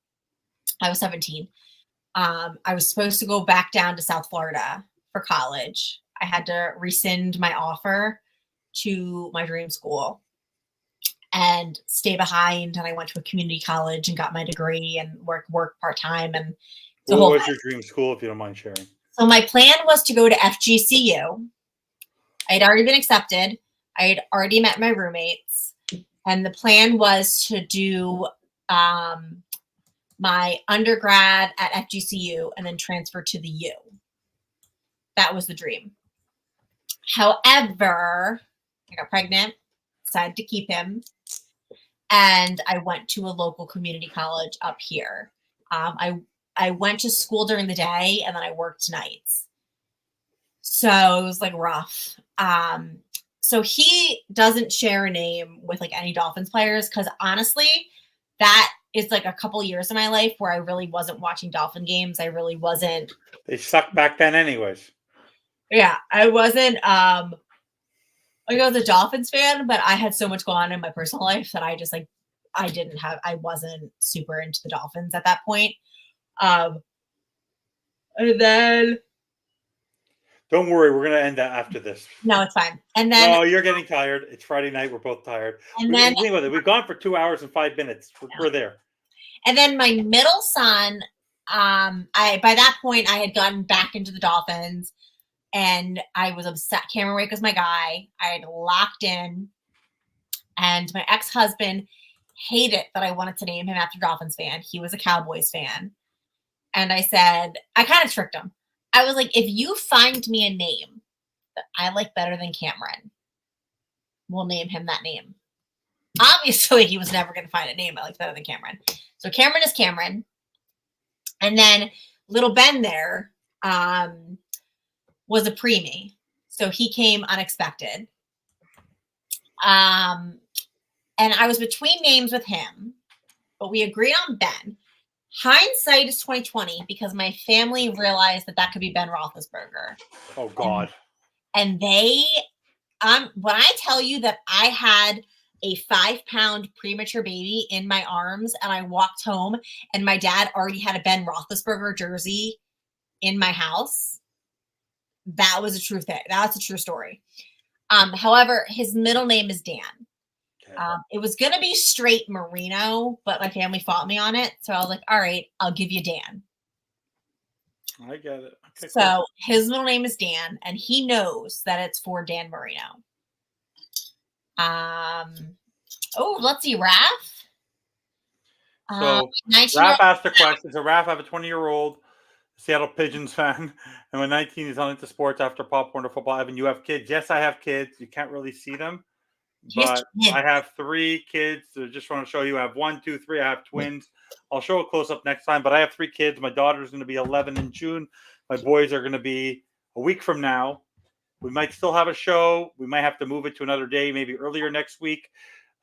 I was 17. I was supposed to go back down to South Florida for college. I had to rescind my offer to my dream school and stay behind. And I went to a community college and got my degree and work part-time. And What was your dream school, if you don't mind sharing? so my plan was to go to FGCU. I had already been accepted. I had already met my roommates. And the plan was to do my undergrad at FGCU and then transfer to the U. That was the dream. However, I got pregnant, decided to keep him, and I went to a local community college up here. I went to school during the day and then I worked nights. So it was like rough. So he doesn't share a name with like any Dolphins players because honestly, that is like a couple years of my life where I really wasn't watching Dolphin games. I really wasn't. They sucked back then, anyways. Yeah, I wasn't. I was a Dolphins fan, but I had so much going on in my personal life that I just like I wasn't super into the Dolphins at that point. And then Don't worry, we're gonna end that after this. no, it's fine. And then No, you're getting tired. It's Friday night. We're both tired. And then- Think about it. We've gone for 2 hours and 5 minutes. We're there. And then my middle son, by that point I had gotten back into the Dolphins and I was obsessed. Cameron Wake was my guy. I had locked in, and my ex-husband hated that I wanted to name him after Dolphins fan. He was a Cowboys fan. And I said, I kind of tricked him. I was like, if you find me a name that I like better than Cameron, we'll name him that name. Obviously, he was never going to find a name I liked better than Cameron. So Cameron is Cameron. And then little Ben there was a preemie. So he came unexpected. And I was between names with him, but we agreed on Ben. Hindsight is 2020 because my family realized that could be Ben Roethlisberger. Oh God. And they, when I tell you that I had a 5-pound premature baby in my arms and I walked home and my dad already had a Ben Roethlisberger jersey in my house, that was a true thing. That's a true story. However, his middle name is Dan. It was going to be straight Marino, but my family fought me on it. So I was like, all right, I'll give you Dan. I get it. Okay, So cool. his middle name is Dan, and he knows that it's for Dan Marino. Let's see, Raph. So 19-year-old Raph asked a question. So Raph, I have a 20-year-old Seattle Pigeons fan, and when 19 is on into sports after popcorn or football. Evan, you have kids? Yes, I have kids. You can't really see them. But I have 3 kids. So just want to show you. I have 1, 2, 3. I have twins. I'll show a close up next time. But I have 3 kids. My daughter's going to be 11 in June. My boys are going to be a week from now. We might still have a show. We might have to move it to another day, maybe earlier next week,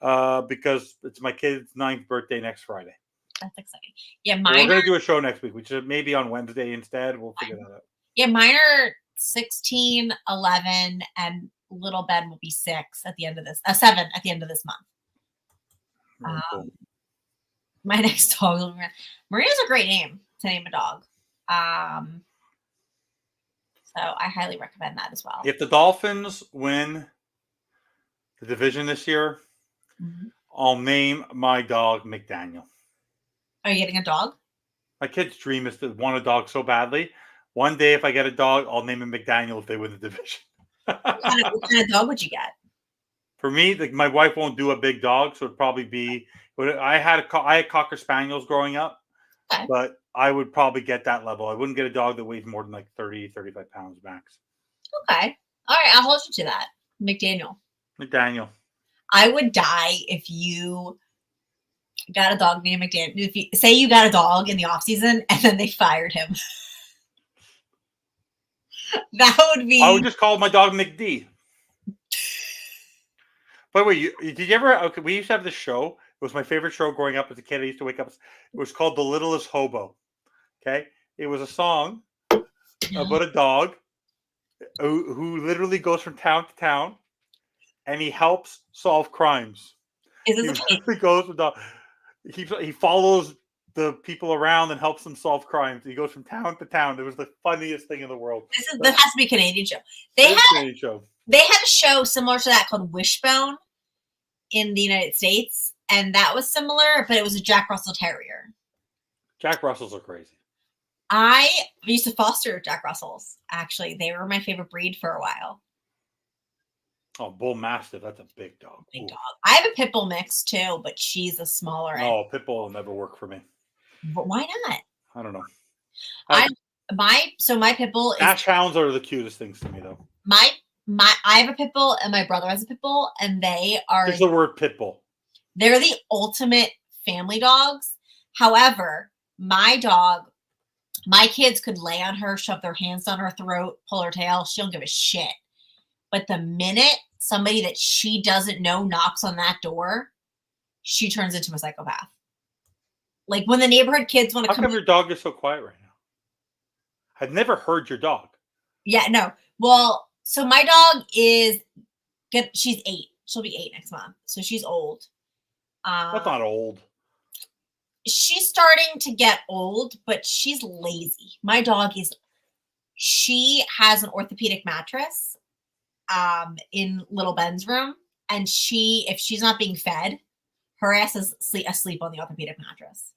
because it's my kid's 9th birthday next Friday. That's exciting. Yeah, We're going to do a show next week, which is maybe on Wednesday instead. We'll figure that out. Yeah, mine are 16, 11, and little Ben will be 6 at the end of this, 7 at the end of this month. Very cool. My next dog, Maria's a great name to name a dog. So I highly recommend that as well. If the Dolphins win the division this year, I'll name my dog McDaniel. Are you getting a dog? My kid's dream is to want a dog so badly. One day, if I get a dog, I'll name him McDaniel if they win the division. What kind of dog would you get? For me, my wife won't do a big dog, so it'd probably be. I had Cocker Spaniels growing up, Okay. but I would probably get that level. I wouldn't get a dog that weighs more than like 30, 35 pounds max. Okay. All right. I'll hold you to that. McDaniel. McDaniel. I would die if you got a dog named McDaniel. If you say you got a dog in the off season and then they fired him. That would be. I would just call my dog McD. By the way, did you ever? Okay, we used to have this show. It was my favorite show growing up as a kid. I used to wake up. It was called The Littlest Hobo. Okay, it was a song about a dog who literally goes from town to town, and he helps solve crimes. Is this He goes with he follows the people around and helps them solve crimes. He goes from town to town. It was the funniest thing in the world. That has to be a Canadian show. They had a show similar to that called Wishbone in the United States, and that was similar, but it was a Jack Russell Terrier. Jack Russells are crazy. I used to foster Jack Russells. Actually, they were my favorite breed for a while. Oh, Bull Mastiff. That's a big dog. Big dog. I have a pit bull mix too, but she's a smaller. No, pit bull will never work for me. But why not? I don't know. My pit bull is Dash hounds are the cutest things to me, though. I have a pit bull and my brother has a pit bull, and they are. Just the word pit bull. They're the ultimate family dogs. However, my kids could lay on her, shove their hands down her throat, pull her tail. She don't give a shit. But the minute somebody that she doesn't know knocks on that door, she turns into a psychopath. Like when the neighborhood kids want to come. How come your dog is so quiet right now? I've never heard your dog. Yeah, no. Well, so my dog is good. She's 8. She'll be 8 next month. So she's old. That's not old. She's starting to get old, but she's lazy. My dog she has an orthopedic mattress in little Ben's room, and if she's not being fed, her ass is asleep on the orthopedic mattress.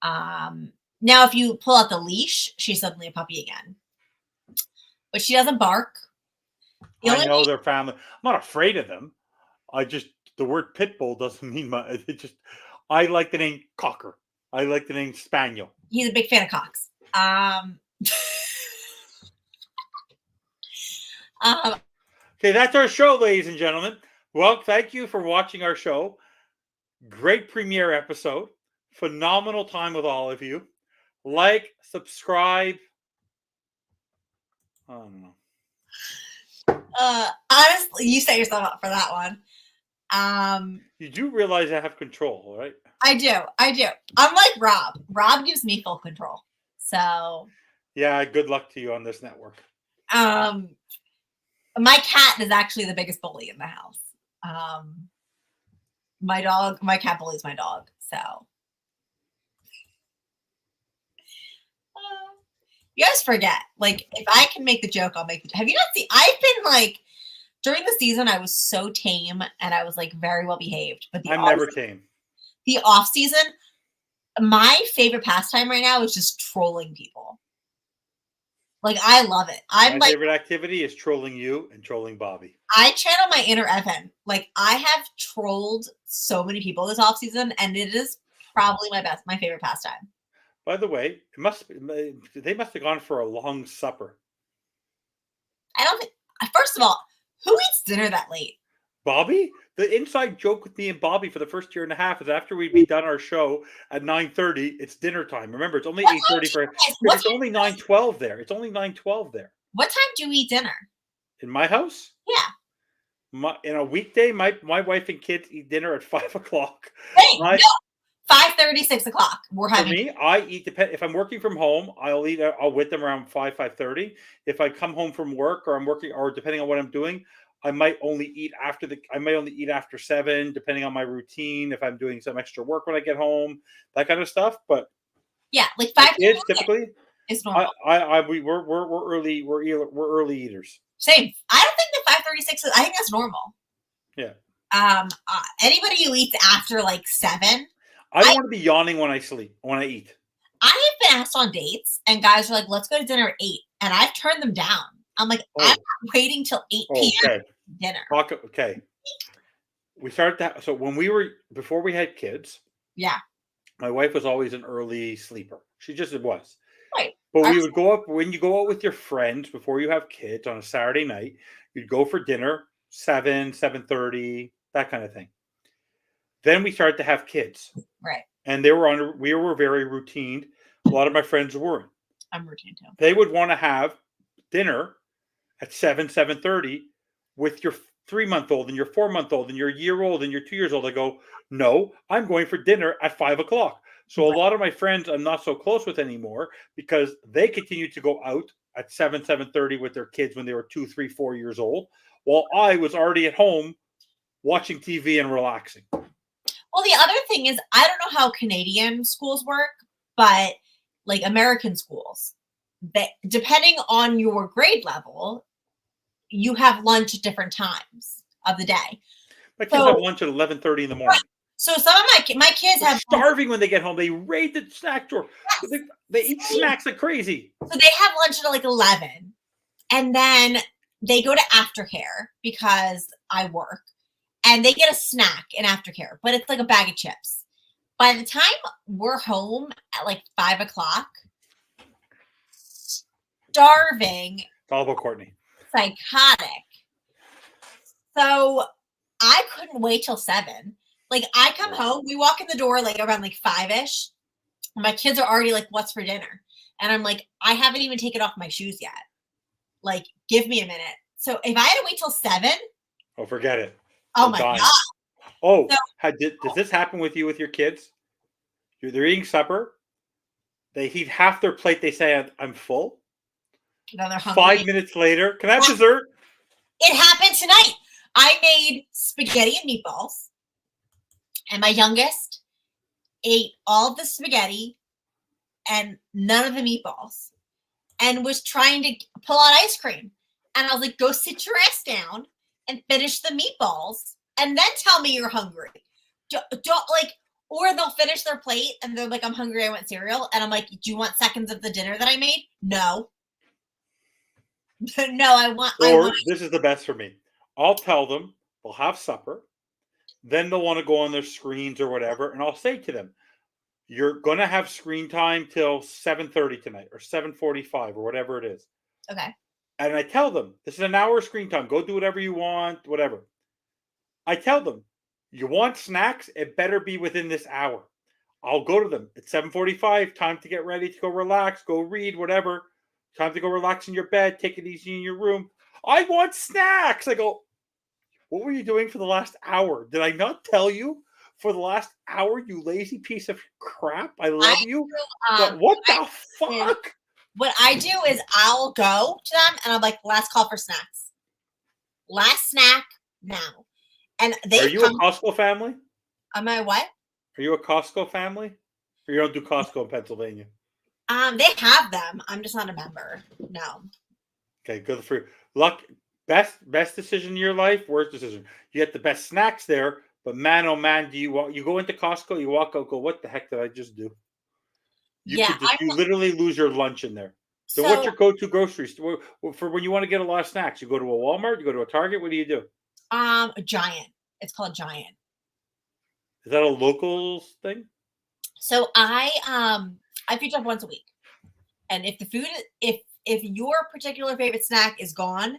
Now if you pull out the leash, she's suddenly a puppy again, but she doesn't bark. I know their family. I'm not afraid of them. The word pit bull doesn't mean much. I like the name Cocker. I like the name Spaniel. He's a big fan of cocks. Okay, that's our show, ladies and gentlemen. Well, thank you for watching our show. Great premiere episode. Phenomenal time with all of you. Like, subscribe. I don't know. Honestly, you set yourself up for that one. You do realize I have control, right? I do. I'm like Rob. Rob gives me full control. So yeah, good luck to you on this network. My cat is actually the biggest bully in the house. My cat bullies my dog. So you guys forget. Like, if I can make the joke, I'll make the joke. Have you not seen? I've been like, during the season, I was so tame and I was like very well behaved. But I'm never tame. The off season, my favorite pastime right now is just trolling people. Like, I love it. My favorite activity is trolling you and trolling Bobby. I channel my inner Evan. Like, I have trolled so many people this off season, and it is probably my favorite pastime. By the way, they must have gone for a long supper. I don't think. First of all, who eats dinner that late? Bobby? The inside joke with me and Bobby for the first year and a half is after we'd be done our show at 9:30, it's dinner time. Remember, it's only 8:30 for. It's only 9:12 there. It's only 9:12 there. What time do we eat dinner? In my house? Yeah. In a weekday, my wife and kids eat dinner at 5 o'clock. Hey, no. 5:30, 6 o'clock. We're having. For me, I eat. If I'm working from home, I'll eat. I'll with them around 5:30. If I come home from work or I'm working, or depending on what I'm doing, I might only eat after 7, depending on my routine. If I'm doing some extra work when I get home, that kind of stuff. But yeah, like 5 kids typically. It's normal. We're early. We're early eaters. Same. I don't think that 5:36 is. I think that's normal. Yeah. Anybody who eats after like 7. I don't want to be yawning when I eat. I have been asked on dates, and guys are like, "Let's go to dinner at 8," and I've turned them down. I'm like, I'm not waiting till 8 p.m. Okay. dinner. Okay. We started that. So before we had kids, yeah, my wife was always an early sleeper. She just was. Right. But we would go up when you go out with your friends before you have kids on a Saturday night. You'd go for dinner 7:30, that kind of thing. Then we started to have kids. Right. And we were very routine. A lot of my friends weren't. I'm routine too. They would want to have dinner at 7:30 with your 3-month-old and your 4-month-old and your year-old and your 2 years old. I go, no, I'm going for dinner at 5 o'clock. So a lot of my friends I'm not so close with anymore because they continue to go out at 7:30 with their kids when they were 2, 3, 4 years old, while I was already at home watching TV and relaxing. Well, the other thing is, I don't know how Canadian schools work, but like American schools, that depending on your grade level, you have lunch at different times of the day. My kids have lunch at 11:30 in the morning. So some of my kids They're have starving when they get home. They raid the snack drawer. They eat snacks like crazy. So they have lunch at like 11, and then they go to aftercare because I work, and they get a snack in aftercare, but it's like a bag of chips. By the time we're home at like 5 o'clock, starving, It's all about Courtney. psychotic. So I couldn't wait till 7. Like I come home, we walk in the door like around like 5-ish. My kids are already like, "What's for dinner?" And I'm like, I haven't even taken off my shoes yet. Like, give me a minute. So if I had to wait till 7, Oh, forget it. oh I'm my dying. God. Oh, So- does this happen with you with your kids? They're eating supper. They eat half their plate. They say, "I'm full." Now they're hungry. 5 minutes later, can I have dessert? It happened tonight. I made spaghetti and meatballs, and my youngest ate all of the spaghetti and none of the meatballs, and was trying to pull out ice cream. And I was like, "Go sit your ass down and finish the meatballs, and then tell me you're hungry." Don't like, or they'll finish their plate and they're like, "I'm hungry. I want cereal." And I'm like, "Do you want seconds of the dinner that I made?" No. No, I want. This is the best for me. I'll tell them they'll have supper. Then they'll want to go on their screens or whatever. And I'll say to them, "You're going to have screen time till 7:30 tonight or 7:45 or whatever it is." Okay. And I tell them, "This is an hour of screen time. Go do whatever you want, whatever." I tell them, "You want snacks? It better be within this hour." I'll go to them at 7:45. Time to get ready to go relax, go read, whatever. Time to go relax in your bed. Take it easy in your room. "I want snacks." I go, "What were you doing for the last hour? Did I not tell you for the last hour, you lazy piece of crap? I love you. But what the fuck?" What I do is I'll go to them and I'm like, "Last call for snacks. Last snack now." And they Are you a Costco family? Am I what? Are you a Costco family? Or you don't do Costco in Pennsylvania? They have them. I'm just not a member. No. Okay, good for you. Luck. Best decision in your life. Worst decision. You get the best snacks there, but man, oh man, you go into Costco, you walk out, go, "What the heck did I just do?" You literally lose your lunch in there. So what's your go-to grocery store for when you want to get a lot of snacks? You go to a Walmart, you go to a Target. What do you do? A Giant. It's called Giant. Is that a local thing? So I feed up once a week, and if the food, if your particular favorite snack is gone,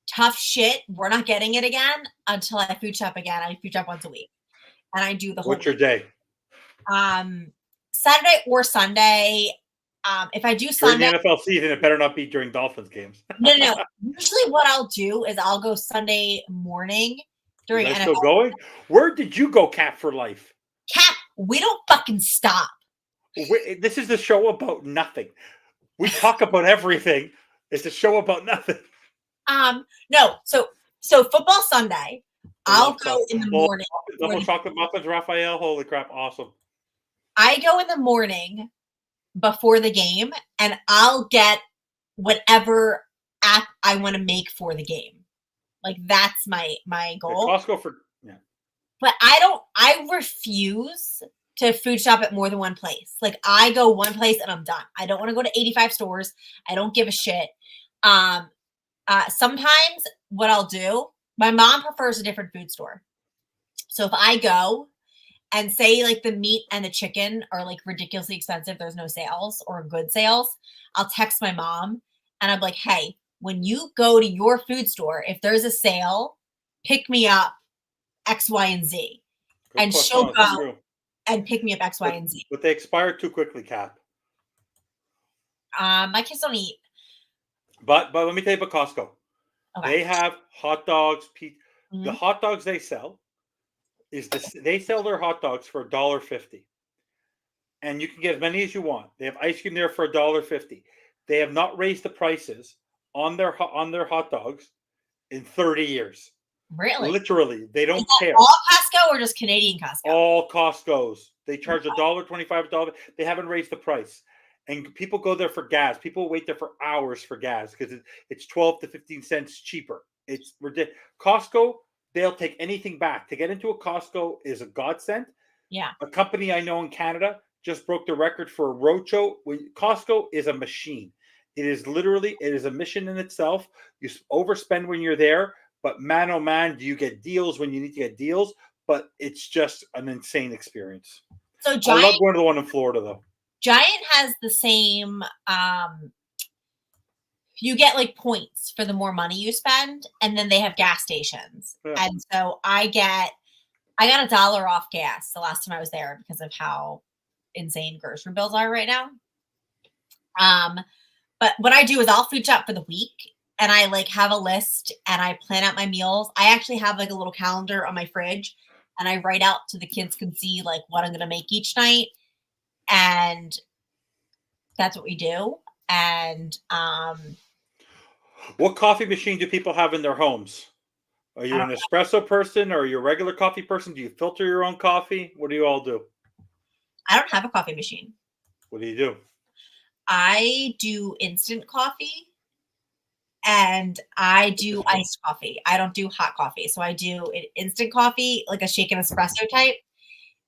tough shit. We're not getting it again until I food shop again. I food shop once a week, and I do the whole. What's your day? Saturday or Sunday. If I do Sunday, during the NFL season, it better not be during Dolphins games. No. Usually, what I'll do is I'll go Sunday morning during NFL. Still going? Where did you go, Cap for Life? Cap, we don't fucking stop. This is the show about nothing. We talk about everything. It's a show about nothing. No. So football Sunday, I'll go in the morning. Double chocolate muffins, Raphael. Holy crap, awesome. I go in the morning before the game, and I'll get whatever app I want to make for the game. Like that's my goal. Costco for But I refuse to food shop at more than one place. Like I go one place and I'm done. I don't want to go to 85 stores. I don't give a shit. Sometimes what I'll do, my mom prefers a different food store. So if I go and say like the meat and the chicken are like ridiculously expensive, there's no sales or good sales, I'll text my mom and I'm like, "Hey, when you go to your food store, if there's a sale, pick me up X, Y, and Z." And she'll go and pick me up X, Y, and Z. But they expire too quickly, Cap. My kids don't eat. But let me tell you about Costco. Okay. They have hot dogs. Mm-hmm. The hot dogs they sell they sell their hot dogs for $1.50, and you can get as many as you want. They have ice cream there for $1.50. They have not raised the prices on their hot dogs in 30 years. Really? Literally, they don't care. All past Costco or just Canadian Costco? All Costco's. They charge $1.25. They haven't raised the price. And people go there for gas. People wait there for hours for gas because it's 12 to 15 cents cheaper. It's ridiculous. Costco, they'll take anything back. To get into a Costco is a godsend. Yeah. A company I know in Canada just broke the record for a roadshow. Costco is a machine. It is a mission in itself. You overspend when you're there, but man, oh man, do you get deals when you need to get deals. But it's just an insane experience. So I love Giant going to the one in Florida, though. Giant has the same you get like points for the more money you spend, and then they have gas stations. Yeah. And so I got $1 off gas the last time I was there because of how insane grocery bills are right now. But what I do is I'll food shop for the week, and I like have a list and I plan out my meals. I actually have like a little calendar on my fridge, and I write out so the kids can see like what I'm going to make each night. And that's what we do. And what coffee machine do people have in their homes? Are you an espresso person or are you a regular coffee person? Do you filter your own coffee? What do you all do? I don't have a coffee machine. What do you do? I do instant coffee and I do iced coffee. I don't do hot coffee. So I do instant coffee, like a shaken espresso type.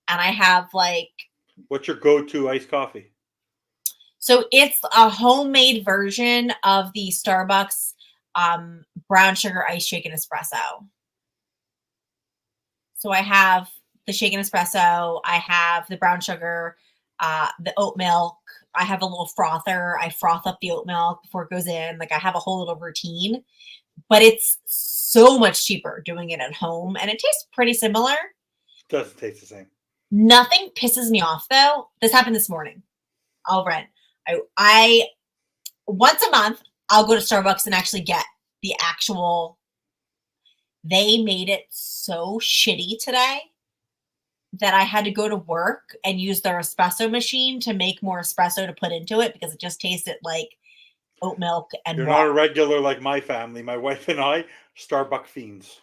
And I have like... What's your go-to iced coffee? So it's a homemade version of the Starbucks brown sugar ice shaken espresso. So I have the shaken espresso. I have the brown sugar, the oat milk. I have a little frother. I froth up the oat milk before it goes in. Like I have a whole little routine, but it's so much cheaper doing it at home, and it tastes pretty similar. Doesn't taste the same. Nothing pisses me off though. This happened this morning. I'll rent. I once a month I'll go to Starbucks and actually get the actual. They made it so shitty today that I had to go to work and use their espresso machine to make more espresso to put into it because it just tasted like oat milk and You're water. not a regular like my family. My wife and I, Starbucks fiends.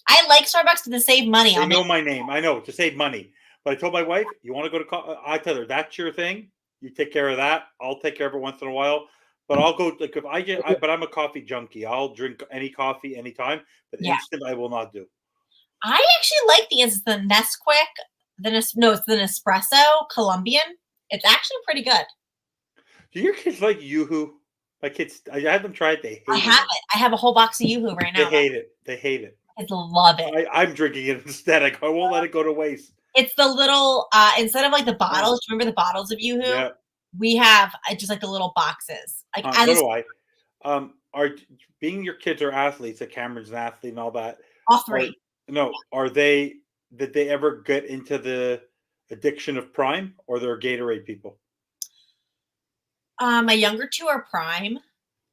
I like Starbucks to save money. They know my name. I know, to save money. But I told my wife, you want to go to I tell her, that's your thing. You take care of that. I'll take care of it once in a while. But I'll go, like if but I'm a coffee junkie. I'll drink any coffee anytime. But instant I will not do. I actually like the Nesquik. It's the Nespresso Colombian. It's actually pretty good. Do your kids like Yoo-Hoo? My kids, I had them try it. They hate it. I have it. I have a whole box of Yoo-Hoo right now. They hate it. They hate it. I love it. I'm drinking it instead. I won't let it go to waste. It's the little, instead of like the bottles, remember the bottles of Yoo-Hoo? Yeah. We have just like the little boxes. Like so do I. Being your kids are athletes, like Cameron's an athlete and all that. All three. Did they ever get into the addiction of Prime, or they're Gatorade people? My younger two are Prime.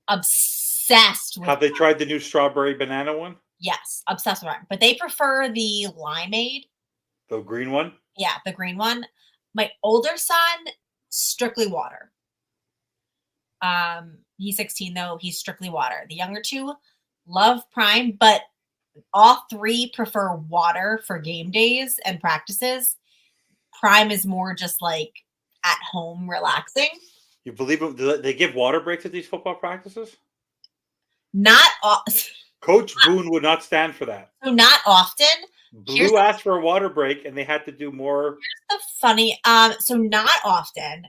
Obsessed with Have they tried the new strawberry banana one? Yes, obsessed with Prime. But they prefer the limeade. The green one? Yeah, the green one. My older son, strictly water. He's 16 though. He's strictly water. The younger two love Prime, but all three prefer water for game days and practices. Prime is more just like at home relaxing. You believe it? Do they give water breaks at these football practices? Not Coach Boone would not stand for that. So not often. Blue asked for a water break, and they had to do more. Here's the funny. So not often.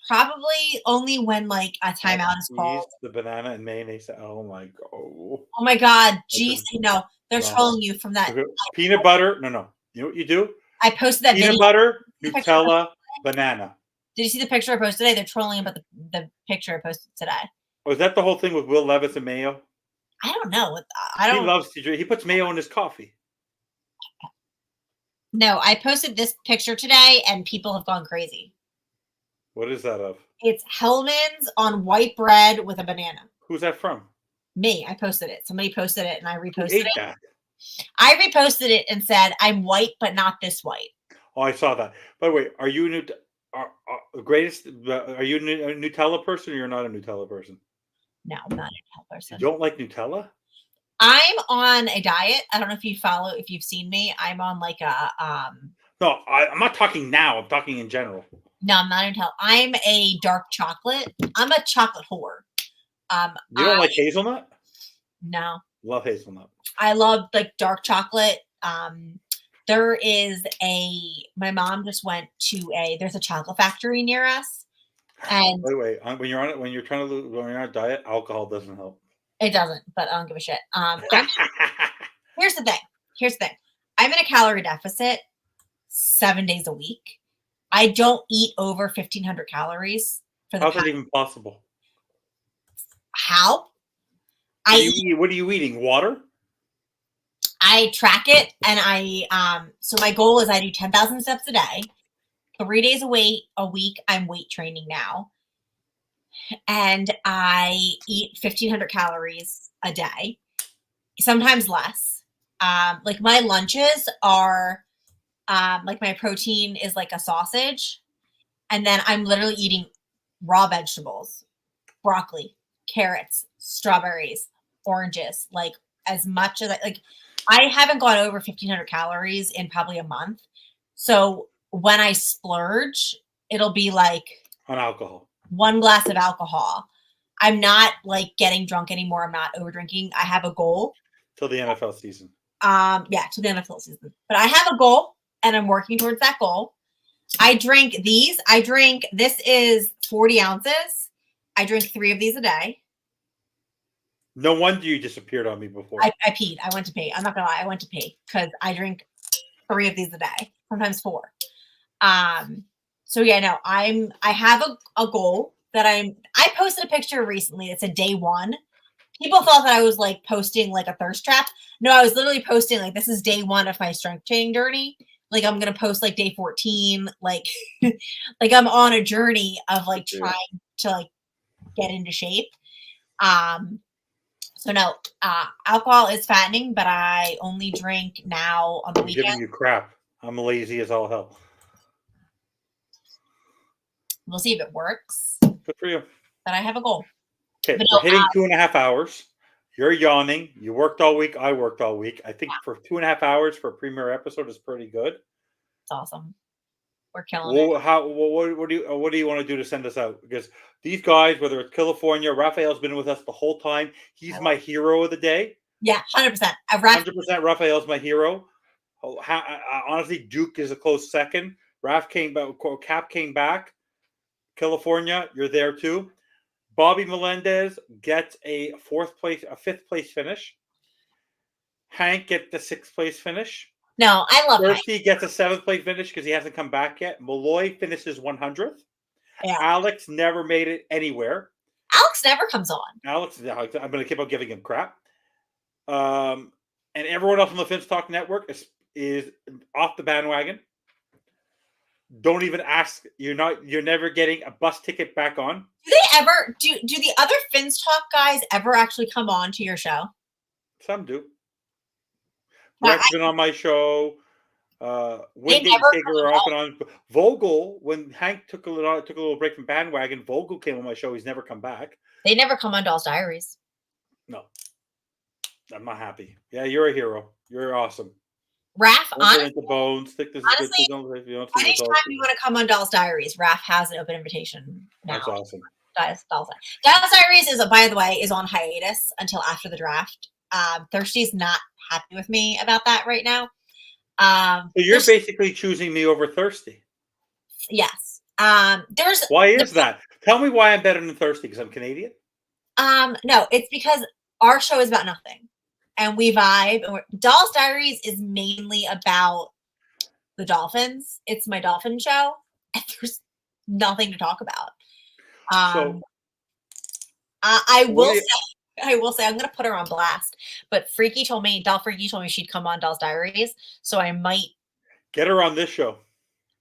Probably only when like a timeout is called. The banana and mayonnaise. Oh my god. Oh my god. Jeez, no, they're trolling you from that. Peanut butter. No. You know what you do? I posted that peanut butter, Nutella, banana. Did you see the picture I posted today? They're trolling about the picture I posted today. Was that the whole thing with Will Levis and mayo? I don't know. He loves to drink. He puts mayo in his coffee. No, I posted this picture today, and people have gone crazy. What is that of? It's Hellman's on white bread with a banana. Who's that from? Me. I posted it. Somebody posted it, and I reposted Who ate it. That? I reposted it and said, "I'm white, but not this white." Oh, I saw that. By the way, are you a Nutella person, or you're not a Nutella person? No, I'm not a Nutella person. You don't like Nutella? I'm on a diet. I don't know if if you've seen me. I'm on like a No, I'm not talking now. I'm talking in general. no, I'm not until I'm a dark chocolate. I'm a chocolate whore. You don't like hazelnut? No. Love hazelnut. I love like dark chocolate. There is my mom just went to there's a chocolate factory near us. And Wait. When you're trying to lose, when you're on a diet, alcohol doesn't help. it doesn't, but I don't give a shit. Here's the thing. I'm in a calorie deficit 7 days a week. I don't eat over 1,500 calories for the How's that even possible? How? What are you eating? Water? I track it, and so my goal is I do 10,000 steps a day, 3 days a week. I'm weight training now, and I eat 1,500 calories a day, sometimes less. Like my lunches are, like my protein is like a sausage, and then I'm literally eating raw vegetables, broccoli, carrots, strawberries, oranges, like as much as I haven't gone over 1,500 calories in probably a month. So when I splurge, it'll be like On alcohol. 1 glass of alcohol. I'm not like getting drunk anymore. I'm not over drinking. I have a goal. Till the NFL season. Yeah, till the NFL season. But I have a goal and I'm working towards that goal. I drink these. This is 40 ounces. I drink 3 of these a day. No wonder you disappeared on me before. I peed. I went to pee. I'm not gonna lie. I went to pee because I drink 3 of these a day, sometimes 4. So yeah, no, I have a goal that I posted a picture recently. It's a day 1. People thought that I was like posting like a thirst trap. No, I was literally posting like this is day 1 of my strength training journey. Like I'm gonna post like day 14, like like I'm on a journey of like trying to like get into shape. So no, alcohol is fattening, but I only drink now on the I'm weekend. giving you crap. I'm lazy as all hell. We'll see if it works. Good for you. But I have a goal. Okay, But we're no, hitting 2.5 hours. You're yawning. You worked all week. I worked all week. I think for 2.5 hours for a premiere episode is pretty good. It's awesome. We're killing it. What do you want to do to send us out? Because these guys, whether it's California, Raphael's been with us the whole time. He's my hero of the day. Yeah, 100%. 100% Raphael's my hero. Honestly, Duke is a close second. Raph came back. Cap came back. California, you're there too. Bobby Melendez gets a 5th place finish. Hank gets the 6th place finish. No, I love Thirsty gets a 7th place finish because he hasn't come back yet. Malloy finishes 100th. Yeah. Alex never made it anywhere. Alex never comes on. I'm going to keep on giving him crap. And everyone else on the Finch Talk Network is off the bandwagon. Don't even ask. You're never getting a bus ticket back on. Do they ever do the other Finns Talk guys ever actually come on to your show? Some do. Rex's been on my show. Wingate Taker off and on. Vogel, when Hank took a little break from bandwagon, Vogel came on my show. He's never come back. They never come on Doll's Diaries. No. I'm not happy. Yeah, you're a hero. You're awesome. Raph, honestly, bones. Anytime you want to come on Doll's Diaries, Raph has an open invitation now. That's awesome. Doll's Diaries is, by the way, is on hiatus until after the draft. Thirsty's not happy with me about that right now. So you're basically choosing me over Thirsty. Yes. Why is that? Tell me why I'm better than Thirsty, because I'm Canadian? No, it's because our show is about nothing. And we vibe. Doll's Diaries is mainly about the Dolphins. It's my dolphin show. And there's nothing to talk about. I will say I'm going to put her on blast. But Doll Freaky told me she'd come on Doll's Diaries. So I might get her on this show.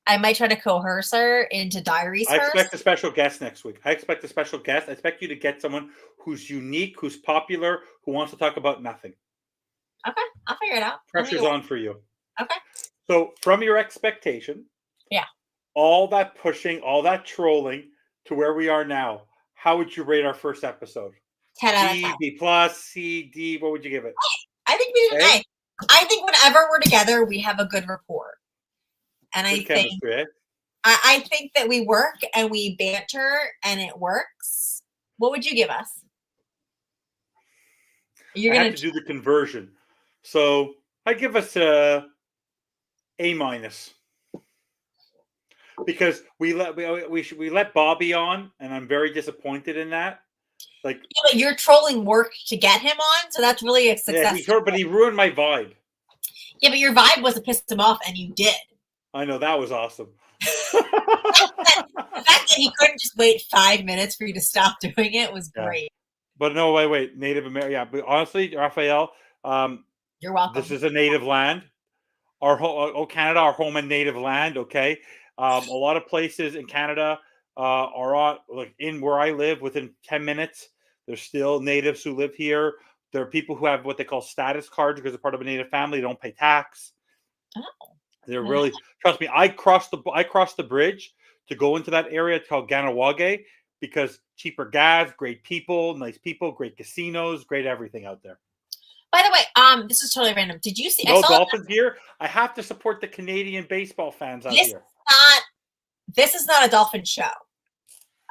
I might try to coerce her into Diaries I expect a special guest next week. I expect you to get someone who's unique, who's popular, who wants to talk about nothing. Okay, I'll figure it out. Pressure's on for you. Okay. So from your expectation, all that pushing, all that trolling to where we are now, how would you rate our first episode? 10 out of 10. B, B+, C, D. What would you give it? I think we did an A. I think whenever we're together, we have a good rapport. And Good chemistry, eh? I think that we work and we banter and it works. What would you give us? You're I gonna have to do the conversion. So I'd give us a A-, because we let Bobby on, and I'm very disappointed in that. Like, yeah, but you're trolling work to get him on, so that's really a success. yeah, but he ruined my vibe. Yeah, but your vibe was to piss him off, and you did. I know, that was awesome. The fact that he couldn't just wait 5 minutes for you to stop doing it was great. But no, wait, Native American. Yeah, but honestly, Raphael, you're welcome. This is a native land. Canada, our home and native land. Okay, a lot of places in Canada are on, like in where I live, within 10 minutes. There's still natives who live here. There are people who have what they call status cards because they're part of a native family. They don't pay tax. Oh. They're really, trust me. I crossed the bridge to go into that area called Ganawage because cheaper gas, great people, nice people, great casinos, great everything out there. By the way, this is totally random. Did you see? No Dolphins here. I have to support the Canadian baseball fans out here. This is not a Dolphin show.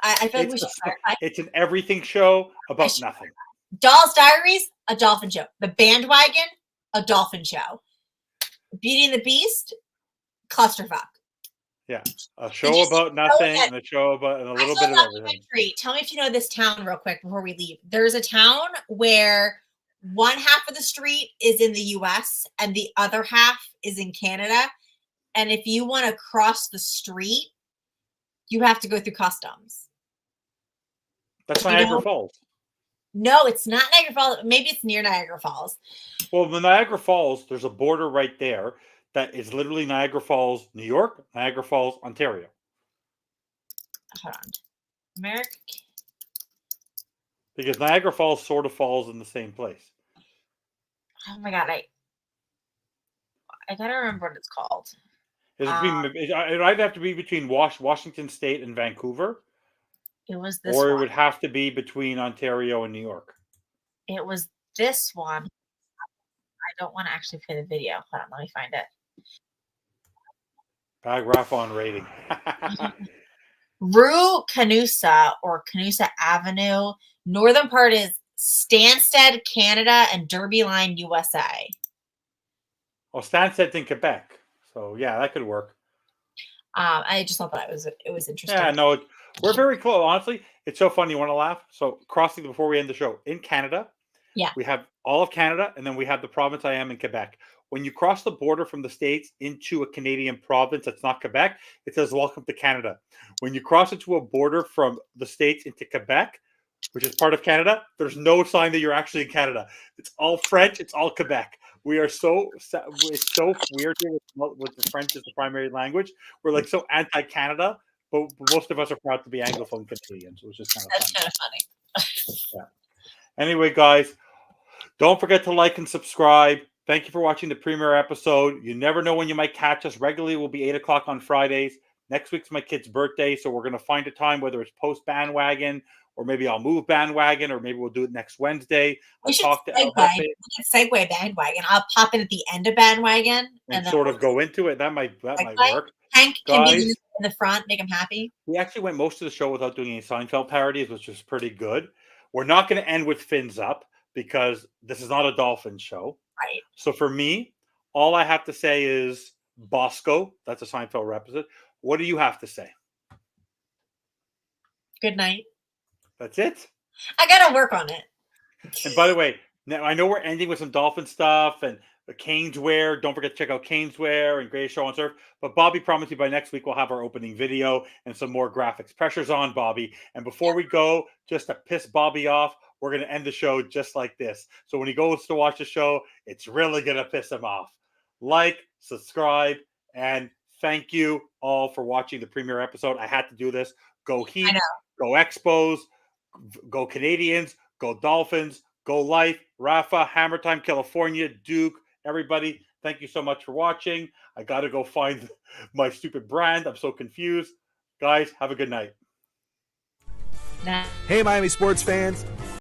I feel like we should clarify. It's an everything show about nothing. Doll's Diaries, a Dolphin show. The Bandwagon, a Dolphin show. Beauty and the Beast, clusterfuck. Yeah, a show about nothing and a show about and a little bit of everything. Tell me if you know this town real quick before we leave. There's a town where one half of the street is in the US and the other half is in Canada. And if you want to cross the street, you have to go through customs. That's Niagara Falls. No, it's not Niagara Falls. Maybe it's near Niagara Falls. Well, the Niagara Falls, there's a border right there that is literally Niagara Falls, New York, Niagara Falls, Ontario. Hold on. America. Because Niagara Falls sort of falls in the same place. Oh my God. I gotta remember what it's called. It'd either have to be between Washington State and Vancouver. It was this or one. It would have to be between Ontario and New York. It was this one. I don't want to actually play the video. Hold on, let me find it. Bag Raff on rating. Rue Canusa or Canusa Avenue. Northern part is Stansted, Canada, and Derby Line, USA. Well, Stansted's in Quebec. So, yeah, that could work. I just thought that it was interesting. Yeah, no, we're very close. Honestly, it's so funny. You want to laugh? So, crossing before we end the show, in Canada, we have all of Canada, and then we have the province I am in Quebec. When you cross the border from the States into a Canadian province that's not Quebec, it says "Welcome to Canada." When you cross into a border from the States into Quebec, which is part of Canada, there's no sign that you're actually in Canada. It's all French. It's all Quebec. We are it's so weird here with the French as the primary language. We're like so anti-Canada, but most of us are proud to be Anglophone Canadians, which is kind of That's kind of funny. Yeah. Anyway, guys, don't forget to like and subscribe. Thank you for watching the premiere episode. You never know when you might catch us. Regularly, we'll be 8 o'clock on Fridays. Next week's my kid's birthday, so we're going to find a time, whether it's post-bandwagon, or maybe I'll move bandwagon, or maybe we'll do it next Wednesday. We should segue bandwagon. I'll pop in at the end of bandwagon and sort of go into it. That might work. Hank can be in the front, make him happy. We actually went most of the show without doing any Seinfeld parodies, which was pretty good. We're not going to end with Fins Up because this is not a Dolphin show. Right. So for me, all I have to say is Bosco. That's a Seinfeld representative. What do you have to say? Good night. That's it? I got to work on it. And by the way, now I know we're ending with some Dolphin stuff and the Caneswear. Don't forget to check out Caneswear and Greatest Show on Surf. But Bobby promised you by next week we'll have our opening video and some more graphics. Pressure's on, Bobby. And before we go, just to piss Bobby off, we're going to end the show just like this. So when he goes to watch the show, it's really going to piss him off. Like, subscribe, and thank you all for watching the premiere episode. I had to do this. Go Heat, go Expos, go Canadians, go Dolphins, go Life, Rafa, Hammer Time, California, Duke, everybody. Thank you so much for watching. I got to go find my stupid brand. I'm so confused. Guys, have a good night. Hey, Miami sports fans.